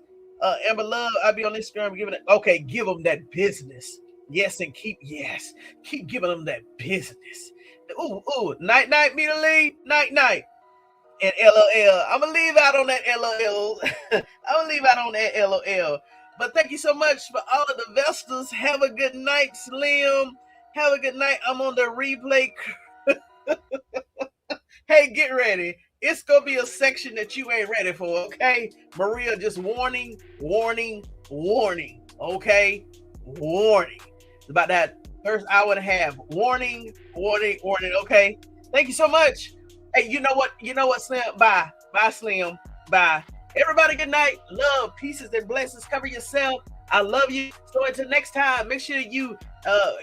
Amber Love. I'll be on Instagram giving it. Okay, give them that business. Yes, and keep giving them that business. Ooh, night, Meter Lee, night, and LOL. I'm gonna leave out on that LOL. But thank you so much for all of the Vestas. Have a good night, Slim. Have a good night. I'm on the replay. Hey, get ready. It's gonna be a section that you ain't ready for, okay? Maria, just warning. Okay, warning. It's about that first hour and a half. Warning. Okay. Thank you so much. Hey, you know what, Slim? Bye, Slim. Bye. Everybody, good night. Love, pieces, and blessings. Cover yourself. I love you. So until next time, make sure you,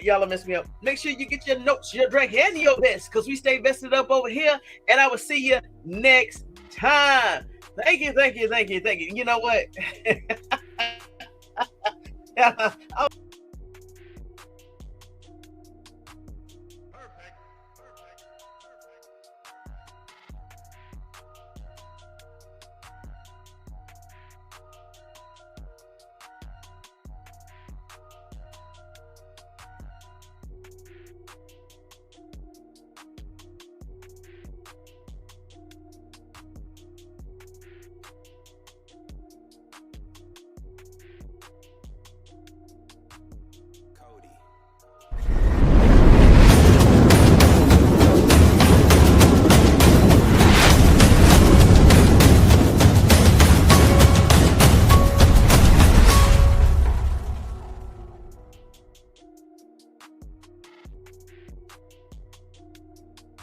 y'all mess me up. Make sure you get your notes, your drink, and your vest, because we stay vested up over here. And I will see you next time. Thank you. You know what?